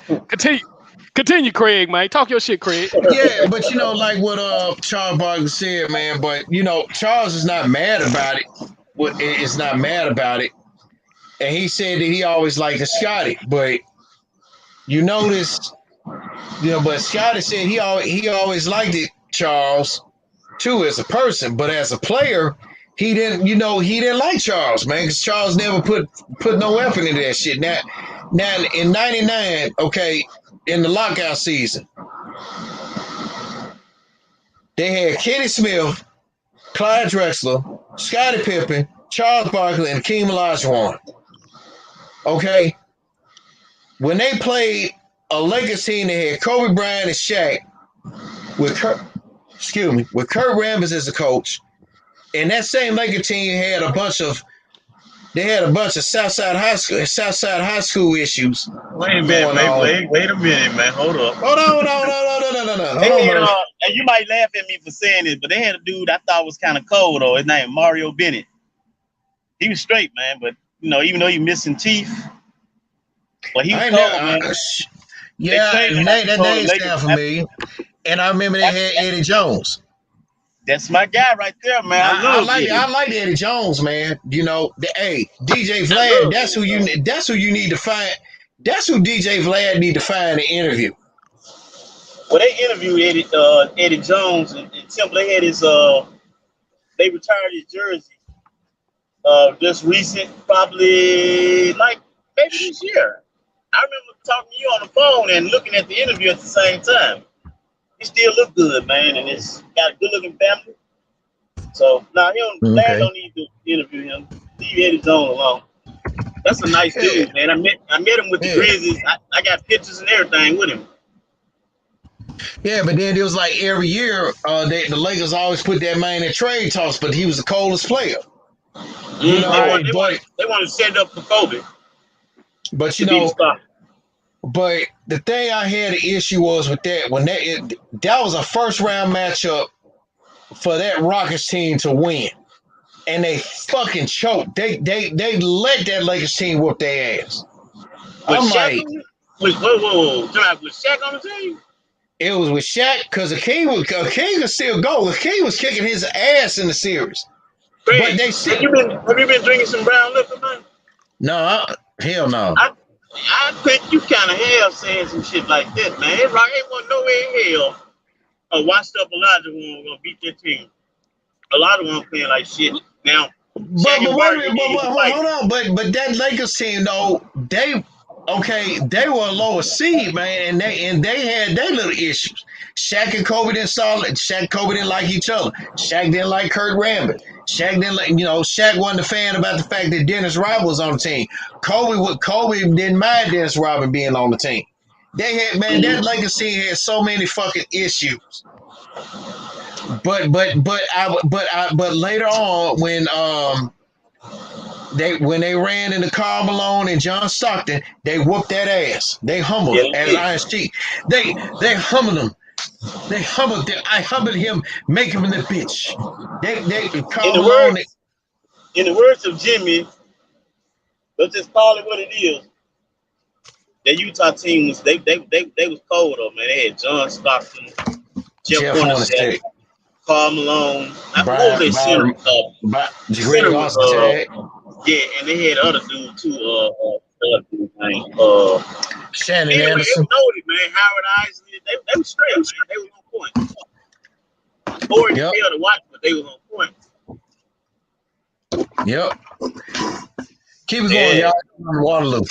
Continue, Craig, man. Talk your shit, Craig. Yeah, but you know, like what Charles Barkley said, man. But you know, Charles is not mad about it. It's not mad about it. And he said that he always liked Scotty, but you notice, but Scotty said he always liked it, Charles, too, as a person, but as a player, he didn't like Charles, man, because Charles never put no effort into that shit. Now in '99, okay, in the lockout season, they had Kenny Smith, Clyde Drexler, Scottie Pippen, Charles Barkley, and Hakeem Olajuwon. Okay, when they played a Lakers team, they had Kobe Bryant and Shaq with Kurt Rambis as a coach, and that same Lakers team had a bunch of Southside High School issues. Wait a minute, wait a minute, man. Hold up. Hold on. And you might laugh at me for saying this, but they had a dude I thought was kind of cold though. His name Mario Bennett. He was straight, man, but even though he missing teeth, but he was cold, man. Yeah, that name sounds familiar. And I remember they had Eddie Jones. That's my guy right there, man. I like Eddie Jones, man. Hey, DJ Vlad, that's who you need to find. That's who DJ Vlad need to find and interview. Well, they interviewed Eddie Jones and Temple. They had they retired his jersey. Just recent, probably like maybe this year. I remember talking to you on the phone and looking at the interview at the same time. He still look good, man, and it's got a good-looking family. So now Vlad don't need to interview him. Leave Eddie Jones alone. That's a nice dude, man. I met him with the Grizzlies. I got pictures and everything with him. Yeah, but then it was like every year, the Lakers always put that man in trade talks, but he was the coldest player. They want to set it up for Kobe. But but the thing I had an issue was with that when that was a first round matchup for that Rockets team to win, and they fucking choked. They let that Lakers team whoop their ass. I'm like, with Shaq on the team. It was with Shaq because Hakeem could still go. Hakeem was kicking his ass in the series. Craig, but they still, have you been drinking some brown liquor, man? No, hell no. I think you kind of have saying some shit like that, man. It wasn't no way in hell a washed up Olajuwon gonna beat that team. Olajuwon playing like shit now. But hold on. But that Lakers team though, they were a lower seed, man, and they had their little issues. Shaq and Kobe didn't like each other. Shaq didn't like Kurt Rambis. Shaq wasn't a fan about the fact that Dennis Rodman was on the team. Kobe didn't mind Dennis Rodman being on the team. They had, man, that Lakers team had so many fucking issues. But later on when they ran into Karl Malone and John Stockton, they whooped that ass. They humbled as Iron Sheik. They humbled him. They humbled him. I humbled him, make him the bitch. In the words of Jimmy, let's just call it what it is. The Utah team was they was cold though, man. They had John Stockton, Jeff Hornacek, Karl Malone. What was they center? Yeah, and they had other dudes too. Shannon anyway, Anderson. It was noted, man. Howard Isley, they were straight, man. They were on point. Boring to watch, but they were on point. Yep. Keep it going, y'all. Waterloo.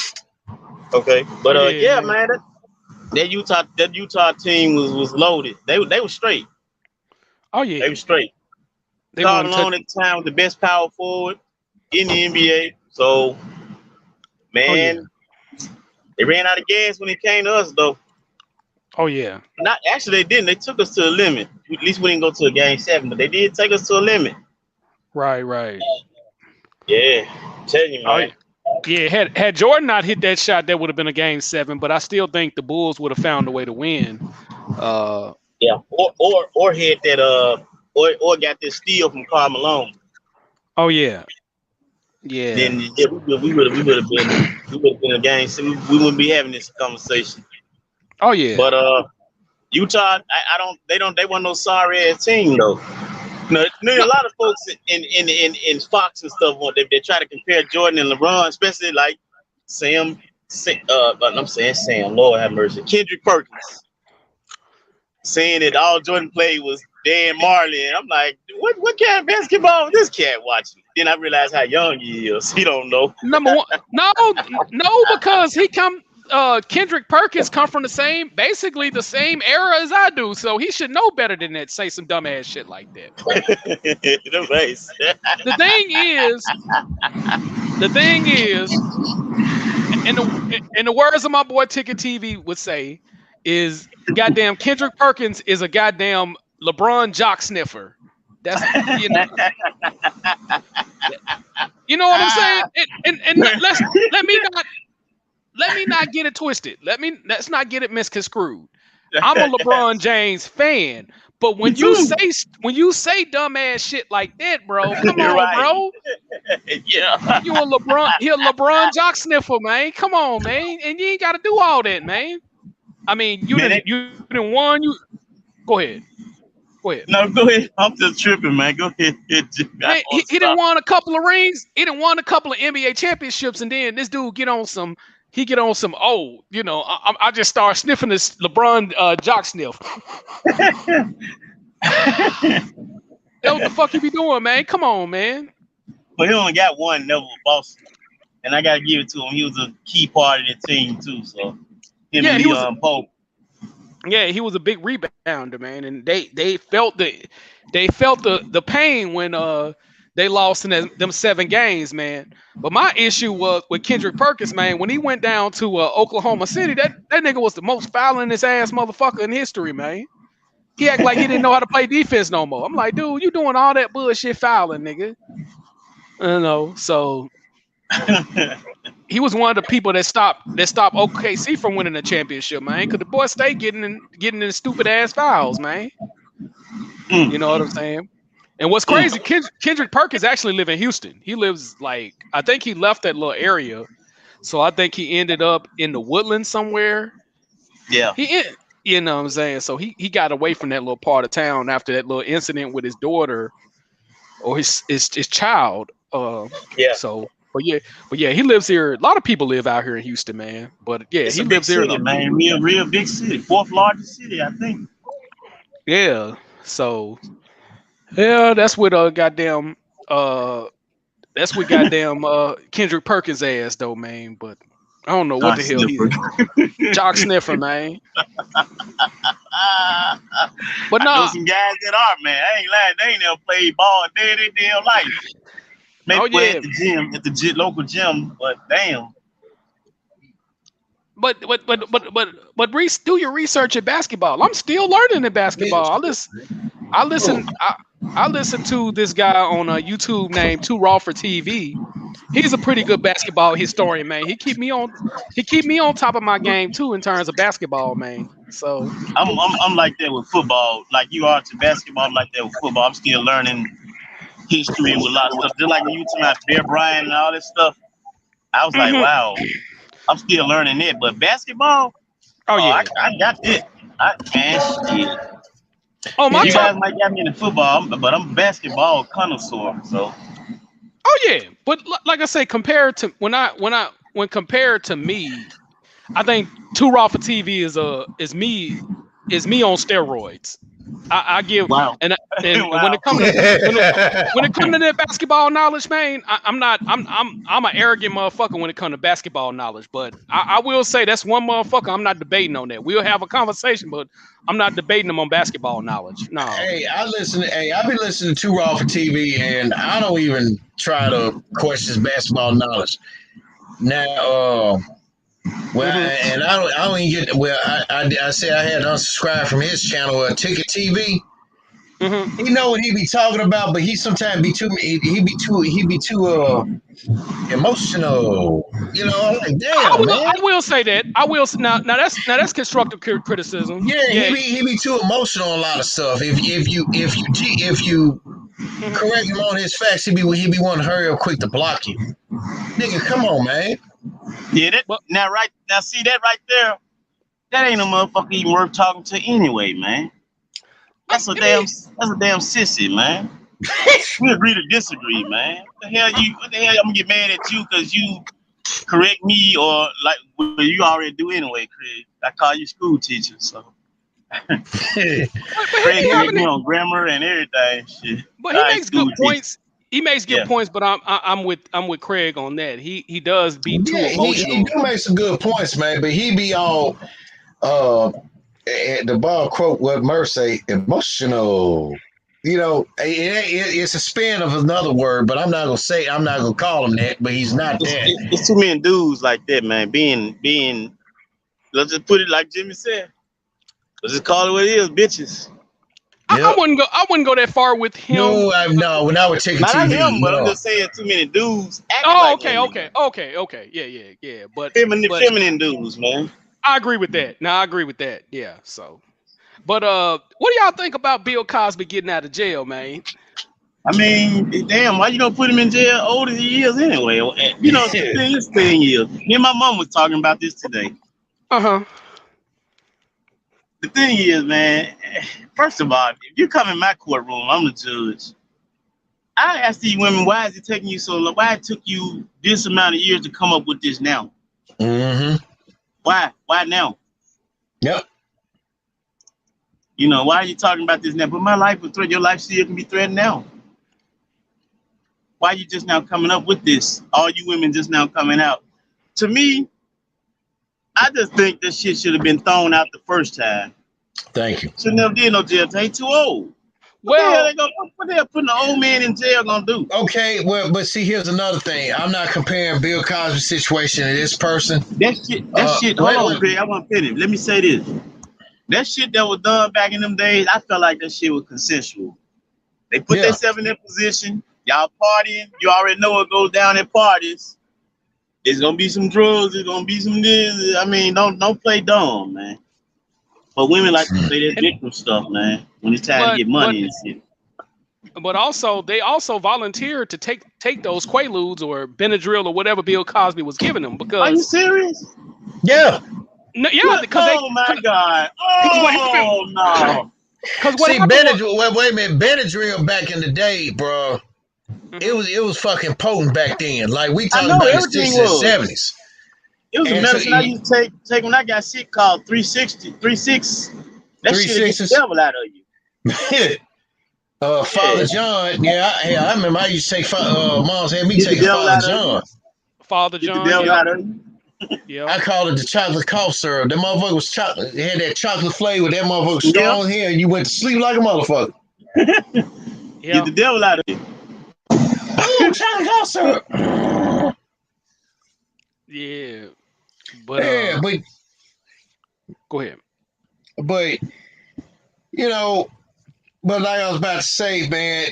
Okay, but man, that Utah team was loaded. They were straight. Oh yeah, They were straight. they Carl won. Malone at the time was the best power forward in the NBA. So Oh yeah, man, they ran out of gas when it came to us though. oh yeah. Not actually they didn't. They took us to a limit. At least we didn't go to a game 7, but they did take us to a limit. Right, right. Yeah, I'm telling you, Oh man. yeah. Yeah, had Jordan not hit that shot, that would have been a game 7. But I still think the Bulls would have found a way to win. Yeah, or hit that or got this steal from Karl Malone. Oh yeah, yeah. Then yeah, we would have been a game. So we wouldn't be having this conversation. Oh yeah. But Utah, they weren't no sorry ass team though. No, a lot of folks in Fox and stuff they try to compare Jordan and LeBron, especially like I'm saying Sam, Lord have mercy, Kendrick Perkins, saying that all Jordan played was Dan Marley, and I'm like, what kind of basketball is this cat watching? Then I realized how young he is. He don't know. Number one, no, because Kendrick Perkins come from basically the same era as I do, so he should know better than that. Say some dumbass shit like that. The face. The thing is, in the words of my boy Ticket TV would say, is goddamn Kendrick Perkins is a goddamn LeBron jock sniffer. That's you know what I'm saying. And let me not get it twisted. Let's not get it misconstrued. I'm a LeBron James fan, but when you say dumbass shit like that, bro, come on, right. bro. Yeah, You a LeBron jock sniffer, man. Come on, man, and you ain't got to do all that, man. I mean, you didn't won. You go ahead. No, go ahead. I'm just tripping, man. Go ahead. Man, he didn't won a couple of rings. He didn't won a couple of NBA championships, and then this dude get on some. Oh, you know, I just start sniffing this LeBron jock sniff. That's what the fuck you be doing, man? Come on, man. But he only got one never Boston, and I gotta give it to him. He was a key part of the team too. So he was Pope. Yeah, he was a big rebounder, man, and they felt the pain when they lost in them 7 games, man. But my issue was with Kendrick Perkins, man. When he went down to Oklahoma City, that nigga was the most fouling his ass motherfucker in history, man. He act like he didn't know how to play defense no more. I'm like, dude, you doing all that bullshit fouling, nigga. You know, so he was one of the people that stopped OKC from winning the championship, man. Because the boy stayed getting in stupid ass fouls, man. You know what I'm saying? And what's crazy, Kendrick Perkins actually live in Houston. He lives I think he left that little area, so I think he ended up in the Woodlands somewhere. Yeah. You know what I'm saying? So he got away from that little part of town after that little incident with his daughter or his child. Yeah. So. But yeah, he lives here. A lot of people live out here in Houston, man. But yeah, it's he a lives big here. City, man. Real big city, 4th largest city, I think. Yeah. So yeah, that's with goddamn Kendrick Perkins ass though, man. But I don't know what the hell he jock sniffer, man. But I know some guys that are, man. I ain't lying. They ain't never played ball a day of their damn life. Maybe play at the gym, at the local gym, but damn. But Reese, do your research at basketball. I'm still learning in basketball. I listen to this guy on YouTube named Too Raw for TV. He's a pretty good basketball historian, man. He keep me on top of my game too in terms of basketball, man. So I'm like that with football. Like you are to basketball, I'm like that with football. I'm still learning history with a lot of stuff. Just like when you talking about Bear Bryant and all this stuff, I was like, wow, I'm still learning it. But basketball, I got it. Shit. You guys might got me into football, but I'm a basketball connoisseur. So. Oh yeah, but like I say, compared to when compared to me, I think Too Raw for TV is me on steroids. I give Wow. and Wow. when it comes to when it comes to that basketball knowledge, man, I'm an arrogant motherfucker when it comes to basketball knowledge. But I will say that's one motherfucker I'm not debating on that. We'll have a conversation, but I'm not debating them on basketball knowledge. No. Hey, I be listening to Raw for TV, and I don't even try to question his basketball knowledge. Now, and I don't even get. Well, I said I had to unsubscribe from his channel, Ticket TV. Mm-hmm. He know what he be talking about, but he sometimes be too. He be too emotional. You know, I'm like, damn, man. I will say that. I will now that's constructive criticism. Yeah, Yeah. he be too emotional on a lot of stuff. If you correct him on his facts, he be wanting to hurry up quick to block you. Nigga, come on, man. Yeah, now see that right there, that ain't a motherfucker even worth talking to anyway, man. That's a damn sissy, man. We agree to disagree, man. What the hell I'm gonna get mad at you because you correct me or like well, you already do anyway, Craig. I call you school teacher, so Craig correct me on grammar and everything. Shit. But he makes good points. He makes good points, but I'm with Craig on that. He does be too emotional. He do make some good points, man, but he be all the ball quote what Murph say, emotional. You know, it's a spin of another word, but I'm not gonna call him that, but he's not that. It's too many dudes like that, man. Being let's just put it like Jimmy said. Let's just call it what it is, bitches. Yep. I wouldn't go that far with him. No, when I would take it to him, but I'm just saying too many dudes. Okay. Yeah. But feminine dudes, man. I agree with that. I agree with that. Yeah. So, but what do y'all think about Bill Cosby getting out of jail, man? I mean, damn, why you don't put him in jail older he is anyway? You know, this thing is. Me and my mom was talking about this today. Uh-huh. The thing is, man, first of all, if you come in my courtroom, I'm the judge. I ask these women, why is it taking you so long? Why it took you this amount of years to come up with this now? Mm-hmm. Why? Why now? Yep. You know, why are you talking about this now? But my life was threatened. Your life still can be threatened now. Why are you just now coming up with this? All you women just now coming out. To me, I just think this shit should have been thrown out the first time. Thank you. Should never did no jail time. He too old. What the hell putting an old man in jail gonna do? Okay, well, but see, here's another thing. I'm not comparing Bill Cosby's situation to this person. That shit. Hold on, Craig. I want to finish. Let me say this. That shit that was done back in them days, I felt like that shit was consensual. They put themselves in that position. Y'all partying. You already know what goes down at parties. It's gonna be some drugs. It's gonna be some this. I mean, don't play dumb, man. But women like to play that victim stuff, man. When it's time to get money and shit. But also, they also volunteered to take those Quaaludes or Benadryl or whatever Bill Cosby was giving them. Because are you serious? Yeah. No, yeah. Because my God. Oh no. Because see, Benadryl. Wait a minute. Benadryl back in the day, bro. Mm-hmm. It was fucking potent back then. Like we talking about the 60s and 70s. It was a medicine I used to take when I got sick called 360. 36. That shit get the devil out of you. Father John. I remember I used to take Mom's had me take Father John. Father John. Get the devil out of you. Yeah. I called it the chocolate cough syrup. That motherfucker was chocolate. It had that chocolate flavor. That motherfucker was strong here, and you went to sleep like a motherfucker. Get the devil out of you. Ooh, chocolate cough syrup. Yeah. But go ahead. But you know, but like I was about to say, man,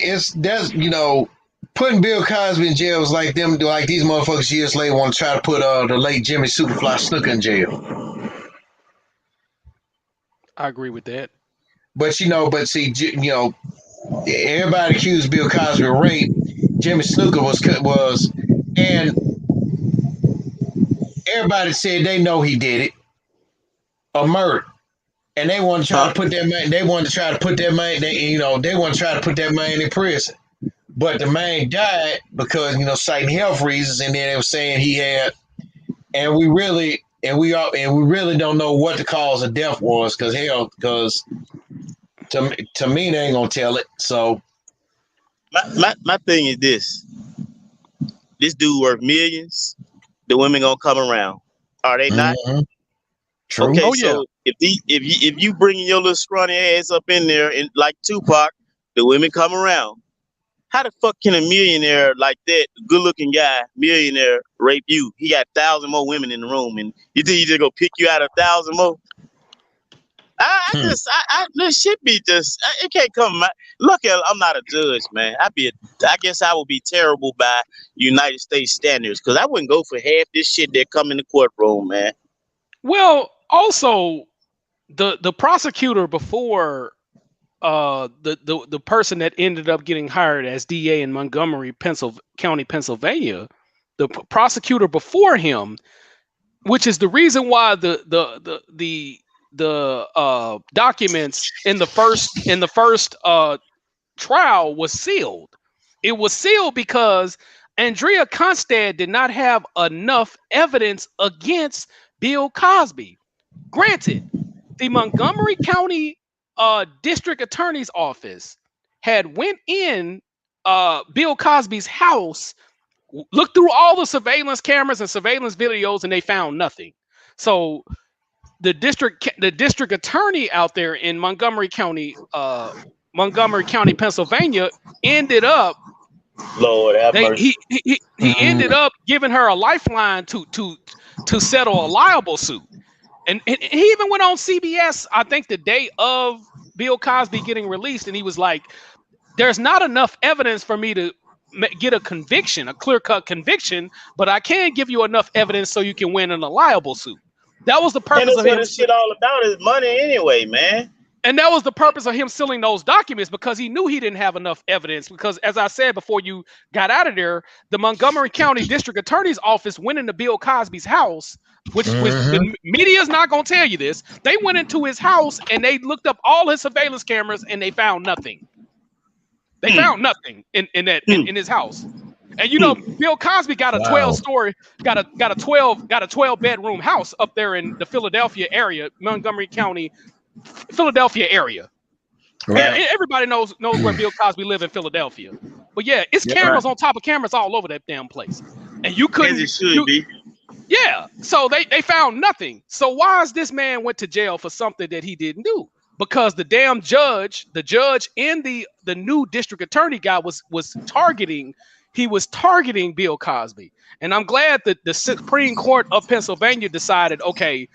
putting Bill Cosby in jail was like these motherfuckers years later want to try to put the late Jimmy Superfly Snuka in jail. I agree with that. But everybody accused Bill Cosby of rape. Jimmy Snuka was, and everybody said they know he did it, a murder, and they want to try to put that man. They want to try to put that man. They want to try to put that man in prison. But the man died because citing health reasons, and then they were saying he had, and we really don't know what the cause of death was because To me, they ain't gonna tell it. So My thing is this: this dude worth millions. The women gonna come around, are they not? True. Okay, Oh yeah. so if you bringing your little scrawny ass up in there and like Tupac, the women come around. How the fuck can a millionaire like that, good looking guy, millionaire, rape you? He got 1,000 more women in the room, and you think he just go pick you out 1,000 more? This shit be just, it can't come. Look, I'm not a judge, man. I guess I would be terrible by United States standards because I wouldn't go for half this shit that come in the courtroom, man. Well, also the prosecutor before the person that ended up getting hired as DA in Montgomery, County, Pennsylvania, the prosecutor before him, which is the reason why the documents in the first trial was sealed. It was sealed because Andrea Constad did not have enough evidence against Bill Cosby. Granted, the Montgomery County District Attorney's Office had went in Bill Cosby's house, looked through all the surveillance cameras and surveillance videos, and they found nothing. So the district attorney out there in Montgomery County, Pennsylvania, ended up. Lord have mercy. He ended up giving her a lifeline to settle a liable suit. And he even went on CBS, I think, the day of Bill Cosby getting released, and he was like, "There's not enough evidence for me to get a conviction, a clear-cut conviction, but I can give you enough evidence so you can win in a liable suit." That was the purpose of him. What this shit all about is money anyway, man. And that was the purpose of him sealing those documents, because he knew he didn't have enough evidence. Because, as I said before you got out of there, the Montgomery County District Attorney's Office went into Bill Cosby's house, which the media is not going to tell you this. They went into his house and they looked up all his surveillance cameras and they found nothing. They found nothing in his house. And you know, Bill Cosby got a 12-story, got a 12-bedroom house up there in the Philadelphia area, Montgomery County, Philadelphia area. Right. Everybody knows where Bill Cosby lived in Philadelphia. But yeah, it's cameras on top of cameras all over that damn place. And you couldn't. As it should be. Yeah. So they found nothing. So why is this man went to jail for something that he didn't do? Because the damn judge and the new district attorney guy was targeting. He was targeting Bill Cosby. And I'm glad that the Supreme Court of Pennsylvania decided, okay,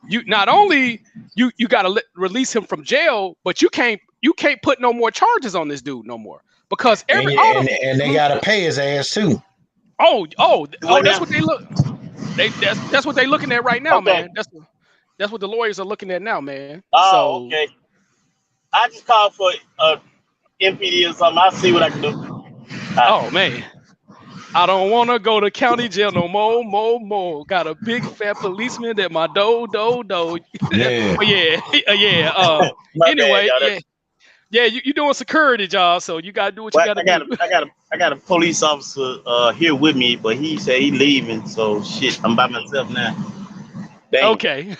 you not only you got to release him from jail, but you can't put no more charges on this dude no more, because and they got to pay his ass too. Oh, that's what they look. That's what they looking at right now, man. That's what the lawyers are looking at now, man. Oh, okay. I just called for MPD or something. I'll see what I can do. Oh man, I don't want to go to county jail no more. Got a big fat policeman that my do. Yeah. Anyway, you doing security job, so you gotta do what you gotta do. I got a police officer here with me, but he said he leaving, so shit, I'm by myself now. Dang. Okay.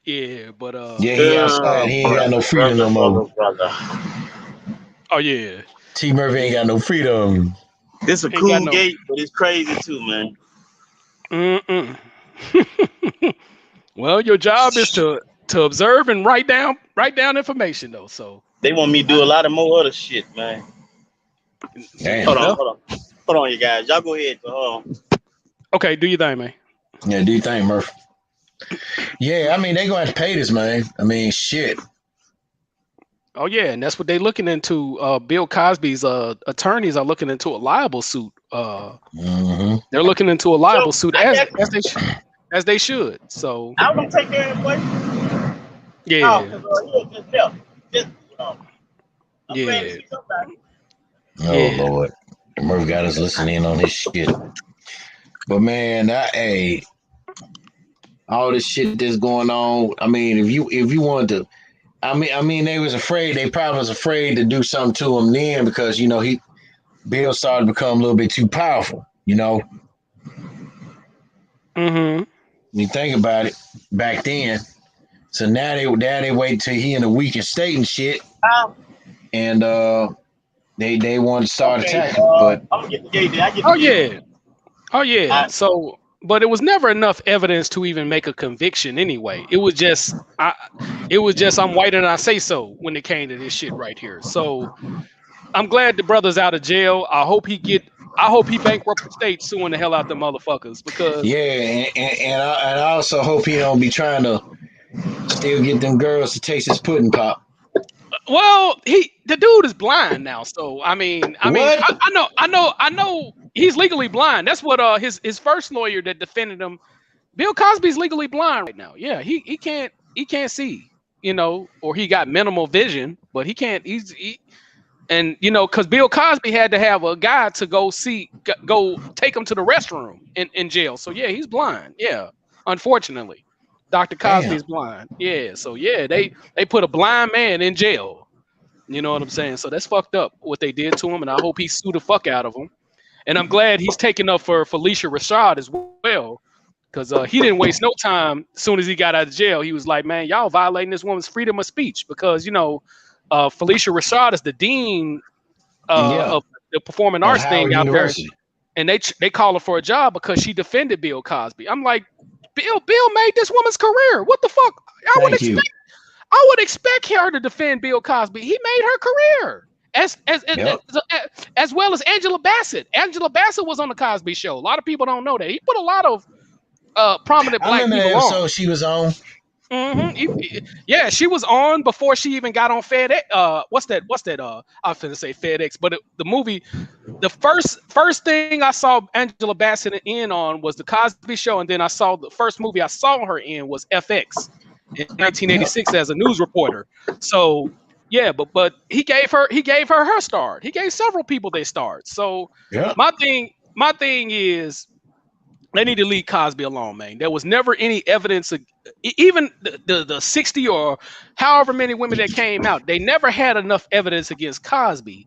Yeah, but he outside. He ain't got no freedom no more. Oh yeah. T Murphy ain't got no freedom. This a cool gate, but it's crazy too, man. Well, your job is to observe and write down information though. So they want me to do a lot of more other shit, man. Damn. Hold on, you guys. Y'all go ahead. Hold on. Okay, do your thing, man. Yeah, do your thing, Murph. Yeah, I mean they gonna have to pay this, man. I mean, shit. Oh yeah, and that's what they're looking into. Bill Cosby's attorneys are looking into a liable suit. They're looking into a liable suit as they should. So I'm gonna take care of it. Yeah. Oh Lord, Murph got us listening on his shit. But man, all this shit that's going on. I mean, if you wanted to. I mean, they was afraid. They probably was afraid to do something to him then, because Bill started to become a little bit too powerful. You know. You think about it back then. So now they wait till he in a weakened state and shit. and they wanted to start attacking, but I'm gonna get the gate there. Oh yeah. So, but it was never enough evidence to even make a conviction anyway. It was just I'm white and I say so when it came to this shit right here. So I'm glad the brother's out of jail. I hope he bankrupt the state suing the hell out the motherfuckers because and I also hope he don't be trying to still get them girls to taste his pudding pop. well, the dude is blind now. So I mean, I know he's legally blind. That's what his first lawyer that defended him, Bill Cosby's legally blind right now. Yeah, he can't see, or he got minimal vision, but he can't. And because Bill Cosby had to have a guy to go take him to the restroom in jail. So yeah, he's blind. Yeah, unfortunately, Dr. Cosby's blind. Yeah, so yeah, they put a blind man in jail. You know what I'm saying? So that's fucked up what they did to him, and I hope he sued the fuck out of him. And I'm glad he's taking up for Felicia Rashad as well, because he didn't waste no time. As soon as he got out of jail, he was like, "Man, y'all violating this woman's freedom of speech," because Felicia Rashad is the dean of the performing arts thing out there, and they call her for a job because she defended Bill Cosby. I'm like, Bill made this woman's career. What the fuck? I would expect her to defend Bill Cosby. He made her career as well as Angela Bassett. Angela Bassett was on the Cosby Show. A lot of people don't know that. He put a lot of prominent black people on. So she was on. Mm-hmm. Yeah, she was on before she even got on FedEx. What's that? I was finna say FedEx, but the movie, the first thing I saw Angela Bassett in on was the Cosby Show, and then the first movie I saw her in was FX in 1986 as a news reporter. So yeah, but he gave her start. He gave several people their start. So my thing is, they need to leave Cosby alone, man. There was never any evidence of even the 60 or however many women that came out. They never had enough evidence against Cosby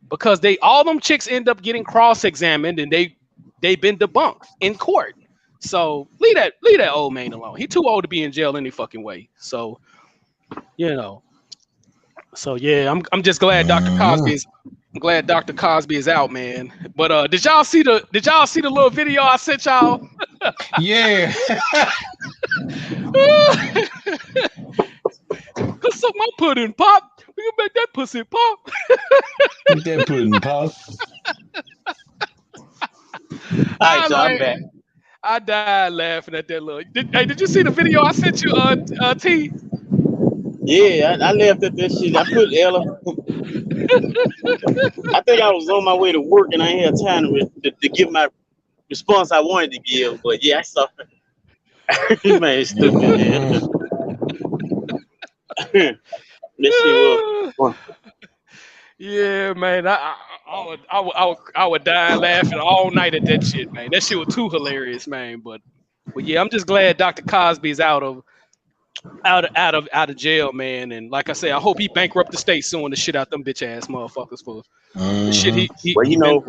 because all them chicks end up getting cross-examined and they've been debunked in court. So leave that old man alone. He too old to be in jail any fucking way. So So yeah, I'm just glad Dr. Cosby is out, man. But did y'all see the little video I sent y'all? Yeah. Cause suck my pudding pop. We can make that pussy pop. Make that pudding pop. All right, so I'm back. I died laughing at that little. Did you see the video I sent you, T? Yeah, I laughed at that shit. I put Ella. I think I was on my way to work and I ain't had time to give my response I wanted to give. But yeah, I saw it. Man, it's stupid, man. This shit was. Yeah, man. I would die laughing all night at that shit, man. That shit was too hilarious, man. But yeah, I'm just glad Dr. Cosby's out of jail, man. And like I say, I hope he bankrupt the state suing the shit out them bitch ass motherfuckers for the shit he well,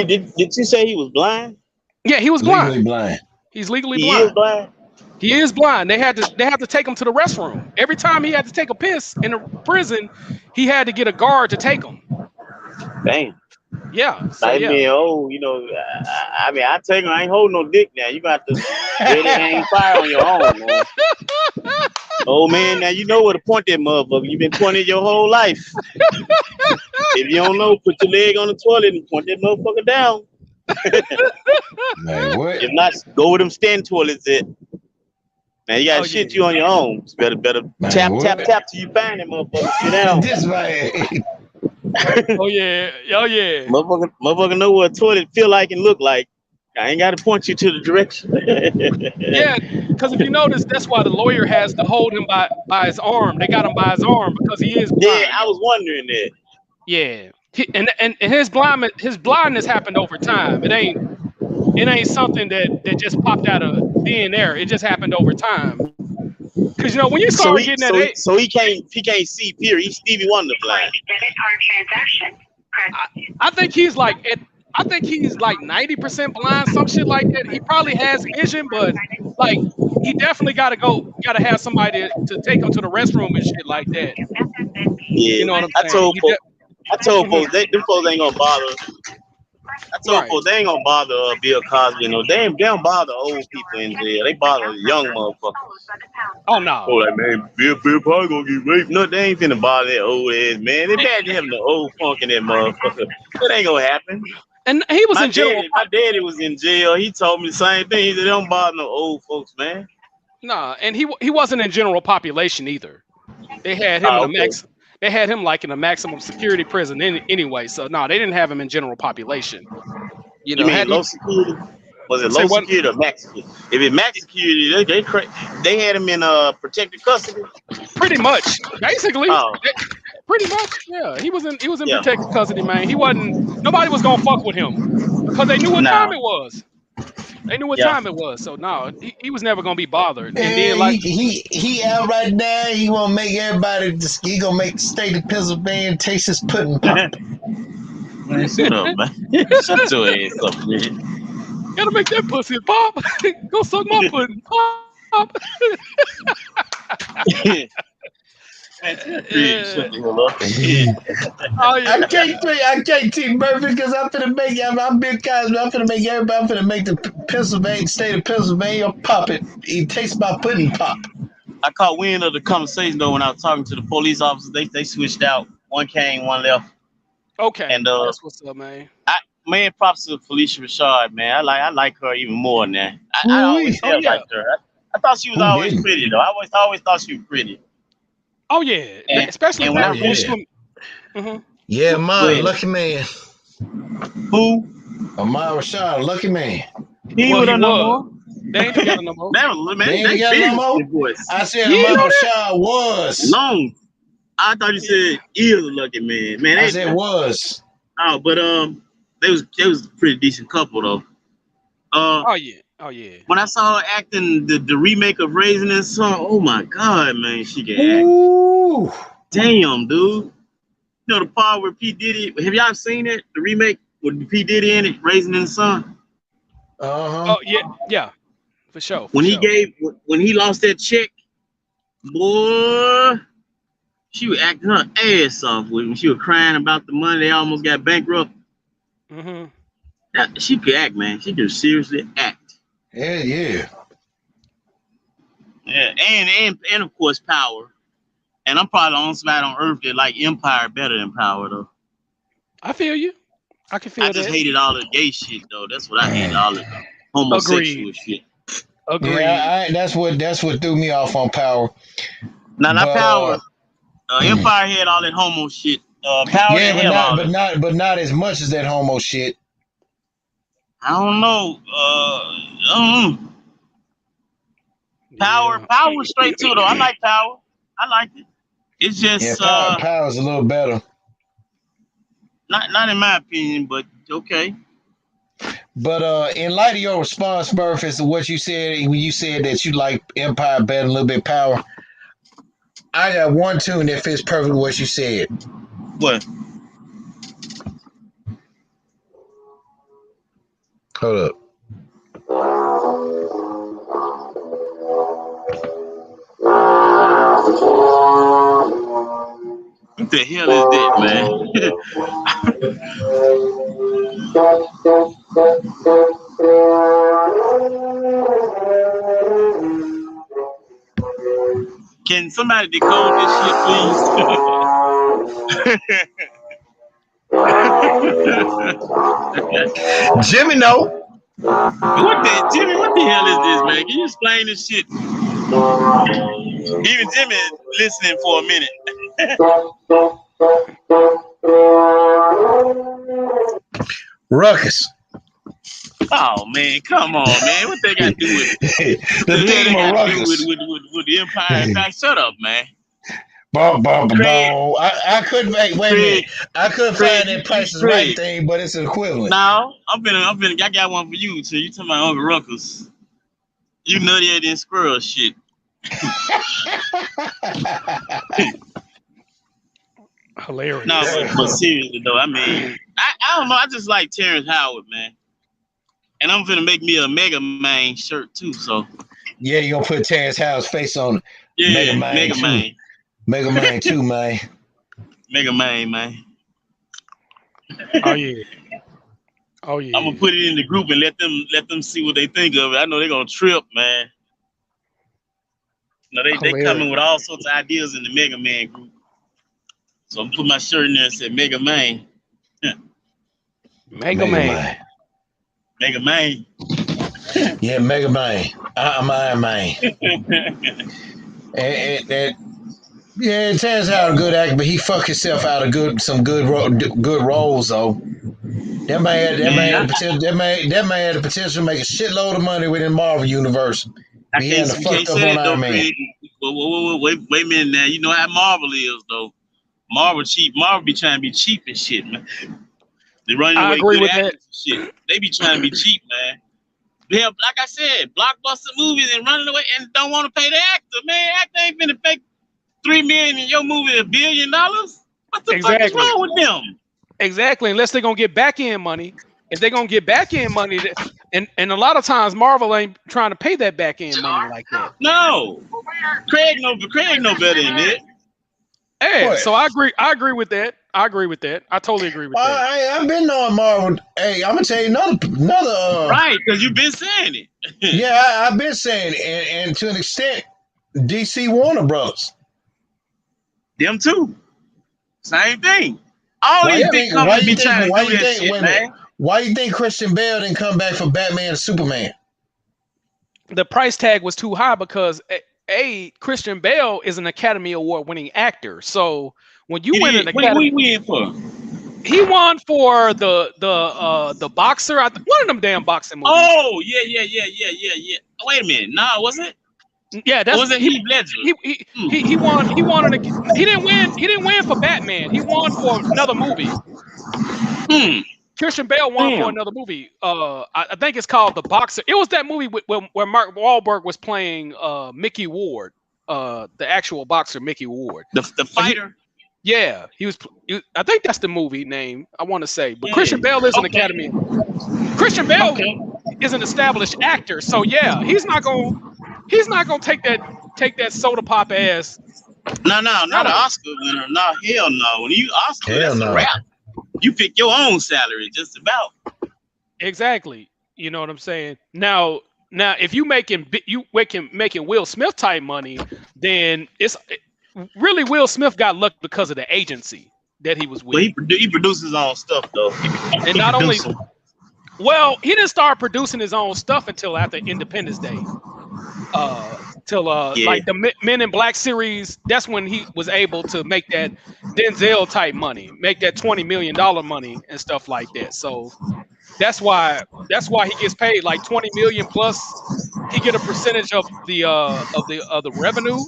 did you say he was blind? Yeah, he was blind. Legally blind. He's legally blind. He is blind. He is blind. They had to take him to the restroom. Every time he had to take a piss in a prison, he had to get a guard to take him. Damn. Yeah. So, I mean, I take him. I ain't holding no dick now. You got to really hang fire on your own, man. Oh man, now you know where to point that motherfucker. You've been pointing your whole life. If you don't know, put your leg on the toilet and point that motherfucker down. Man, what? If not, go with them stand toilets. Now you gotta shit you on your own. Better man, tap till you find that motherfucker. Sit down. This way. Oh yeah. Motherfucker know what a toilet feel like and look like. I ain't got to point you to the direction. Yeah, because if you notice, that's why the lawyer has to hold him by his arm. They got him by his arm because he is blind. Yeah, I was wondering that. Yeah, and his blindness happened over time. It ain't something that just popped out of thin air. It just happened over time. Because when you start getting that, so he can't see. Period. He's Stevie Wonder blind. Debit card transaction. I think he's like 90% blind, some shit like that. He probably has vision, but he definitely gotta have somebody to take him to the restroom and shit like that. Yeah, You know what I'm I saying? told folks, them folks ain't gonna bother. I told Right. folks they ain't gonna bother Bill Cosby. You know, they don't bother old people in jail. They bother young motherfuckers. Oh Oh, no. like man, Bill probably gonna get raped. No, they ain't finna bother that old ass man. They bad to having the old funk in that motherfucker. That ain't gonna happen. And he was My in general. daddy was in jail. He told me the same thing. He said, they don't bother no old folks, man. Nah, and he wasn't in general population either. They had him in Oh, a okay. max. They had him like in a maximum security prison anyway. So no, they didn't have him in general population. You You know, mean had he low security? Was it say low what? security or max security? If it's max security, they had him in protected custody. Pretty much, basically, Oh, pretty much, yeah. He was in yeah. protected custody, man. He wasn't. Nobody was gonna fuck with him because they knew what time No. it was. They knew what Yeah. time it was. So no, he was never gonna be bothered. And Yeah, then like, he out right now. He gonna make everybody. He gonna make the state of Pennsylvania taste his pudding pop. Man, shut up, man. Shut your ass up, man. gotta make that pussy pop. Go suck my pudding pop. Man, shut the hell up. Oh yeah. I can't T Murphy because I'm Bill Cosby. I'm finna make everybody. I'm finna make the Pennsylvania state of Pennsylvania pop it. He tastes my pudding pop. I caught wind of the conversation though when I was talking to the police officers. They switched out. One came, one left. Okay. And That's what's up, man. man, props to Felicia Rashad, man. I like her even more now. I always Ooh-wee. Oh have yeah. liked her. I thought she was Who always didn't? pretty though. I always thought she was pretty. Oh yeah. And, Especially and when back I when yeah. she was. Mhm. Yeah, go man, ahead. lucky man. Who? Amar Rashad, lucky man. He ain't Well, with he her no was. more. They ain't together no more. They ain't They together no finished more. the boys. I said You ain't Amar know that? Rashad was. Long. I thought you said he was a lucky man. Man, I said was. but they was a pretty decent couple though. Oh yeah. Oh yeah. When I saw her acting the remake of Raising That Son, oh my god, man, she can act. Ooh. Damn, dude. You know the part where P Diddy? Have y'all seen it? The remake with P Diddy in it, Raising the Son. Uh-huh. Oh yeah. Yeah. For sure. For When sure. he lost that check, boy, she was acting her ass off when she was crying about the money. They almost got bankrupt. Mhm. She could act, man. She could seriously act. Yeah. Yeah, and of course Power. And I'm probably the only somebody on earth that like Empire better than Power though. I feel you. I can feel I just that. hated all the gay shit though. That's what I hated, all the homosexual Agreed. shit. Agreed. Yeah, that's what threw me off on Power. Now not But Power. Empire had all that homo shit. Power yeah, didn't have all that. but not as much as that homo shit. I don't know. Power was straight too though. I like Power. I liked it. It's Yeah, just Power's a little better. not in my opinion, but okay. But in light of your response, Murph, as to what you said when you said that you like Empire better, a little bit Power, I got one tune that fits perfectly what you said. What? Hold up. What the hell is that, man? Can somebody decode this shit, please? Jimmy, no. Jimmy, what the hell is this, man? Can you explain this shit? Even Jimmy listening for a minute. Ruckus. Oh man, come on, man. What they got to do with The theme of Ruckus. with the Empire? Back, shut up, man. I couldn't wait a minute. I couldn't find that Price is Right thing, but it's an equivalent. No, I got one for you. So you talking about Uncle Ruckus? You nuttier than squirrel shit. Hilarious. No, but seriously though, I mean, I don't know. I just like Terrence Howard, man. And I'm gonna make me a Mega Man shirt too. So yeah, you gonna put Terrence Howard's face on it. Yeah, Mega Man 2, man. Mega Man. Oh yeah. Oh yeah. I'm gonna put it in the group and let them see what they think of it. I know they're gonna trip, man. No, they coming with all sorts of ideas in the Mega Man group. So I'm put my shirt in there and say Mega Man. Mega Man. Mega Man. Yeah, Mega Man. I'm Iron Man. and yeah, Terrence Howard a good actor, but he fucked himself out of some good roles though. That man had the potential to make a shitload of money within Marvel Universe. You can't say that though, Craig. Wait a minute now. You know how Marvel is though. Marvel cheap. Marvel be trying to be cheap and shit, man. They running away good actors and shit. They be trying to be cheap, man. They have, like I said, blockbuster movies and running away and don't want to pay the actor, man. Actor ain't finna pay $3 million in your movie $1 billion. What the fuck is wrong with them? Exactly, unless they're gonna get back end money. If they're gonna get back end money, and a lot of times Marvel ain't trying to pay that back end money like that. No, Craig know better than that. Hey, what? So I agree with that. I totally agree with that. I've been on Marvel. Hey, I'm gonna tell you another. Right, because you've been saying it. Yeah, I've been saying it, and to an extent, DC Warner Brothers. Them too. Same thing. All these big companies be trying to do that shit, man. Why do you think Christian Bale didn't come back for Batman and Superman? The price tag was too high because Christian Bale is an Academy Award winning actor. So when you win an Academy, what he win for? He won for the boxer. One of them damn boxing movies. Oh yeah. Wait a minute, was it? Yeah, that's wasn't Heath Ledger. He won. He didn't win. He didn't win for Batman. He won for another movie. Christian Bale won for another movie. I think it's called The Boxer. It was that movie where Mark Wahlberg was playing Mickey Ward, the actual boxer Mickey Ward, the fighter. He was. I think that's the movie name. I want to say, but Christian Bale is an Academy. Christian Bale is an established actor, so yeah, he's not gonna take that soda pop ass. No, not an Oscar winner. No, hell no. When you Oscar, that's a wrap. You pick your own salary, just about. Exactly. You know what I'm saying? Now, if you making Will Smith type money, then it's really Will Smith got lucky because of the agency that he was with. But he produces his own stuff though, and not only. Well, he didn't start producing his own stuff until after Independence Day. Like the Men in Black series, that's when he was able to make that Denzel type money, make that $20 million money and stuff like that. So that's why he gets paid like $20 million plus. He get a percentage of the revenue.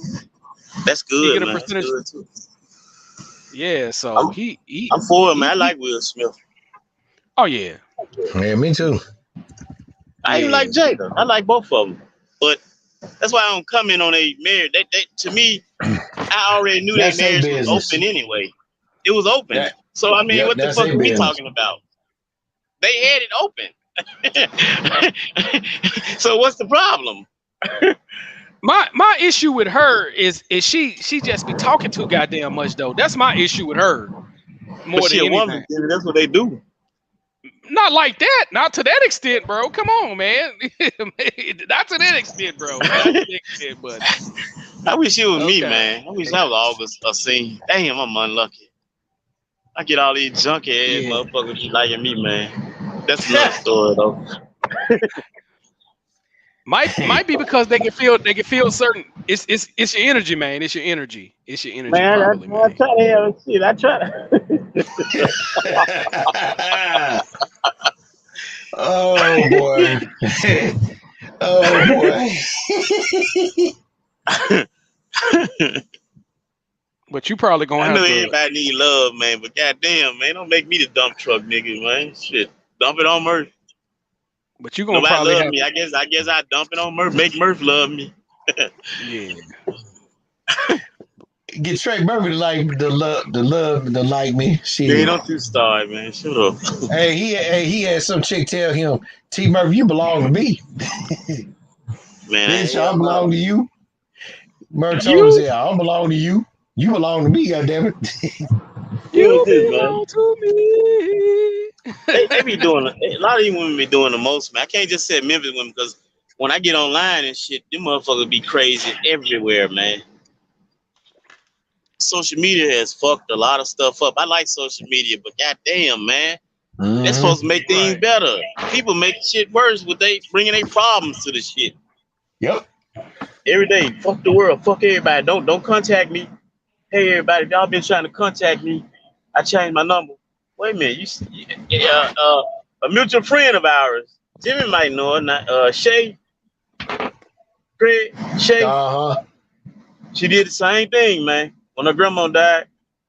That's good. He get a percentage. That's good too. Yeah, so I'm for him, man. I like Will Smith. Oh yeah. Yeah, me too. I even like Jada. I like both of them, but that's why I don't comment on a marriage. They to me, I already knew that marriage was open anyway. It was open. So I mean, what the fuck are we talking about? They had it open. So what's the problem? My issue with her is she just be talking too goddamn much though. That's my issue with her. More than anything. Woman, that's what they do. Not like that. Not to that extent, bro. Come on, man. Not to that extent, bro. But I wish it was me, man. I wish I was August a scene. Damn, I'm unlucky. I get all these junky ass motherfuckers liking me, man. That's another story though. Might be because they can feel certain. It's your energy, man. It's your energy. Man, probably, I try to have shit. I try to. Oh boy. Oh boy. But you probably gonna. I know everybody need love, man. But goddamn, man, don't make me the dump truck nigga, man. Shit, dump it on Murph. But you gonna nobody probably love me. I guess I dump it on Murph. Make Murph love me. Yeah. Get Trey Murphy to like to like me. Shit. Yeah, don't you start, man. Shut up. Hey, he had some chick tell him, T Murphy, you belong to me. Man, bitch, I belong to you. Murph told him, I don't belong to you. You belong to me, goddammit. You this, man. belong to me. They be doing a lot of these women be doing the most, man. I can't just say Memphis women because when I get online and shit, them motherfuckers be crazy everywhere, man. Social media has fucked a lot of stuff up. I like social media, but goddamn, man, that's supposed to make things better. People make shit worse with they bringing their problems to the shit. Yep. Every day, fuck the world, fuck everybody. Don't contact me. Hey, everybody, y'all been trying to contact me. I changed my number. Wait a minute, a mutual friend of ours, Jimmy might know her. Not Shay, Trey, Shay. She did the same thing, man. When her grandma died,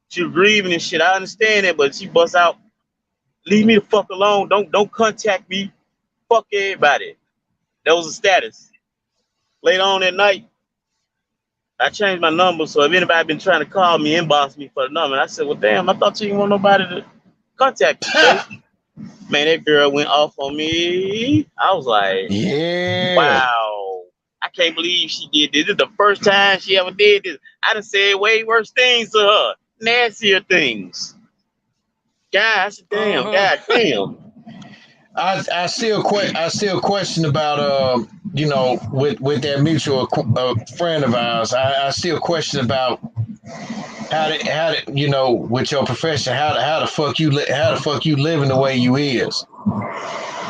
she was grieving and shit. I understand that, but she busts out, leave me the fuck alone. Don't contact me. Fuck everybody. That was the status. Later on that night, I changed my number, so if anybody been trying to call me, inbox me for the number. And I said, well, damn, I thought you didn't want nobody to contact you. Man, that girl went off on me. I was like, wow. I can't believe she did this. This is the first time she ever did this. I done said way worse things to her. Nastier things. God, I said, damn, God damn. I still question about with that mutual friend of ours. I still question about how with your profession how the fuck you living the way you is.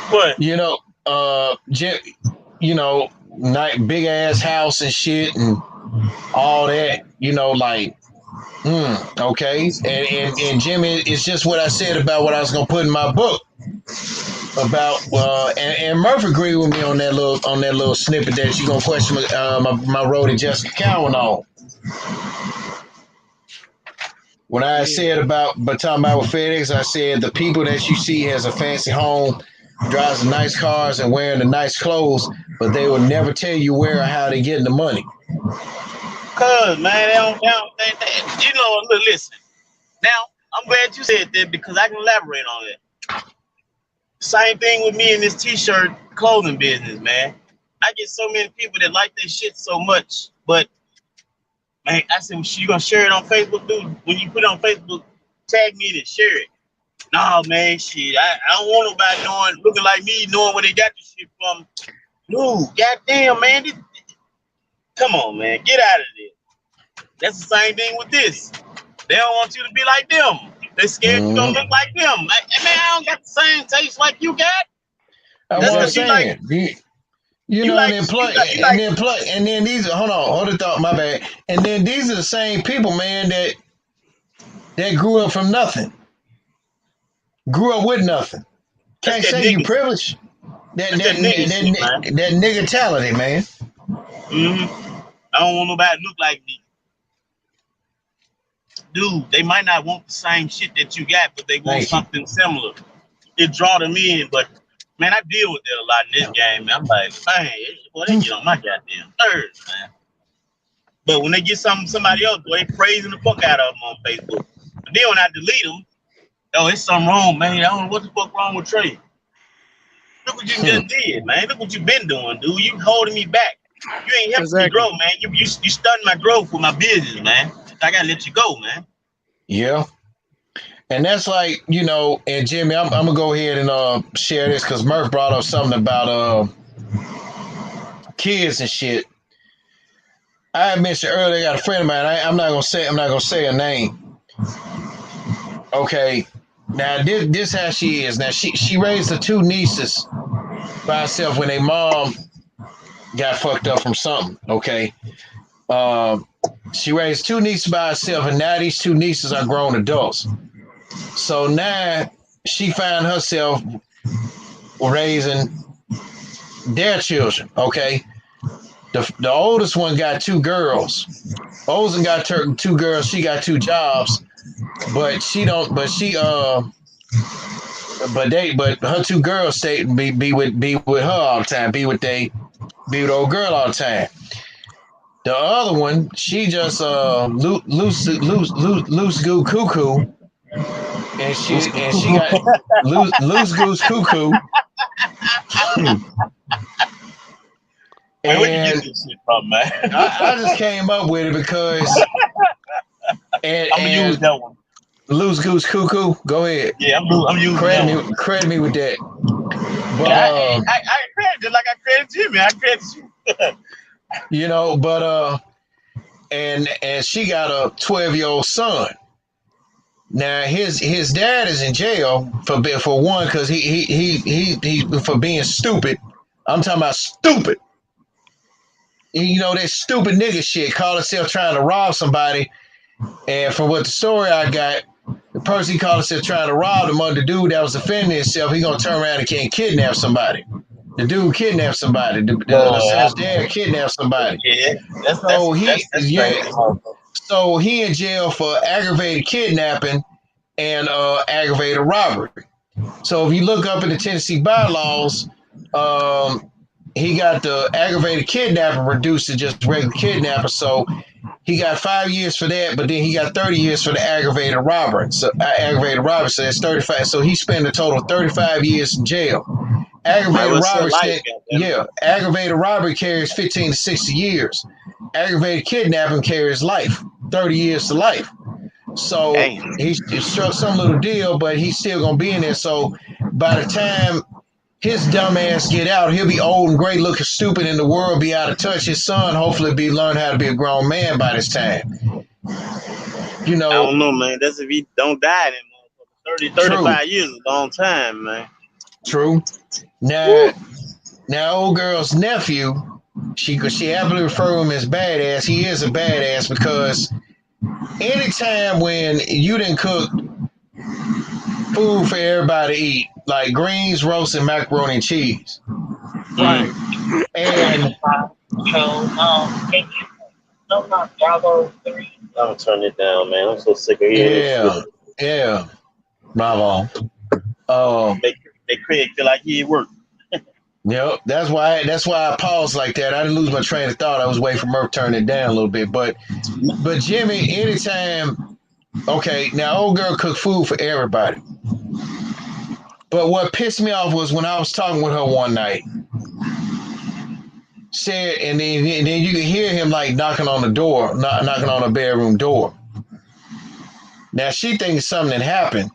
What? Big ass house and shit and all that. Okay. And Jimmy, it's just what I said about what I was gonna put in my book. About and Murph agreed with me on that little snippet that you're gonna question my roadie Jessica Cowan on. When I said talking about with FedEx, I said the people that you see has a fancy home, drives the nice cars, and wearing the nice clothes, but they will never tell you where or how they getting the money. Cause man, look, listen. Now I'm glad you said that because I can elaborate on it. Same thing with me in this t-shirt clothing business, man. I get so many people that like their shit so much, but man, I said, well, you gonna share it on Facebook, dude? When you put it on Facebook, tag me and share it. Nah, man, shit. I don't want nobody looking like me, knowing where they got this shit from. No, goddamn, man. Come on, man. Get out of there. That's the same thing with this. They don't want you to be like them. They scared you gonna look like them. Man, I don't got the same taste like you got. That's what I'm saying. And then these hold the thought, my bad. And then these are the same people, man, that grew up from nothing. Grew up with nothing. Can't say you privileged. That nigga talented, man. I don't want nobody to look like me. Dude, they might not want the same shit that you got, but they want something similar. It draw them in, but man, I deal with that a lot in this game, man. I'm like, man, boy, they get on my goddamn nerves, man. But when they get somebody else, boy, they praising the fuck out of them on Facebook. But then when I delete them, it's something wrong, man. I don't know what the fuck wrong with Trey. Look what you just did, man. Look what you been doing, dude. You holding me back. You ain't helping me grow, man. You stunting my growth with my business, man. I gotta let you go, man. Yeah. And that's like, and Jimmy, I'm gonna go ahead and share this because Murph brought up something about kids and shit. I mentioned earlier, I got a friend of mine. I'm not gonna say her name. Okay. Now this how she is. Now she raised her two nieces by herself when their mom got fucked up from something. Okay. She raised two nieces by herself, and now these two nieces are grown adults. So now she found herself raising their children. Okay, the oldest one got two girls. Oldest got two girls. She got two jobs, but her two girls stay be with her all the time. Be with old girl all the time. The other one, she just loose goo cuckoo, and she got loose goose cuckoo. Where you get this shit from, man? I just came up with it because I'm gonna use that one. Loose goose cuckoo. Go ahead. Yeah, I'm using that one. Credit me with that. But I credit just like I credit Jimmy. I credit you. but and she got a 12-year-old son. Now his dad is in jail for one because he for being stupid. I'm talking about stupid. That stupid nigga shit. Call himself trying to rob somebody, and from what the story I got, the person he called himself trying to rob him, the dude that was defending himself, he gonna turn around and can't kidnap somebody. The dude kidnapped somebody. The son's dad kidnapped somebody. Yeah, that's crazy. So he in jail for aggravated kidnapping and aggravated robbery. So if you look up in the Tennessee bylaws, he got the aggravated kidnapping reduced to just regular kidnapping. So he got 5 years for that, but then he got 30 years for the aggravated robbery. So that's 35. So he spent a total of 35 years in jail. Aggravated robbery carries 15 to 60 years. Aggravated kidnapping carries life, 30 years to life. So he struck some little deal, but he's still gonna be in there. So by the time his dumb ass get out, he'll be old and gray, looking stupid in the world, be out of touch. His son hopefully learn how to be a grown man by this time. I don't know, man. That's if he don't die anymore. 35 years is a long time, man. True. Now old girl's nephew, she happily refer to him as badass. He is a badass because anytime when you didn't cook food for everybody to eat, like greens, roast, and macaroni and cheese. Right. And I'm gonna turn it down, man. I'm so sick of hearing yeah. Bravo. They Craig feel like he ain't work. Yep, that's why I paused like that. I didn't lose my train of thought. I was waiting for Murph to turn it down a little bit. But Jimmy, anytime, okay, now old girl cooked food for everybody. But what pissed me off was when I was talking with her one night. Said, and then you can hear him like knocking on the door, knocking on the bedroom door. Now she thinks something happened.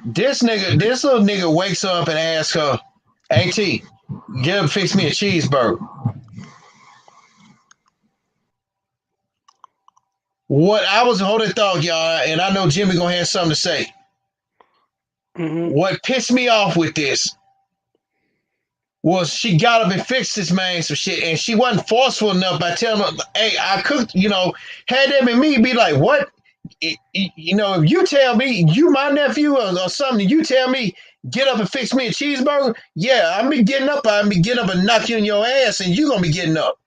This little nigga wakes up and asks her, "Hey T, get up and fix me a cheeseburger." What I was holding thought, y'all, and I know Jimmy gonna have something to say. Mm-hmm. What pissed me off with this was she got up and fixed this man some shit, and she wasn't forceful enough by telling her, "Hey, I cooked." Had that been me, be like, "What?" If you tell me you my nephew or something, you tell me get up and fix me a cheeseburger. Yeah, I'm be getting up. I'm be getting up and knock you in your ass, and you gonna be getting up.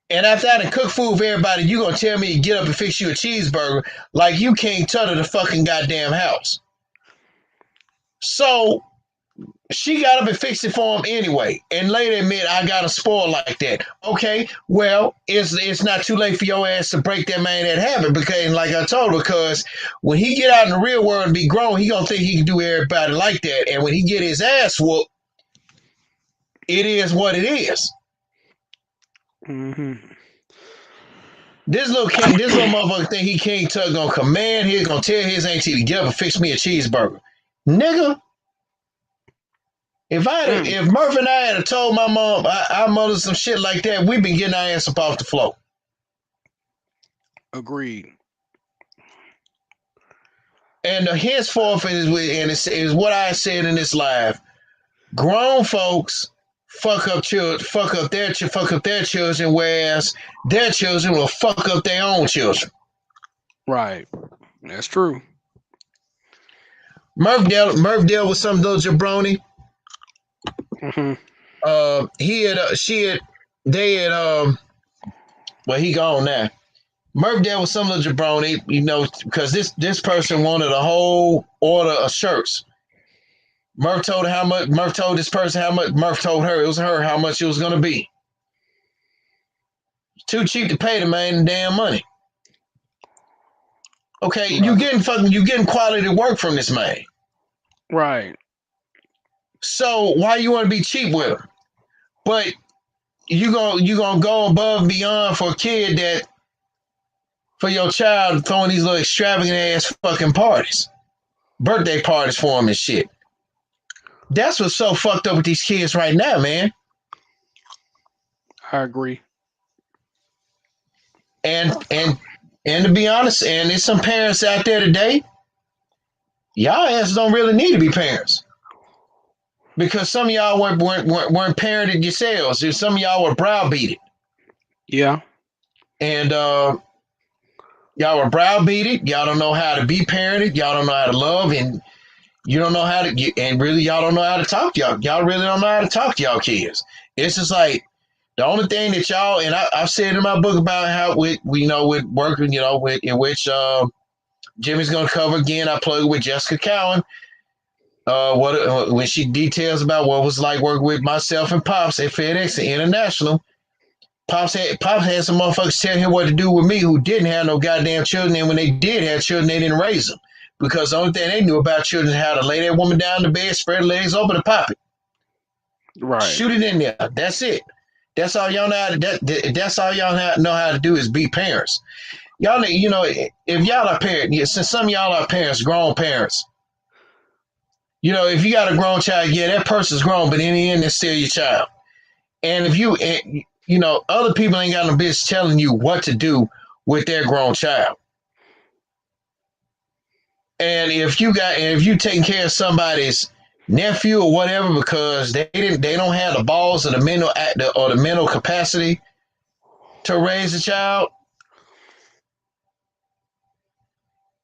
And after I done cook food for everybody, you gonna tell me to get up and fix you a cheeseburger like you can't touch the fucking goddamn house. So she got up and fixed it for him anyway, and later admit I got a spoil like that. Okay, well, it's not too late for your ass to break that man that habit because, like I told her, because when he get out in the real world and be grown, he gonna think he can do everybody like that, and when he get his ass whooped, it is what it is. Mm-hmm. This little motherfucker think he King Tut gonna command his, gonna tell his auntie to get up and fix me a cheeseburger, nigga. If Murph and I had told my mom, our mother some shit like that, we've been getting our ass up off the floor. Agreed. And henceforth is what I said in this live. Grown folks fuck up their children, whereas their children will fuck up their own children. Right. That's true. Murph dealt with some little jabroni. Mm-hmm. Well, he gone now. Murph dealt with some little jabroni, because this person wanted a whole order of shirts. Murph told this person how much. Murph told her it was how much it was going to be. Too cheap to pay the man the damn money. Okay, right. you getting quality work from this man. Right. So why you want to be cheap with him? But you gonna go above and beyond for a kid that for your child throwing these little extravagant ass fucking parties, birthday parties for them and shit. That's what's so fucked up with these kids right now, man. I agree. And to be honest, and there's some parents out there today, y'all asses don't really need to be parents. Because some of y'all weren't parented yourselves. And some of y'all were browbeated. Yeah. And y'all were browbeated. Y'all don't know how to be parented. Y'all don't know how to love, and you don't know how to. And really, y'all don't know how to talk to y'all. Y'all really don't know how to talk to y'all kids. It's just like the only thing that y'all, and I've said in my book about how with working, in which Jimmy's gonna cover again. I plug with Jessica Cowan. When she details about what it was like working with myself and Pops at FedEx and International. Pops had some motherfuckers tell him what to do with me who didn't have no goddamn children, and when they did have children, they didn't raise them. Because the only thing they knew about children is how to lay that woman down in the bed, spread her legs open, and pop it. Right. Shoot it in there. That's it. That's all y'all know how to. That's all y'all know how to do is be parents. Y'all, if y'all are parents, since some of y'all are parents, grown parents. If you got a grown child, yeah, that person's grown, but in the end, they're still your child. And if other people ain't got no business telling you what to do with their grown child. And if you taking care of somebody's nephew or whatever because they don't have the balls or the mental capacity to raise a child,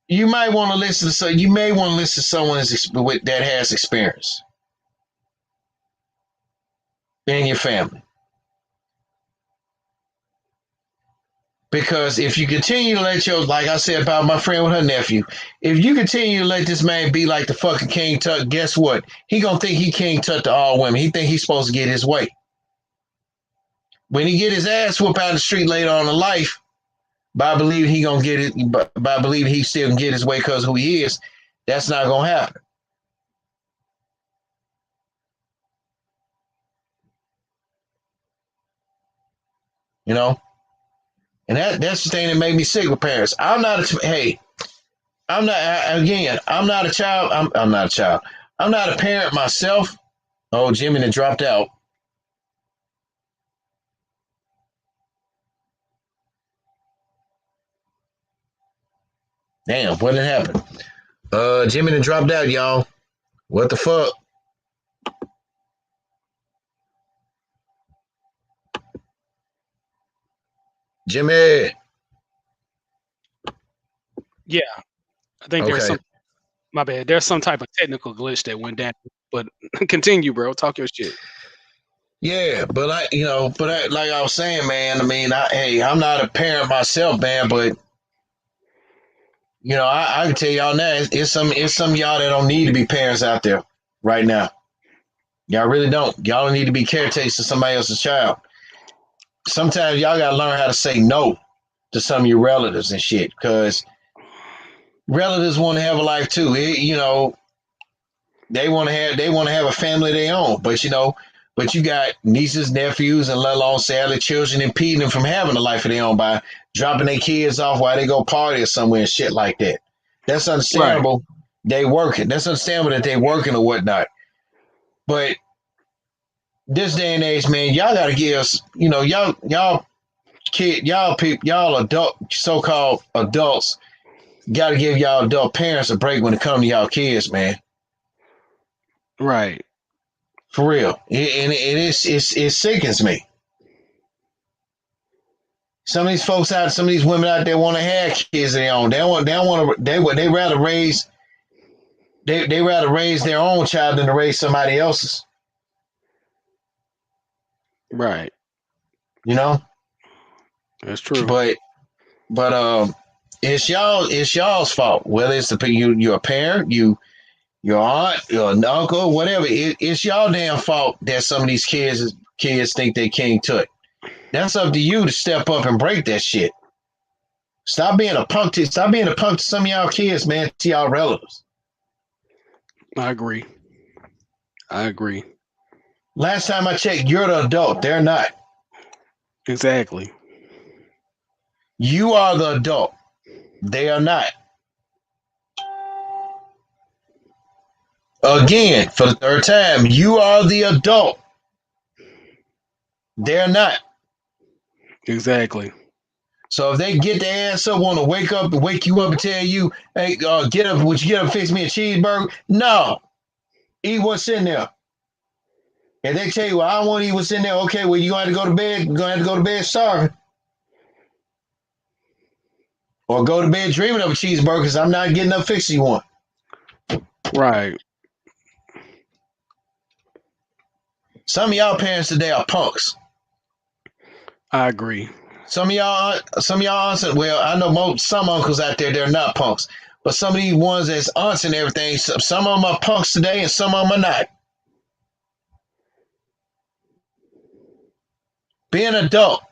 you might want to listen to someone that has experience in your family. Because if you continue to let like I said about my friend with her nephew, if you continue to let this man be like the fucking King Tut, guess what? He gonna think he King Tut to all women. He think he's supposed to get his way. When he get his ass whooped out the street later on in life, by believing he gonna get it, by believing he still can get his way because who he is, that's not gonna happen. And that's the thing that made me sick with parents. I'm not a child. I'm not a child. I'm not a parent myself. Oh, Jimmy that dropped out. Damn, what did happen? Jimmy that dropped out, y'all. What the fuck? Jimmy. Yeah. I think there's some. My bad. There's some type of technical glitch that went down. But continue, bro. Talk your shit. Yeah, but like I was saying, man. I mean, I'm not a parent myself, man, but I can tell y'all now, it's some of y'all that don't need to be parents out there right now. Y'all really don't. Y'all don't need to be caretakers of somebody else's child. Sometimes y'all gotta learn how to say no to some of your relatives and shit, because relatives want to have a life too. They want to have a family of their own, but you got nieces, nephews, and let alone sadly children impeding them from having a life of their own by dropping their kids off while they go party or somewhere and shit like that. That's understandable. Right. They working. That's understandable that they working or whatnot. But this day and age, man, y'all gotta give us, y'all adult, so-called adults, gotta give y'all adult parents a break when it comes to y'all kids, man. Right. For real. It sickens me. Some of these women out there want to have kids of their own. They rather raise their own child than to raise somebody else's. Right. That's true. But it's y'all's fault. Whether it's you're a parent, your aunt, your uncle, whatever. It's y'all damn fault that some of these kids think they King Tut. That's up to you to step up and break that shit. Stop being a punk to some of y'all kids, man, to y'all relatives. I agree. Last time I checked, you're the adult. They're not. Exactly. You are the adult. They are not. Again, for the third time, you are the adult. They're not. Exactly. So if they get their ass up, want to wake you up and tell you, hey, get up, would you get up, fix me a cheeseburger? No. Eat what's in there. If they tell you, well, I don't want to eat what's in there, okay, well, you're going to have to go to bed. You're going to have to go to bed starving. Or go to bed dreaming of a cheeseburger because I'm not getting up fixing you one. Right. Some of y'all parents today are punks. I agree. Some of y'all, well, I know some uncles out there, they're not punks. But some of these ones that's aunts and everything, some of them are punks today and some of them are not. Be an adult.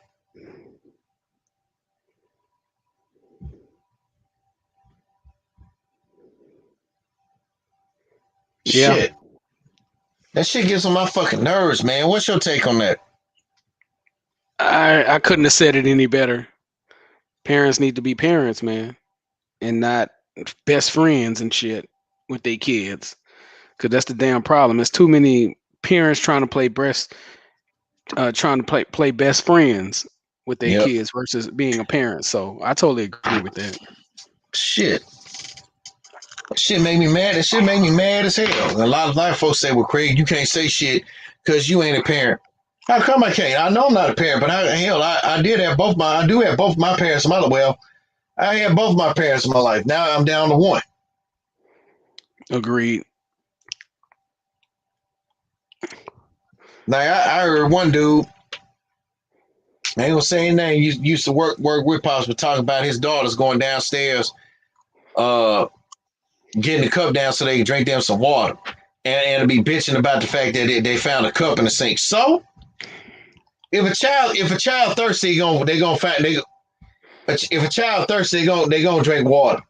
Yeah. Shit. That shit gets on my fucking nerves, man. What's your take on that? I couldn't have said it any better. Parents need to be parents, man, and not best friends and shit with their kids. Cause that's the damn problem. There's too many parents trying to play play best friends with their Yep. kids versus being a parent. So I totally agree with that. Shit. That shit make me mad. That shit make me mad as hell. A lot of folks say, well, Craig, you can't say shit because you ain't a parent. How come I can't? I know I'm not a parent, but I do have both my parents in my life. Well, I had both my parents in my life. Now I'm down to one. Agreed. Like I heard one dude, I ain't gonna say his name, used to work with Pops, but talking about his daughters going downstairs, getting the cup down so they can drink them some water, and to be bitching about the fact that they found a cup in the sink. So if a child thirsty, if a child thirsty, they gonna drink water.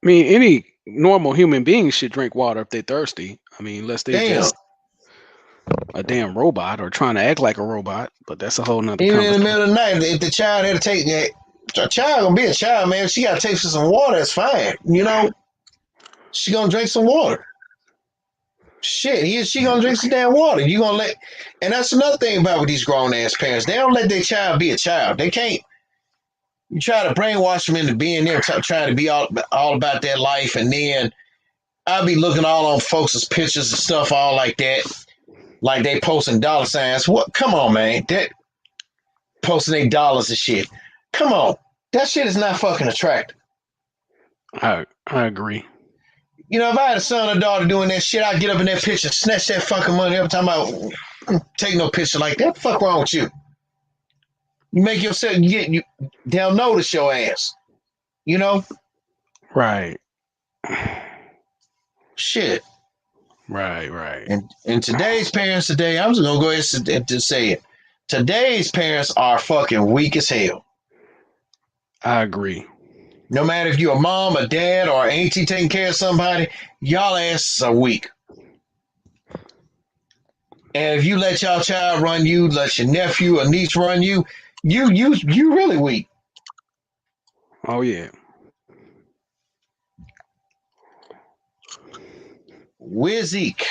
I mean, any normal human being should drink water if they're thirsty. I mean, unless they're just a damn robot or trying to act like a robot, but that's a whole nother Even conversation. in the middle of the night, if the child had to take that, a child gonna be a child, man. If she gotta take some water, that's fine. You know, she gonna drink some water. Shit, she gonna drink some damn water. You gonna let, and that's another thing about with these grown ass parents. They don't let their child be a child. They can't. You try to brainwash them into being there, trying to be all about their life, and then I'll be looking all on folks' pictures and stuff, all like that, like they posting dollar signs. What? Come on, man. That posting their dollars and shit. Come on, that shit is not fucking attractive. I agree. You know, if I had a son or daughter doing that shit, I'd get up in that picture, snatch that fucking money every time I take no picture like that. Fuck wrong with you? You make yourself they'll notice your ass. You know? Right. Shit. Right. And today's parents today, I'm just gonna go ahead and just say it. Today's parents are fucking weak as hell. I agree. No matter if you're a mom, a dad, or an auntie taking care of somebody, y'all asses are weak. And if you let y'all child run you, let your nephew or niece run you, you really weak. Oh yeah. We're Zeke.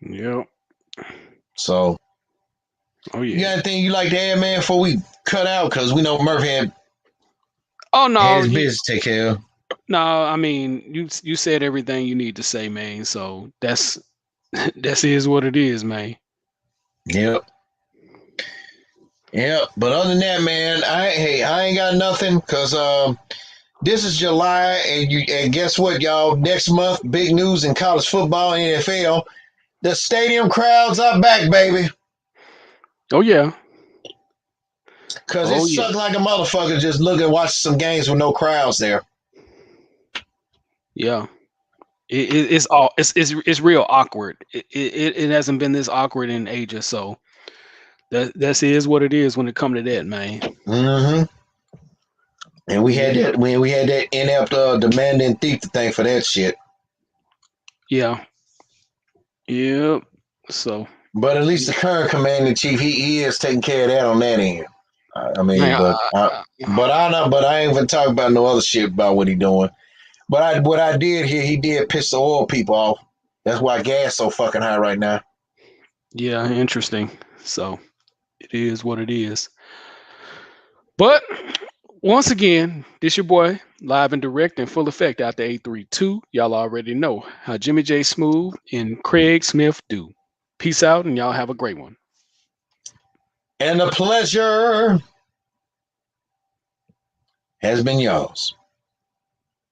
Yep. So, oh yeah. You got anything you like to add, man, before we cut out? Because we know Murph had his business to take care of. No, I mean you said everything you need to say, man. So that's is what it is, man. Yep. But other than that, man, I ain't got nothing because this is July, and guess what, y'all? Next month, big news in college football, NFL. The stadium crowds are back, baby. Oh yeah. Because it sucked like a motherfucker just watching some games with no crowds there. Yeah. It's real awkward. It hasn't been this awkward in ages, so that is what it is when it comes to that, man. Mm-hmm. And we had that inept demanding thief thing for that shit. Yeah. Yep. So but at least the current commander in chief, he is taking care of that on that end. I mean, but I ain't even talking about no other shit about what he doing. But what I did here, he did piss the oil people off. That's why gas so fucking high right now. Yeah, interesting. So it is what it is. But once again, this your boy, live and direct in full effect out the 832. Y'all already know how Jimmy J Smooth and Craig Smith do. Peace out, and y'all have a great one. And the pleasure has been yours.